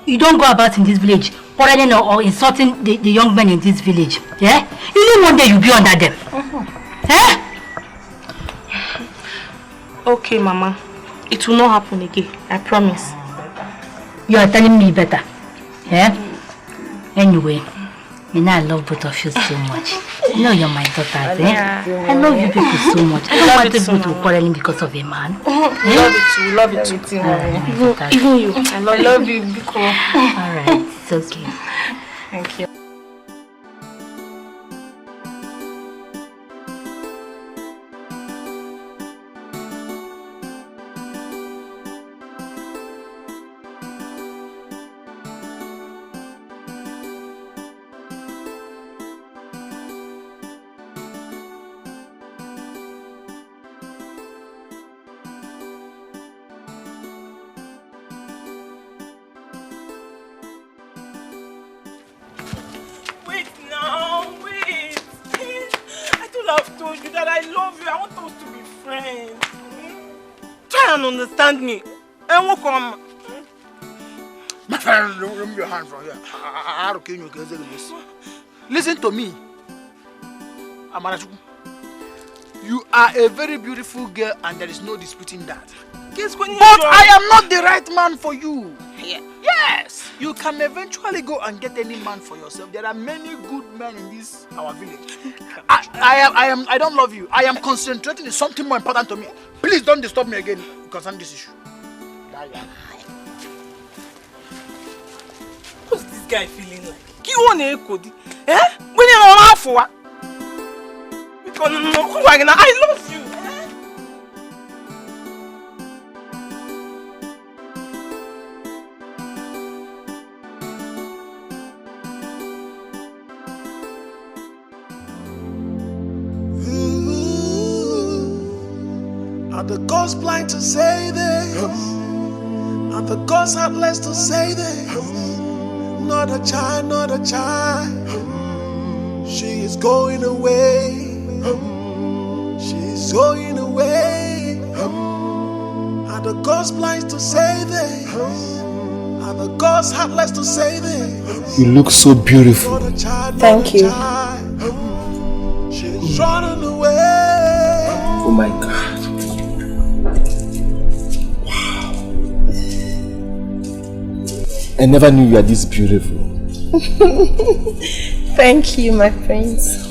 You don't go about in this village quarreling or insulting the young men in this village. Yeah? You know one day you'll be under them. Eh? Okay, Mama. It will not happen again. I promise. You are telling me better. Yeah? Anyway, you know I love both of you so much. You know you're my daughters, eh? I love you people so much. I don't want people to be quarreling because of a man. Love it too. Even you. I love you. Be cool. Alright, it's okay. Thank you. Understand me. And what come? My friend, remove your hand from here. I don't care. Listen to me. Amarachu. You are a very beautiful girl and there is no disputing that. But I am not the right man for you. Yeah. Yes. You can eventually go and get any man for yourself. There are many good men in this our village. I don't love you. I am concentrating on something more important to me. Please don't disturb me again concerning this issue. What's this guy feeling like? You want to echo? Eh? When you're not half for what? Because I love you. Are the gods blind to say this? Are the gods heartless to say this? Not a child, not a child. She is going away. She is going away. Are the gods blind to say this? Are the gods heartless to say this? You look so beautiful. Thank you. She is running away. Oh my God. I never knew you were this beautiful. Thank you, my prince.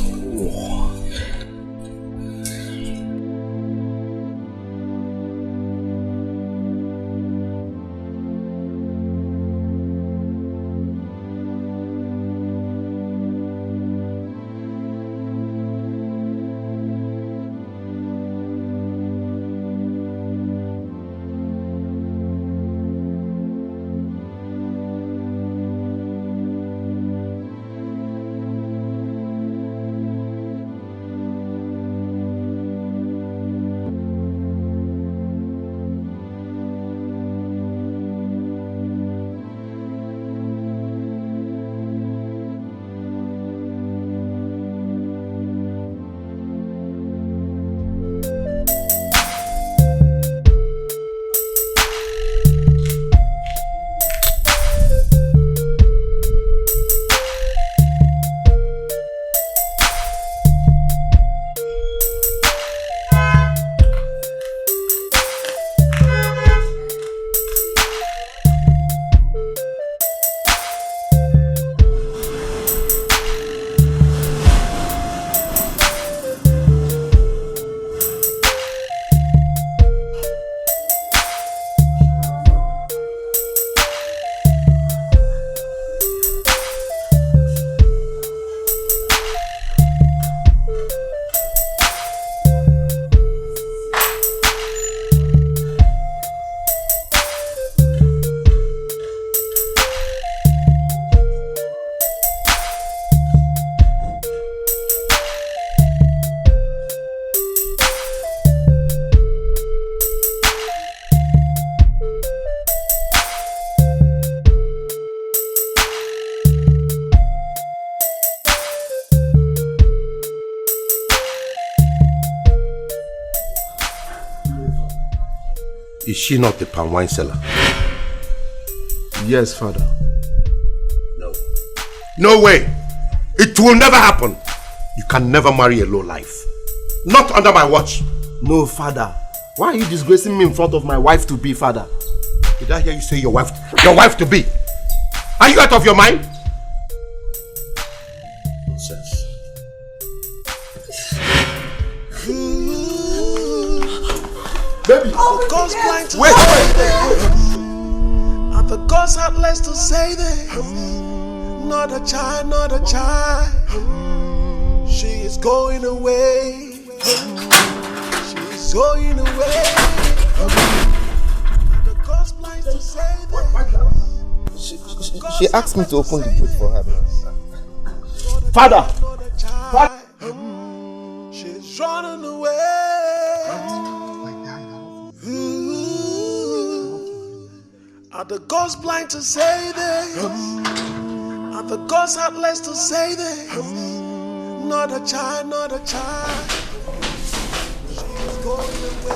Is she not the palm wine seller? Yes, Father. No. No way! It will never happen! You can never marry a lowlife. Not under my watch. No, Father. Why are you disgracing me in front of my wife to be, Father? Did I hear you say your wife to be? Are you out of your mind? Nonsense. Baby, the God's blind to wait. And the God's had less to say there. Not a child, not a child. She is going away. She's going away. The God's blind to say there. She asked me to open the gate for her. Father! She's running away. Are the gods blind to say this? Are the gods heartless to say this? Not a child, not a child.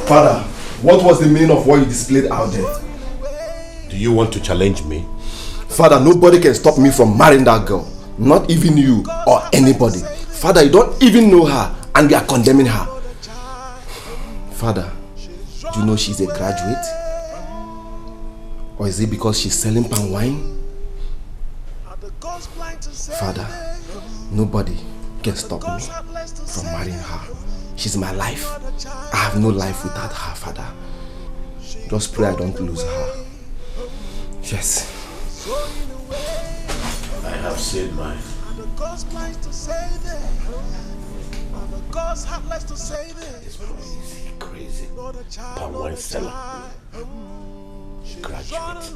Father, what was the meaning of what you displayed out there? Do you want to challenge me? Father, nobody can stop me from marrying that girl. Not even you or anybody. Father, you don't even know her and you are condemning her. Father, do you know she's a graduate? Or is it because she's selling palm wine? Father, nobody can stop me from marrying her. She's my life. I have no life without her, Father. Just pray I don't lose her. Yes. I have said mine. It's crazy. Palm wine seller. Graduate.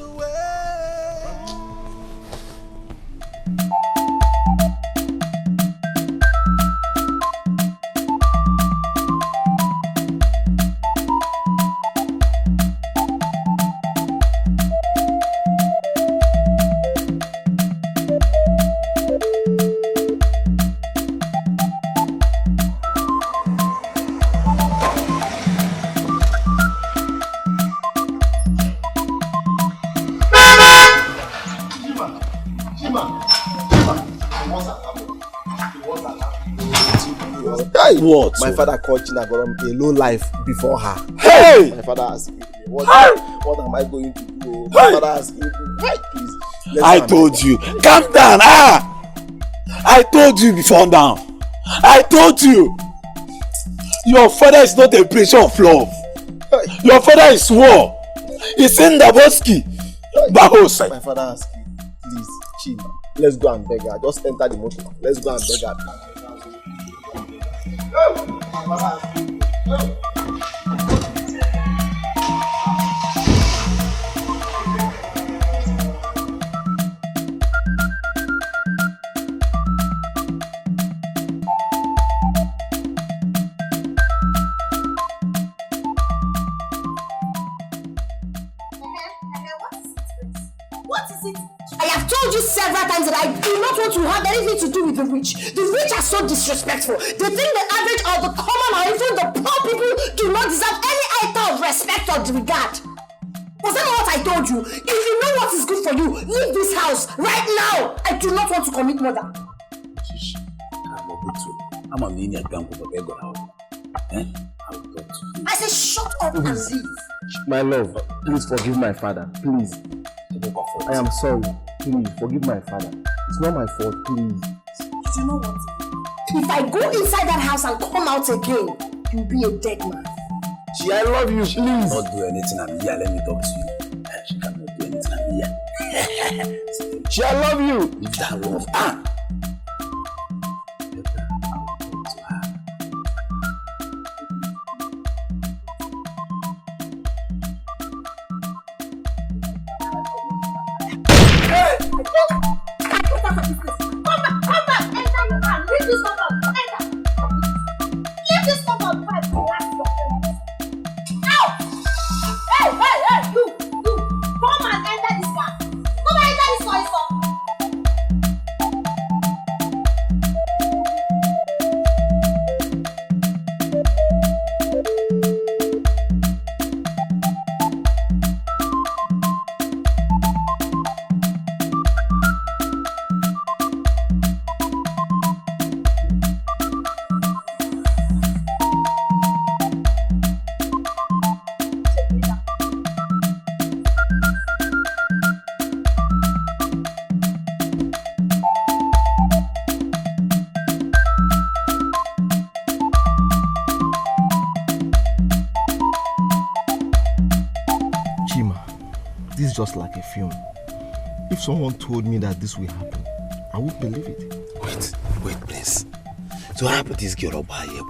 What? My father called Chinagorom a low life before her. Hey! My father asked me, what am I going to do? My father asked me, please. I told you. Calm down. I told you before now. I told you. Your father is not a preacher of love. Your father is war. He's in the bosky. Bahosai. My father asked me, please, Chima, let's go and beg her. Just enter the motor. Let's go and beg her. What is it? I have told you several times that I do not want to have anything to do with the rich. The rich are so disrespectful. They think the average or the common or even the poor people do not deserve any iota of respect or regard. Was that not what I told you? If you know what is good for you, leave this house right now. I do not want to commit murder. I said shut up and leave. My love, please forgive my father. Please. I am sorry. Please forgive my father. It's not my fault. Please. You know what? If I go inside that house and come out again, you'll be a dead man. Gee, I love you. Please. Not do anything. I'm here. Let me talk to you. She cannot do anything. I'm here. Gee, I love you. Leave that love. this just like a film. If someone told me that this will happen, I would believe it. Wait, Prince. So how about this girl over here?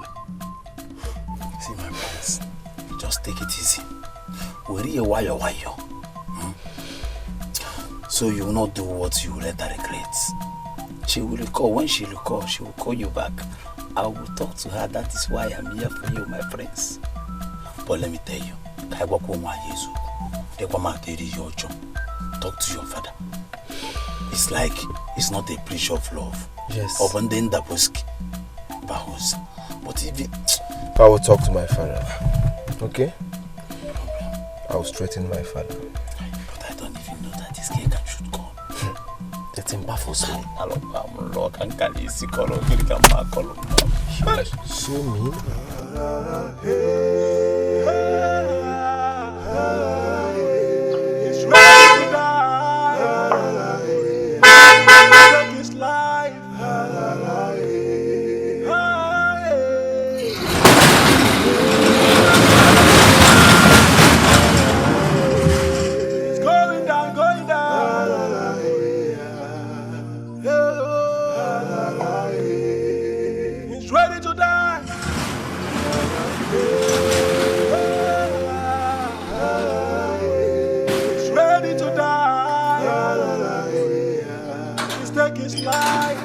See, my Prince, just take it easy. Worry why. So you will not do what you later regret. She will recall. When she recall, she will call you back. I will talk to her. That is why I'm here for you, my Prince. But let me tell you, talk to your father. It's like it's not a breach of love. Yes. But if I will talk to my father, okay? I will straighten my father. But I don't even know that this girl should come. Let him baffles me. So mean. It's ready to die. Take his life. It's going down. He's ready to die. He's ready to die. He's taking his life.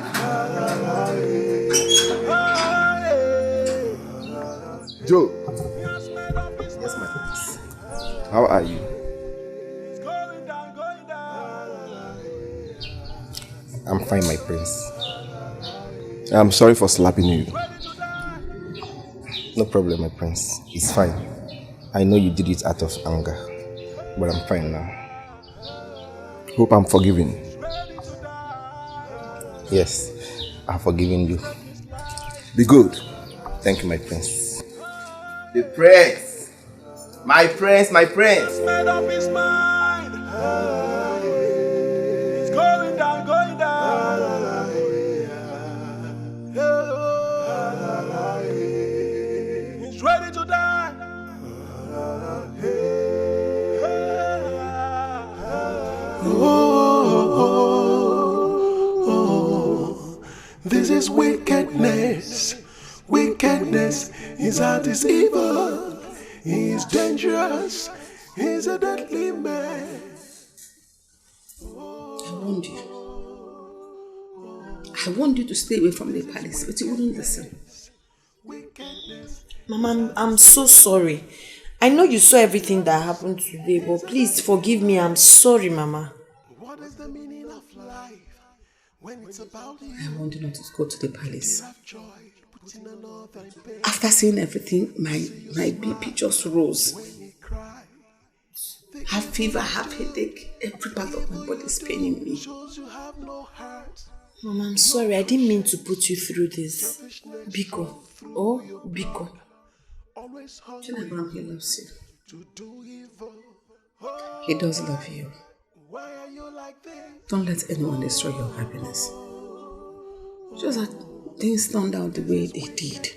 Joe. Yes, my prince. How are you? I'm fine, my prince. I'm sorry for slapping you. No problem, my prince. It's fine. I know you did it out of anger, but I'm fine now. Hope I'm forgiven. Yes, I've forgiven you. Be good. Thank you, my prince. The prince! My prince, my prince! Made up his mind. It's going down. He's ready to die. This is wickedness. Wickedness, his heart is evil. He is dangerous. He's a deadly man. I warned you to stay away from the palace, but you wouldn't listen. Mama, I'm so sorry. I know you saw everything that happened today, but please forgive me. I'm sorry, Mama. What is the meaning of life when it's about you? I want you not to go to the palace. After seeing everything, my BP just rose. I have fever, I have headache, every part of my body is paining me. Mama, I'm sorry. I didn't mean to put you through this. Biko. Oh, Biko. Abraham, he loves you. He does love you. Don't let anyone destroy your happiness. Just that things turned out the way they did.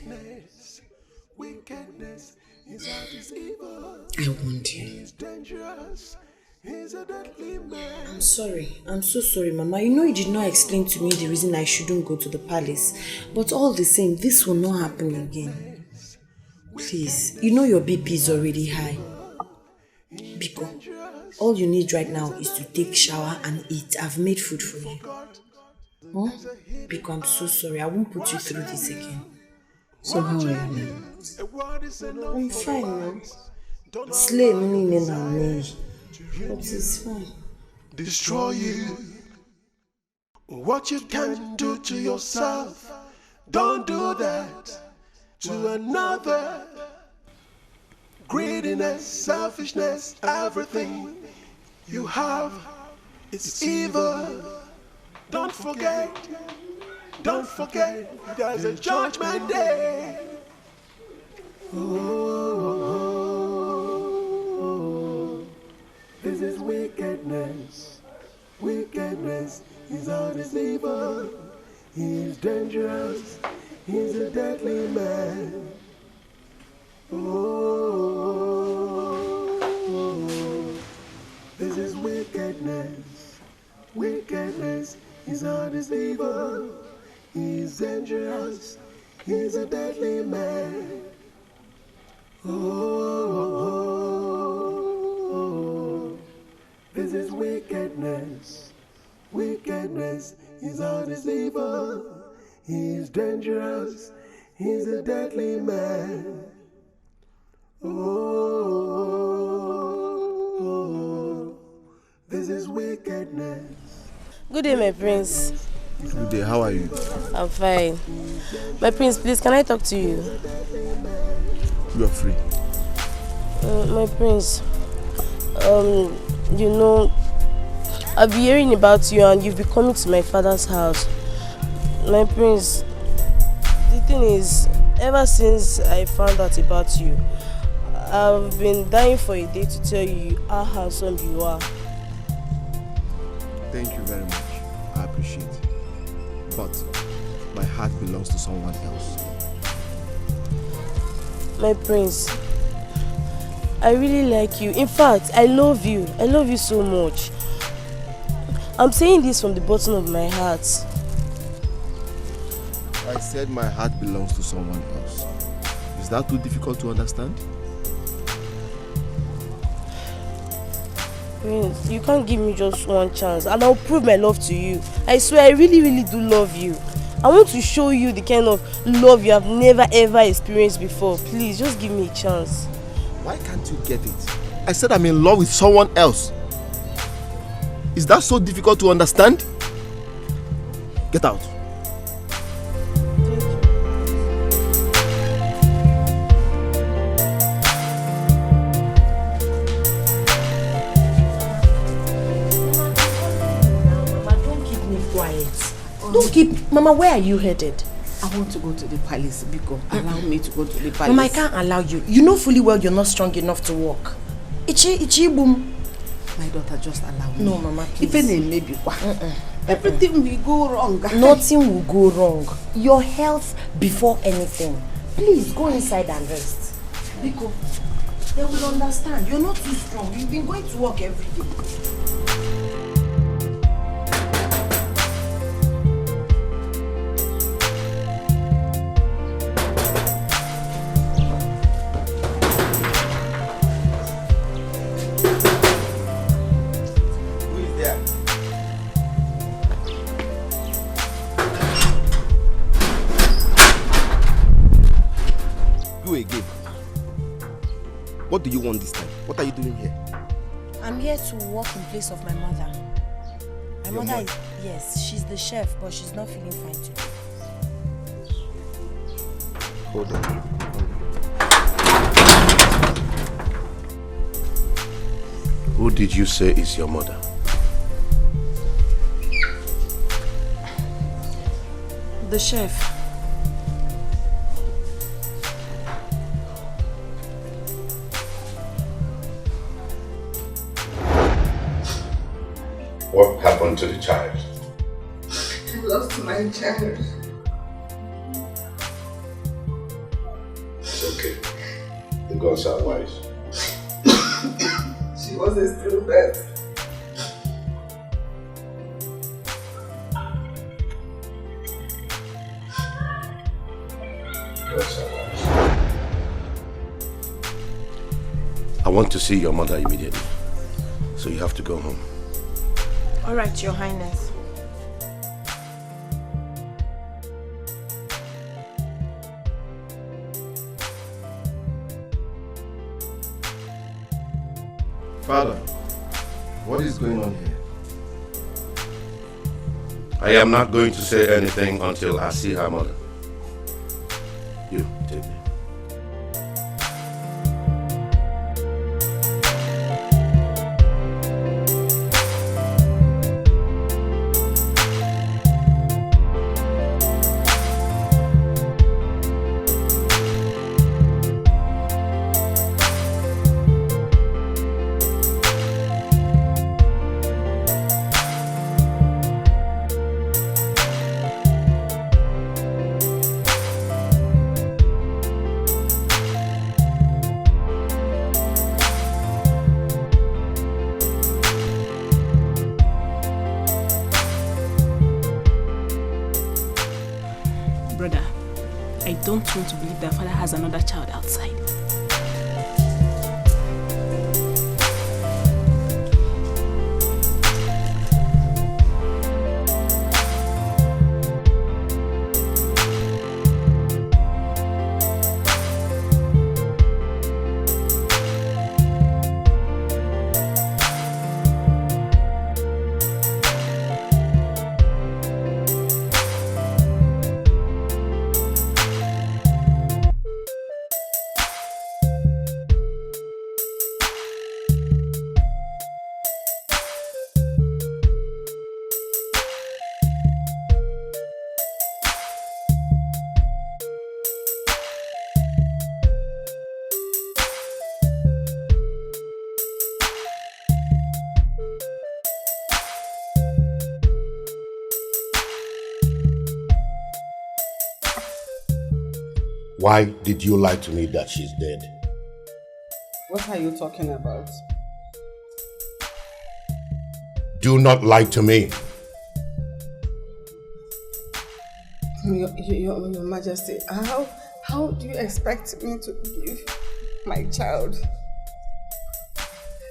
I warned you. I'm sorry. I'm so sorry, Mama. You know you did not explain to me the reason I shouldn't go to the palace. But all the same, this will not happen again. Please, you know your BP is already high. Biko, all you need right now is to take shower and eat. I've made food for you. Huh? Biko, I'm so sorry. I won't put you through this again. So how are you now? I'm fine now. Slay me, but it's fine. Destroy you. What you can do to yourself, don't do that to another. Greediness, selfishness, everything you have is evil. Don't forget, there's a judgment day. Oh, this is wickedness. Wickedness, his heart is evil. He is dangerous. He's a deadly man. Oh, this is He's dangerous. He's a deadly man. Oh, this is wickedness. Wickedness is our deceiver. He's dangerous. He's a deadly man. Oh, this is wickedness. Good day, my prince. Good day, how are you? I'm fine. My prince, please, can I talk to you? You are free. My prince, you know, I've been hearing about you and you've been coming to my father's house. My prince, the thing is, ever since I found out about you, I've been dying for a day to tell you how handsome you are. Thank you very much. I appreciate it. But my heart belongs to someone else. My prince, I really like you. In fact, I love you. I love you so much. I'm saying this from the bottom of my heart. I said my heart belongs to someone else. Is that too difficult to understand? Prince, you can't give me just one chance and I'll prove my love to you. I swear I really, really do love you. I want to show you the kind of love you have never ever experienced before. Please, just give me a chance. Why can't you get it? I said I'm in love with someone else. Is that so difficult to understand? Get out. Don't keep... Mama, where are you headed? I want to go to the palace. Biko, allow me to go to the palace. Mama, I can't allow you. You know fully well you're not strong enough to walk. Ichi boom. My daughter, just allow me. No, Mama, please. Everything will go wrong. Nothing will go wrong. Your health before anything. Please, go inside and rest. Biko, they will understand. You're not too strong. You've been going to work every day. What do you want this time? What are you doing here? I'm here to work in place of my mother. My mother is, yes, she's the chef, but she's not feeling fine today. Hold on. Who did you say is your mother? The chef. What happened to the child? I lost my child. It's okay. The gods are wise. She was a stillbirth. Gods are wise. I want to see your mother immediately. So you have to go home. All right, Your Highness. Father, what is going on here? I am not going to say anything until I see her mother. You, take me. don't want to believe that father has another child outside. Why did you lie to me that she's dead? What are you talking about? Do not lie to me. Your Majesty, how do you expect me to give my child,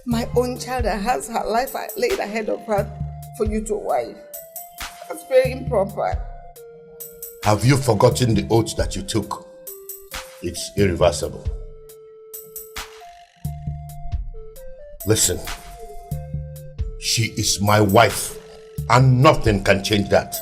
my own child that has her life laid ahead of her, for you to wife? That's very improper. Have you forgotten the oath that you took? It's irreversible. Listen, she is my wife, and nothing can change that.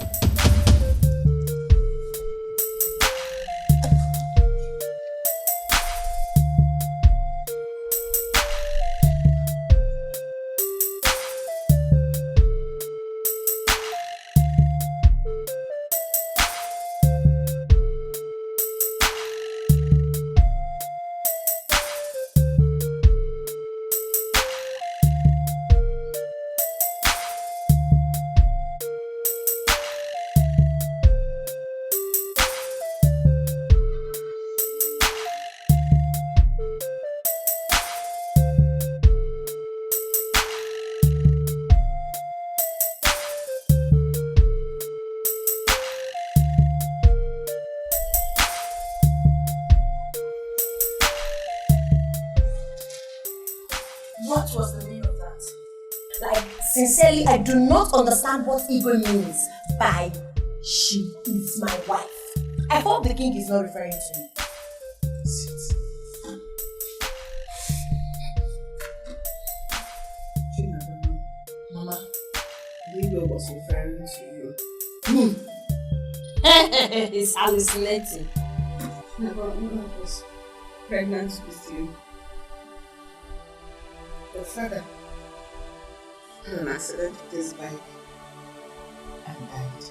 What was the meaning of that? Like, sincerely, I do not understand what ego means by she is my wife. I hope the king is not referring to me. Sit. Mama, the ego was referring to you. It's hallucinating. Never was pregnant with you. The father had an accident with his bike and died.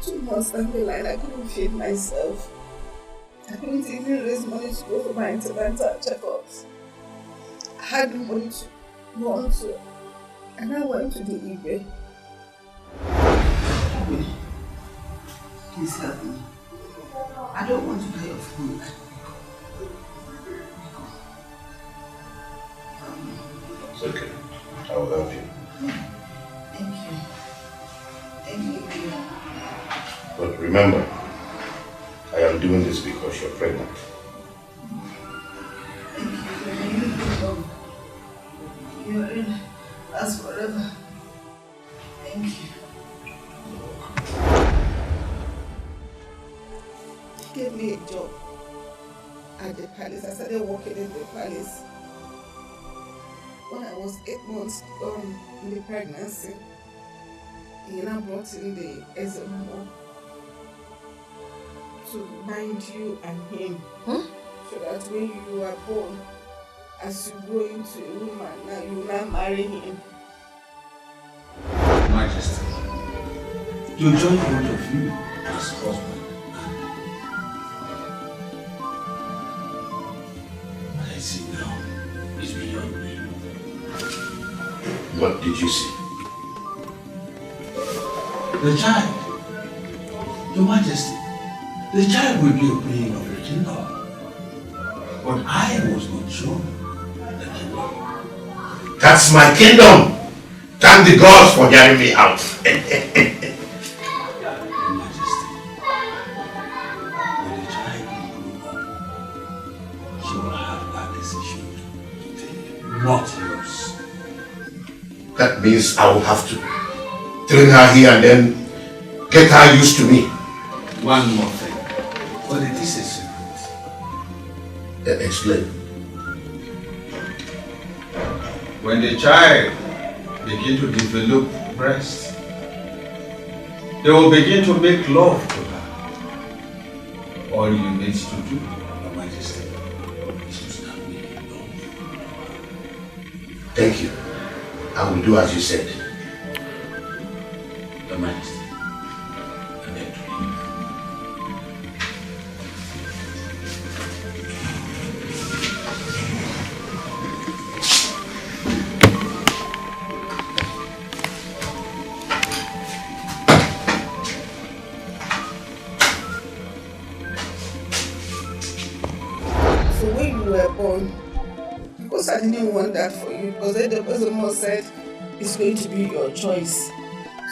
2 months down the line, I couldn't feed myself. I couldn't even raise money to go for my antenatal checkups. I had no money to run to, and I went to the eBay. Please help me. I don't want to die of hunger. It's okay. I will help you. Thank you. Thank you. But remember, I am doing this because you're pregnant. You're in us forever. Thank you. He gave me a job at the palace. I started working in the palace. When I was 8 months in the pregnancy, he now brought in the SMO to bind you and him. So that when you are born, as you grow into a woman, now you now marry him. Majesty, you join both of you as husband. What I see now is beyond me. What did you see? The child. Your Majesty, the child will be a being of the kingdom. But I was not shown the kingdom. That's my kingdom! Thank the gods for getting me out. She will have that decision. Not yours. That means I will have to train her here and then get her used to me. One more thing. But it is a secret. Explain. When the child begins to develop breast, they will begin to make love to her. All you need to do, Your Majesty, is to start making love. Thank you. I will do as you said. Your Majesty, I'm here to leave. So when you were born, because I didn't want that for you, because then the person said it's going to be your choice.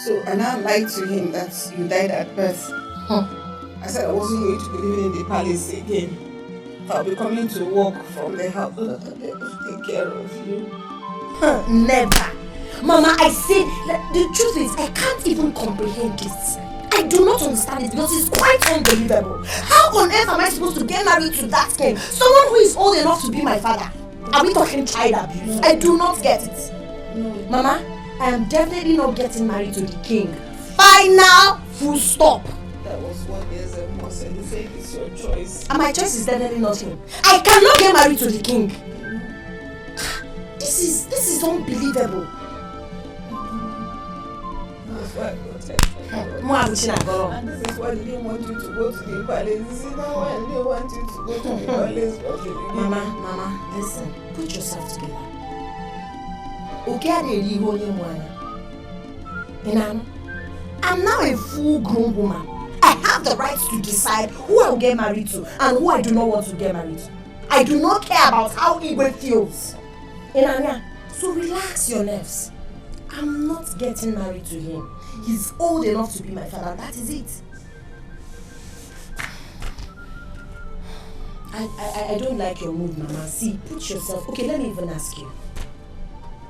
So I now lied to him that you died at birth. I said I wasn't going to be living in the palace again. I'll be coming to work from the house so that I'll be able to take care of you. Never. Mama, I said, the truth is, I can't even comprehend this. I do not understand it because it's quite unbelievable. How on earth am I supposed to get married to that king? Someone who is old enough to be my father. Are we talking child abuse? I do not get it. No. Mama, I am definitely not getting married to the king. Final full stop. That was 1 year ago, and he said it's your choice. And my choice is definitely not him. I cannot get married to the king. This is unbelievable. That's why I protect you. And this is why they didn't want you to go to the palace. You see, now why they want you to go to the palace from the beginning. Mama, listen. Put yourself together. I'm now a full-grown woman. I have the right to decide who I will get married to and who I do not want to get married to. I do not care about how Igwe feels. So relax your nerves. I'm not getting married to him. He's old enough to be my father. That is it. I don't like your mood, Mama. See, put yourself... Okay, let me even ask you.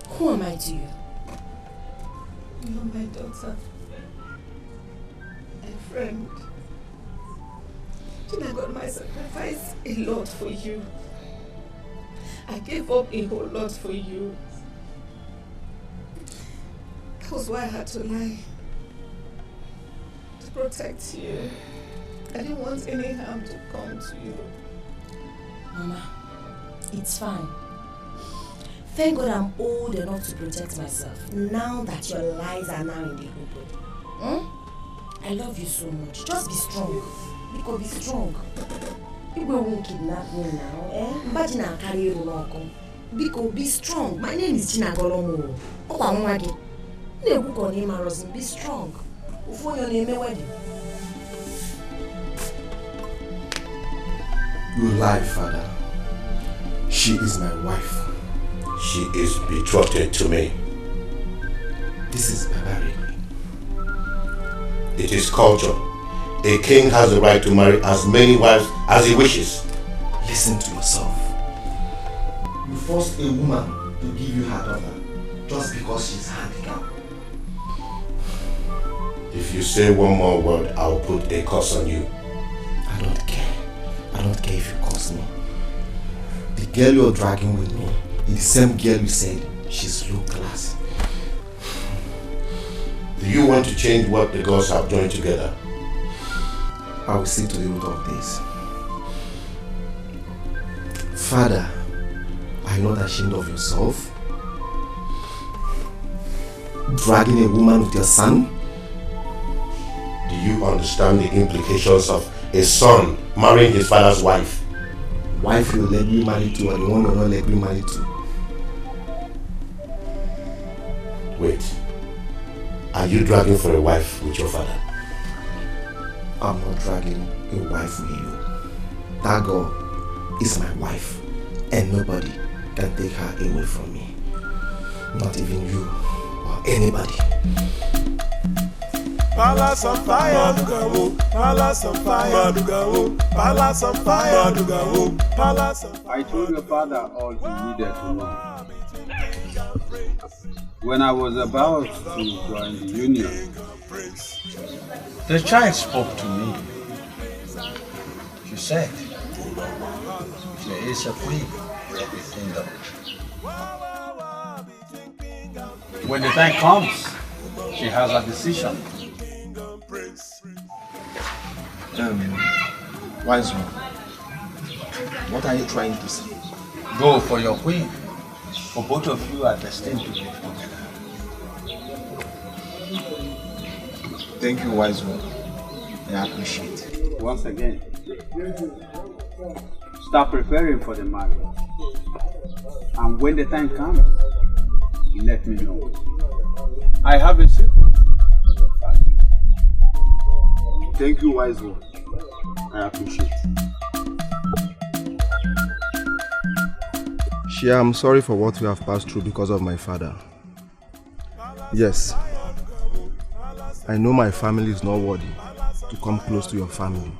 Who am I to you? You're my daughter. A friend. I got my sacrifice a lot for you. I gave up a whole lot for you. That was why I had to lie. To protect you. I didn't want any harm to come to you. Mama, it's fine. Thank God I'm old enough to protect myself. Now that your lies are now in the open. I love you so much. Just be strong. Biko, be strong. People won't kidnap me now. Imagine I'll carry you along. Biko, be strong. My name is Chinagolomo. Be strong. Before your name wedding. You lie, Father. She is my wife. She is betrothed to me. This is barbaric. It is culture. A king has the right to marry as many wives as he wishes. Listen to yourself. You forced a woman to give you her daughter just because she's handicapped. If you say one more word, I'll put a curse on you. I don't care. I don't care if you curse me. The girl you're dragging with me is the same girl you said she's low class. Do you want to change what the gods have joined together? I will see to the root of this. Father, are you not ashamed of yourself? Dragging a woman with your son? Do you understand the implications of a son marrying his father's wife? Wife you'll let me marry to, or the one you'll not let me marry to? Wait. Are you dragging for a wife with your father? I'm not dragging a wife with you. That girl is my wife, and nobody can take her away from me. Not even you or anybody. Palace on fire, Madugawo. Palace on fire, Madugawo. Palace on fire, Madugawo. Palace on fire. I told your father all he needed to know. When I was about to join the union, the child spoke to me. She said, there is a queen of the kingdom. When the time comes, she has a decision. Wise one. What are you trying to say? Go for your queen, for both of you are destined to live together. Thank you, wise one. I appreciate it. Once again, start preparing for the marriage. And when the time comes, let me know. I have a secret for your father. Thank you, wise one. I appreciate it. Shia, I'm sorry for what we have passed through because of my father. Yes, I know my family is not worthy to come close to your family,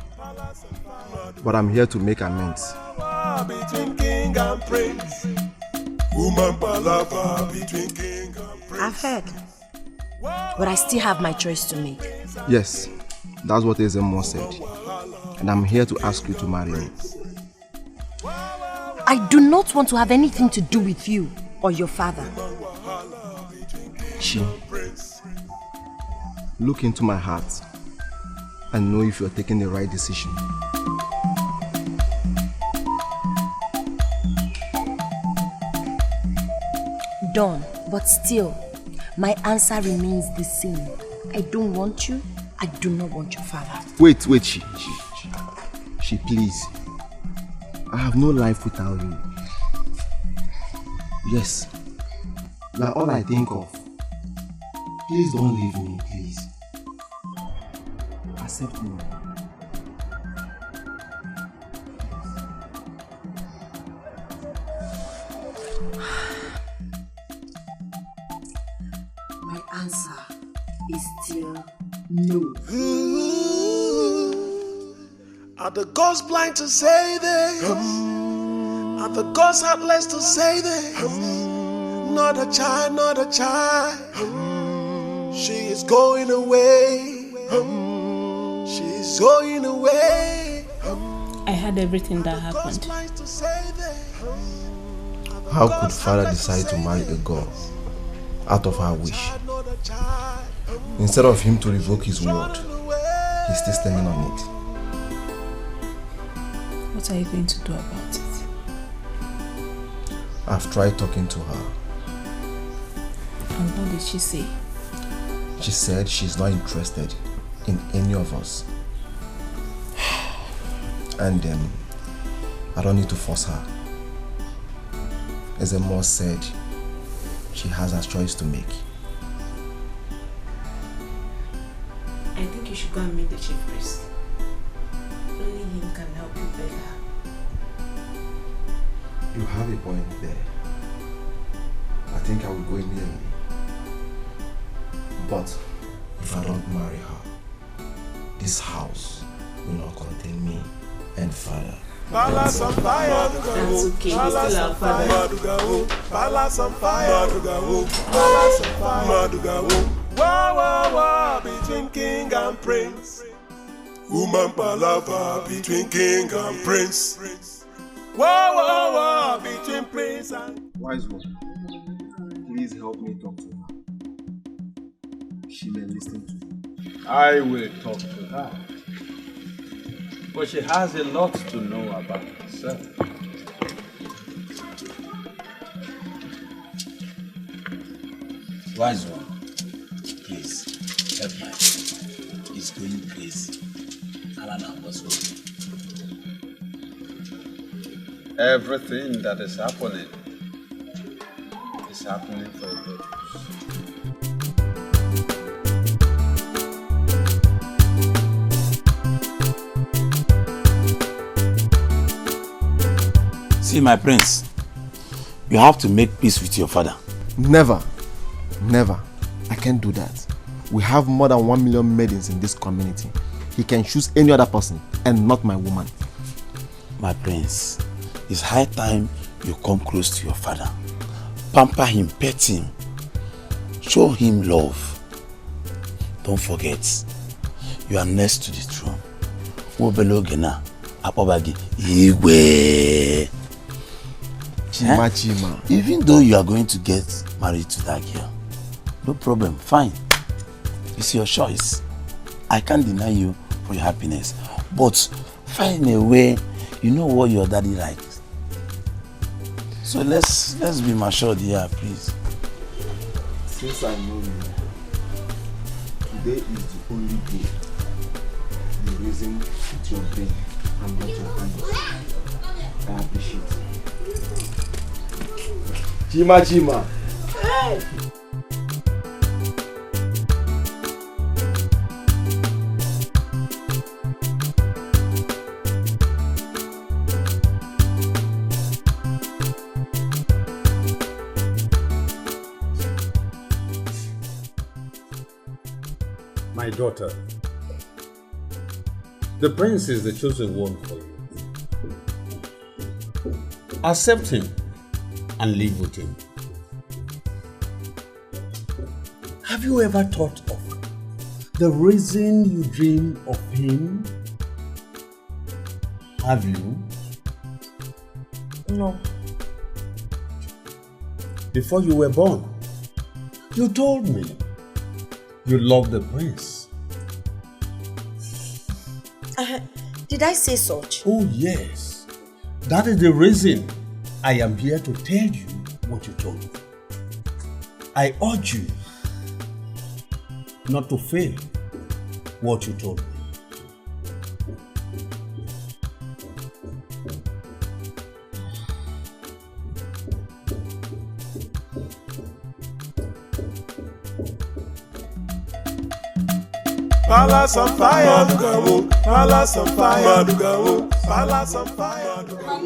but I'm here to make amends. Between king and prince. Woman palava between king and prince. I've heard, but I still have my choice to make. Yes, that's what Ezemo said, and I'm here to ask you to marry me. I do not want to have anything to do with you or your father. She, look into my heart and know if you're taking the right decision. Done, but still, my answer remains the same. I don't want you. I do not want your father. Wait, she, please. I have no life without you. Yes, you are all I think of. Please don't leave me, please. Accept me. My answer is still no. Are the gods blind to say this? Are the gods heartless to say this? Not a child, not a child. She is going away. She's going away. I heard everything that happened. How could father decide to marry a girl out of her wish? Instead of him to revoke his word, he's still standing on it. What are you going to do about it? I've tried talking to her. And what did she say? She said she's not interested in any of us. And I don't need to force her. As Ezemo said, she has a choice to make. I think you should go and meet the chief priest. Only him can help you beg her. You have a point there. I think I will go immediately. But if I don't marry her, this house will not contain me and father. Palace on fire, That's okay, you still have father. Palace on fire, Palace on fire, Wah, between king and prince. Woman palava between king and prince. Wah, between prince and... Wise one, please help me talk to her. She may listen to me. I will talk to her. But she has a lot to know about herself. Wise one, please help my friend. He's going crazy. Alana was working. Everything that is happening for a purpose. See, my prince, you have to make peace with your father. Never. I can't do that. We have more than 1 million maidens in this community. He can choose any other person and not my woman. My prince, it's high time you come close to your father. Pamper him, pet him. Show him love. Don't forget, you are next to the throne. Wobelogena, Apobagi, Igwe. Chima. Even though you are going to get married to that girl, no problem, fine. It's your choice. I can't deny you for your happiness. But find a way, you know what your daddy likes. So let's be matured here, please. Since I know you, today is the only day you reason with your brain and not your hands. I appreciate it. Chima. Hey. My daughter, the prince is the chosen one for you. Accept him and live with him. Have you ever thought of the reason you dream of him? Have you? No. Before you were born, you told me you love the prince. Did I say such? Oh yes. That is the reason I am here to tell you what you told me. I urge you not to fail what you told me. Palace on fire, Palace on fire, Palace on fire.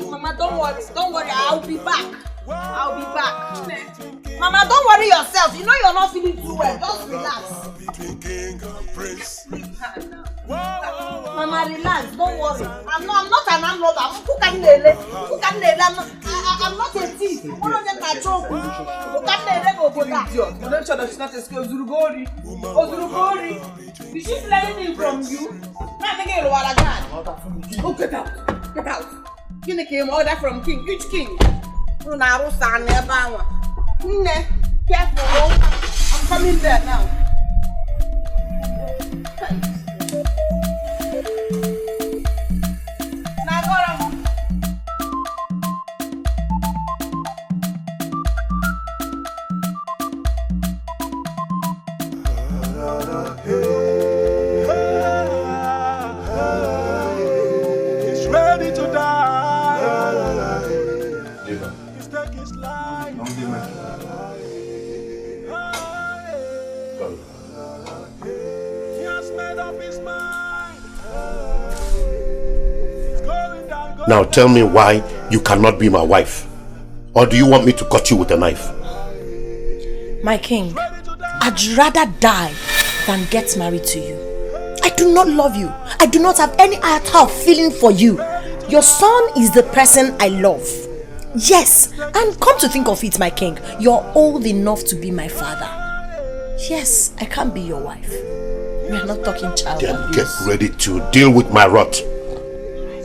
Mama, don't worry, I'll be back. Mama, don't worry yourself. You know you're not feeling too well. Just relax. Mama, relax. Don't worry. I'm not an arm robber. I'm not a thief. One of them are joke. Don't show that she's not a skill. Ozurugori. Is she learning from you? Oh, get out. King came order from king. Which king? Careful. I'm coming there now. He's ready to die. He's taking his life. He has made up his mind. Now tell me why you cannot be my wife. Or do you want me to cut you with a knife? My king, I'd rather die than get married to you. I do not love you. I do not have any iota of feeling for you. Your son is the person I love. Yes, and come to think of it, my king, you're old enough to be my father. Yes, I can't be your wife. We are not talking child Then abuse. get ready to deal with my wrath.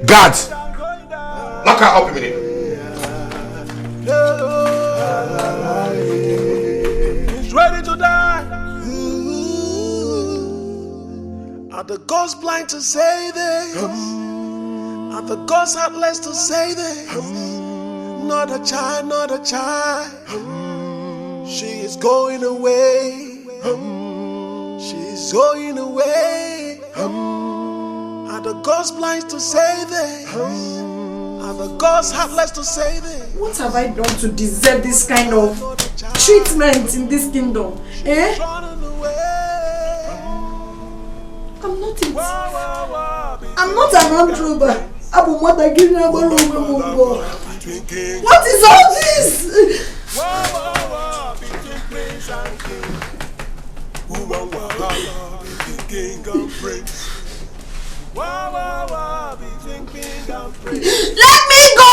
Guards! Lock her up immediately. He's ready to die. Are the gods blind to say this? Are the gods heartless to say this? Not a child, not a child. She is going away. She's going away. Are the gods blind to say this? Are the gods heartless to say this? What have I done to deserve this kind of treatment in this kingdom? Eh? I'm not it. I'm not an armed robber. What is all this? Let me go!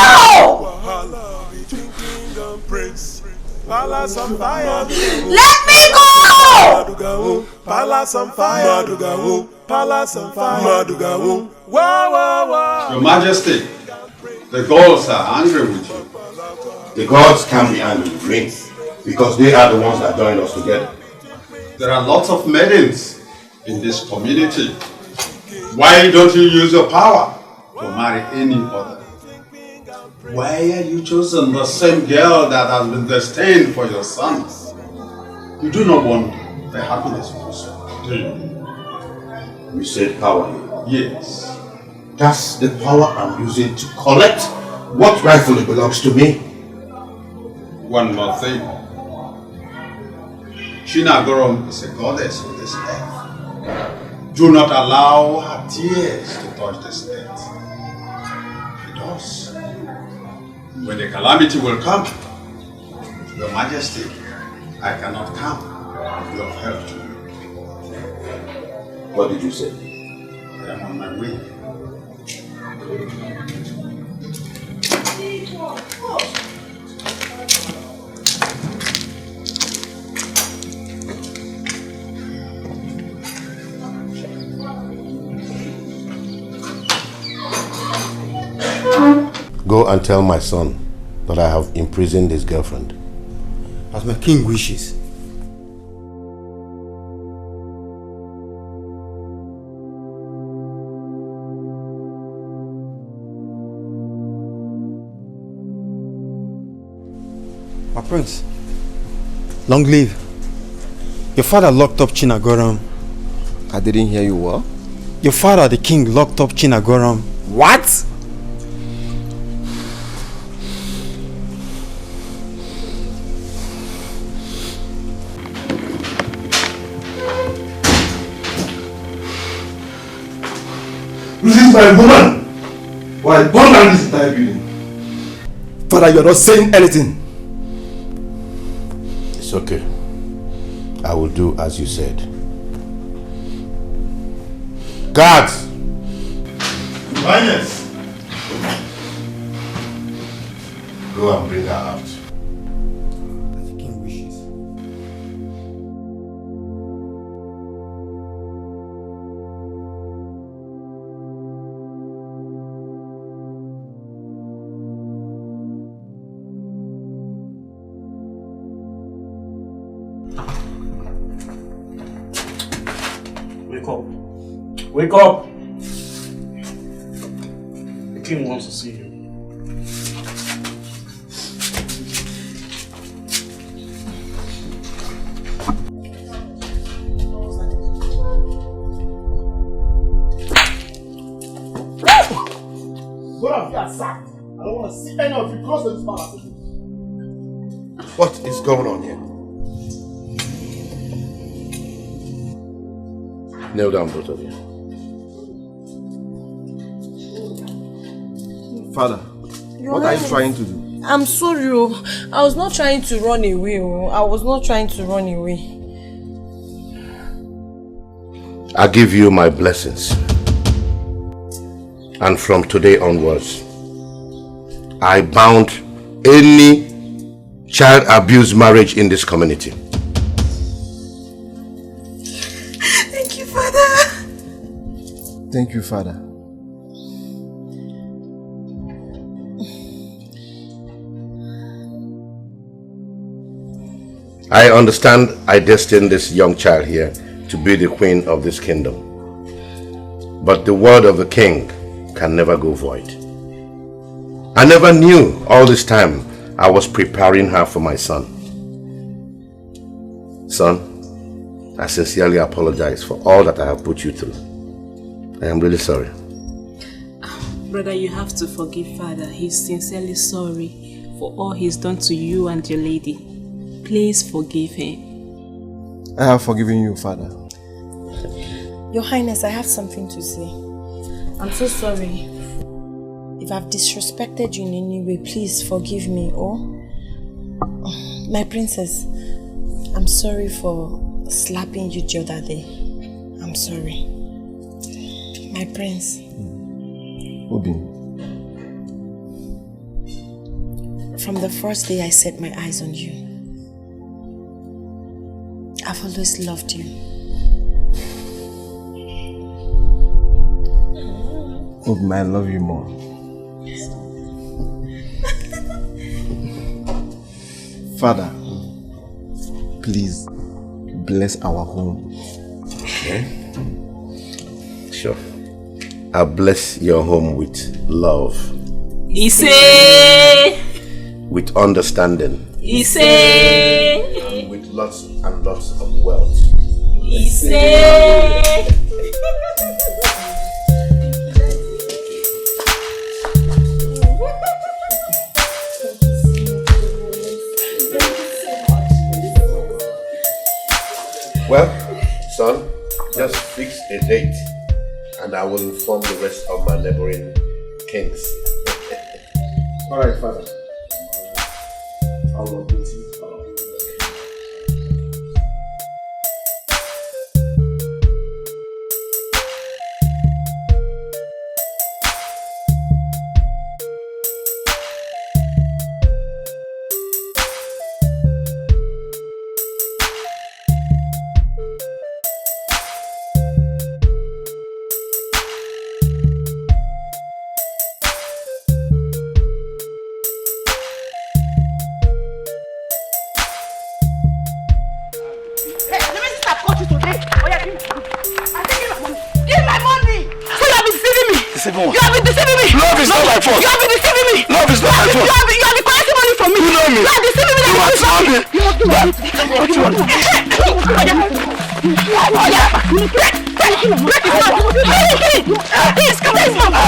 Palace on fire. Let me go! Palace on fire. Palace on fire. Your Majesty, the gods are angry with you. The gods can't be angry with me because they are the ones that joined us together. There are lots of maidens in this community. Why don't you use your power to marry any other? Why are you choosing the same girl that has been destined for your sons? You do not want the happiness of your son, do you? You said power. Yes. That's the power I'm using to collect what rightfully belongs to me. One more thing. Chinagorom is a goddess of this earth. Do not allow her tears to touch this earth. It does. When the calamity will come, Your Majesty, I cannot come with your help to you. What did you say? I am on my way. Go and tell my son that I have imprisoned his girlfriend. As my king wishes. My prince, long live. Your father locked up Chinagoram. I didn't hear you well. Your father, the king, locked up Chinagoram. What? This is my woman. Why burn down this entire building? Father, you're not saying anything. It's okay. I will do as you said. Guards! Yes. Go and bring her out. The king wishes. Wake up. Wake up! The king wants to see you. Both of you are sacked. I don't want to see any of you close to this palace. What is going on here? Kneel down, both of you. Father, what are you trying to do? I'm sorry. I was not trying to run away. I was not trying to run away. I give you my blessings. And from today onwards, I bound any child abuse marriage in this community. Thank you, Father. Thank you, Father. I understand I destined this young child here to be the queen of this kingdom. But the word of the king can never go void. I never knew all this time I was preparing her for my son. Son, I sincerely apologize for all that I have put you through. I am really sorry. Brother, you have to forgive Father. He's sincerely sorry for all he's done to you and your lady. Please forgive him. I have forgiven you, Father. Your Highness, I have something to say. I'm so sorry. If I've disrespected you in any way, please forgive me. My princess, I'm sorry for slapping you the other day. I'm sorry. My prince. Obi. From the first day I set my eyes on you, I've always loved you. Obi, I love you more. Father, please bless our home. Okay. Sure. I'll bless your home with love. Ise! With understanding. Ise! And with lots and lots of wealth. Ise! Well, son, just fix a date and I will inform the rest of my neighboring kings. Alright, Father. I will update you. You have been deceiving me. Love is not my fault. You have been deceiving me. Love is not my fault. You have been collecting money from me. You know me. You are deceiving me. You are deceiving me. You have please come on, mom.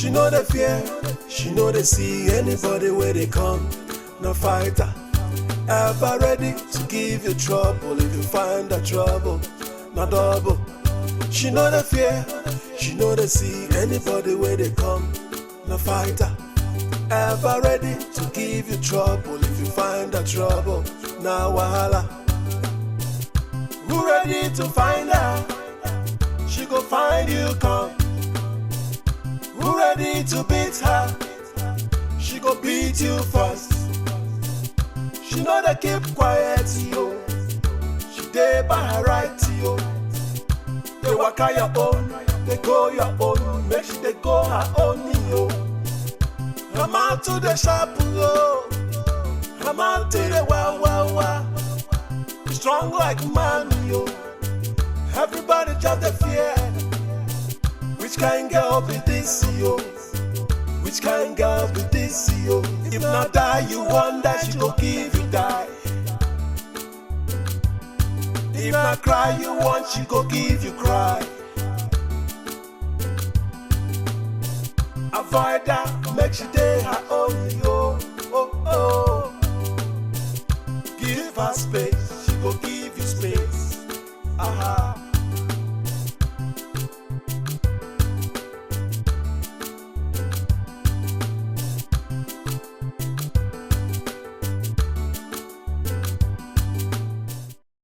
She know the fear, she know they see anybody where they come. No fighter, ever ready to give you trouble if you find the trouble. No double. She know the fear, she know they see anybody where they come. No fighter, ever ready to give you trouble if you find the trouble. Now wahala. Who ready to find her? She go find you come. Who ready to beat her? She go beat you first. She know they keep quiet, yo. She dey by her right, yo. They walk out your own, they go your own. Make sure they go her own, yo. Come out to the shop, yo. Come out to the wow. Be strong like man, yo. Everybody just the fear. Which kind girl be this, yo? Which kind girl be this, yo? If not die, you wonder she go give you die. If not cry, you want she go give you cry. Avoid her, make she day her own, yo. Oh. Give her space, she go give you space. Aha.